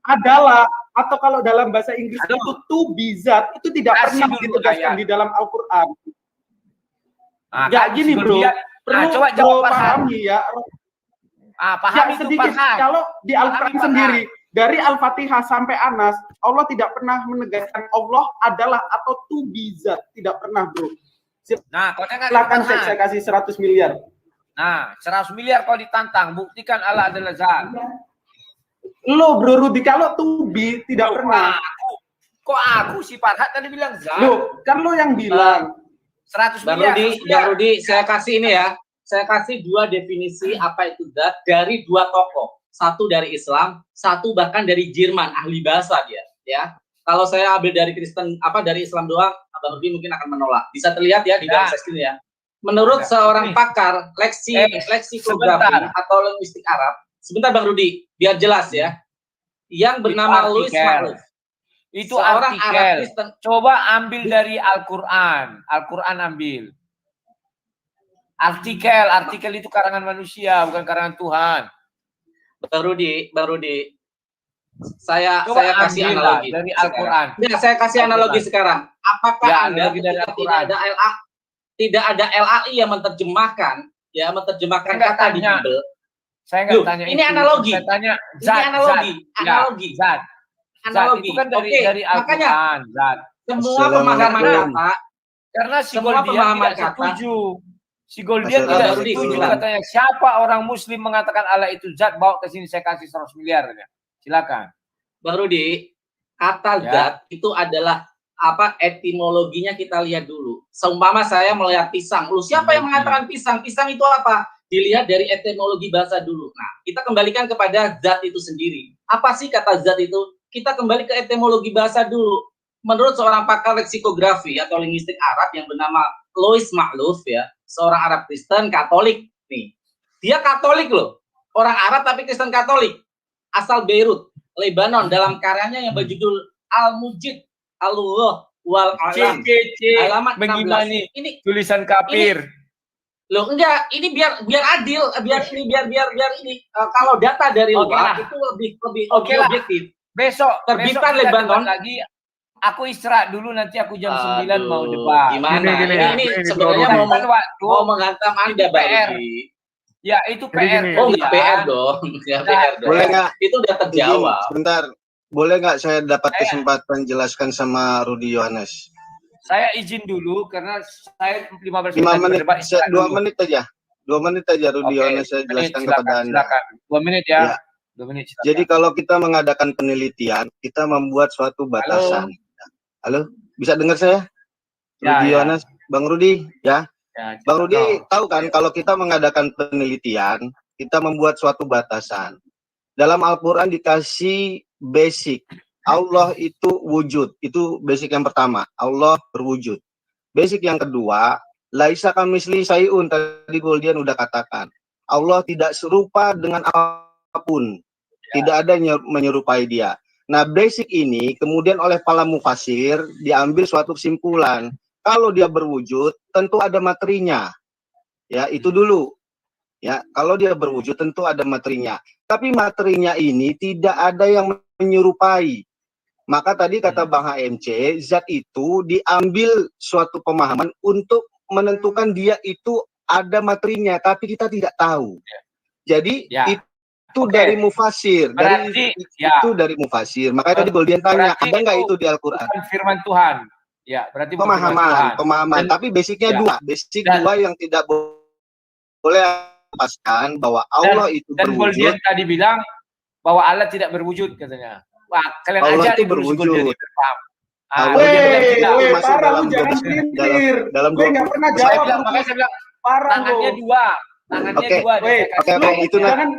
adalah atau kalau dalam bahasa Inggris itu to be zat itu tidak pernah ditegaskan di dalam Al-Quran. Gini bro. Coba jawab pahami ya. Paham itu sedikit. paham. Kalau di Al-Quran sendiri Dari Al-Fatihah sampai Anas, Allah tidak pernah menegaskan Allah adalah atau to be zat, tidak pernah, bro. Nah, kau tengok Silakan saya kasih 100 miliar. Nah, 100 miliar kau ditantang, buktikan Allah adalah zat. Lo Bro Rudi, kalau to be tidak pernah. Kok aku si Farhat tadi bilang zat? Lo, kan lo yang bilang. 100 Bang miliar. Rudi, saya kasih ini ya. Saya kasih 2 definisi apa itu zat dari 2 tokoh. Satu dari Islam, satu bahkan dari Jerman, ahli bahasa dia, ya. Kalau saya ambil dari Kristen, dari Islam doang, Bang Rudi mungkin akan menolak. Bisa terlihat ya di dalam sesi ini ya. Menurut seorang pakar leksikografi atau linguistik Arab, sebentar Bang Rudi, biar jelas ya. Yang bernama Louis Makhluf. Itu artikel. Coba ambil dari Al-Quran. Al-Quran ambil. Artikel itu karangan manusia, bukan karangan Tuhan. Bang Rudi. Saya kasih analogi dari Al-Quran. Ya, saya kasih analogi sekarang. Apakah Anda tidak ada LAI yang menerjemahkan kata di Bible? Saya nggak tanya ini analogi. Saya tanya zat. Analogi. Itu kan dari Al-Quran. Semua pemahaman kata, karena si Goldian tidak setuju. Si Goldian tidak setuju katanya. Siapa orang Muslim mengatakan Allah itu zat, bawa ke sini saya kasih 100 miliar. Silakan. Bang Rudi, kata zat itu adalah etimologinya kita lihat dulu. Seumpama saya melihat pisang. Siapa yang mengatakan pisang? Pisang itu apa? Dilihat dari etimologi bahasa dulu. Nah, kita kembalikan kepada zat itu sendiri. Apa sih kata zat itu? Kita kembali ke etimologi bahasa dulu. Menurut seorang pakar leksikografi atau linguistik Arab yang bernama Louis Makhluf, ya, seorang Arab Kristen Katolik nih. Dia Katolik loh. Orang Arab tapi Kristen Katolik. Asal Beirut, Lebanon, dalam karyanya yang berjudul Al-Mujid, Allah wal Alam. Alamat 16. Ini tulisan kafir. Loh enggak, ini biar adil, biar ini kalau data dari luar itu lebih objektif. Besok terbitan Lebanon lagi. Aku istirahat dulu, nanti aku jam 9 mau debat. Gimana? Ini sebenarnya mau menghantam Anda, Bang. Ya itu PR. Oh nggak PR dong. Boleh nggak? Itu udah terjawab. Sebentar. Boleh nggak saya dapat kesempatan jelaskan sama Rudi Yohanes? Saya izin dulu karena saya 15 menit. 2 menit aja. 2 menit aja Rudi Yohanes saya jelaskan kepada Anda. Silakan. 2 menit ya. 2 menit. Silakan. Jadi kalau kita mengadakan penelitian, kita membuat suatu batasan. Halo? Bisa dengar saya? Rudi Yohanes, Bang Rudi, ya. Bang Rudi tahu kan kalau kita mengadakan penelitian, kita membuat suatu batasan. Dalam Al-Quran dikasih basic. Allah itu wujud. Itu basic yang pertama. Allah berwujud. Basic yang kedua, laisa kamisli sayun. Tadi Goldian udah katakan. Allah tidak serupa dengan apapun. Tidak ada menyerupai dia. Nah, basic ini kemudian oleh para mufasir diambil suatu kesimpulan. Kalau dia berwujud, tentu ada materinya. Ya, itu dulu. Ya, kalau dia berwujud, tentu ada materinya. Tapi materinya ini tidak ada yang menyerupai. Maka tadi kata Bang HMC, zat itu diambil suatu pemahaman untuk menentukan dia itu ada materinya, tapi kita tidak tahu. Jadi itu dari mufasir, itu dari mufasir. Makanya tadi Goldian tanya, ada nggak itu di Al-Quran? Firman Tuhan. Ya, berarti pemahaman. Tapi basicnya dua, dua yang tidak boleh lepaskan bahwa Allah itu dan berwujud. Dan Goldian tadi bilang bahwa Allah tidak berwujud katanya. Wah, kalian Allah aja itu berwujud. Masuk dalam gue nggak pernah jawab. Makanya saya bilang tangannya dua. Tangannya dua. Oke, itu mungkin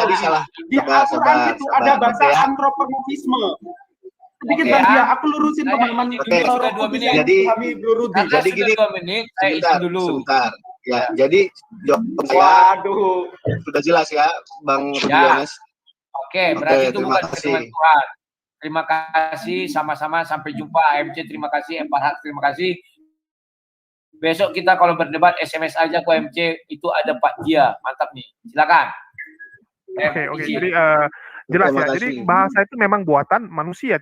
tadi salah. Di Al-Quran itu ada bahasa antropomorfisme. Sedikit Bang Dia, aku lurusin pemahaman sudah 2 menit. Jadi gini, 2 menit, saya izin dulu. Sebentar. Ya, jadi waduh, sudah jelas ya, Bang Yohanes. Oke, berarti itu bukan firman Tuhan. Terima kasih, sama-sama, sampai jumpa. AMC terima kasih, Farhat terima kasih. Besok kita kalau berdebat SMS aja ke AMC, itu ada Pak Dia, mantap nih. Silakan. Oke, jadi jelas ya. Jadi bahasa itu memang buatan manusia.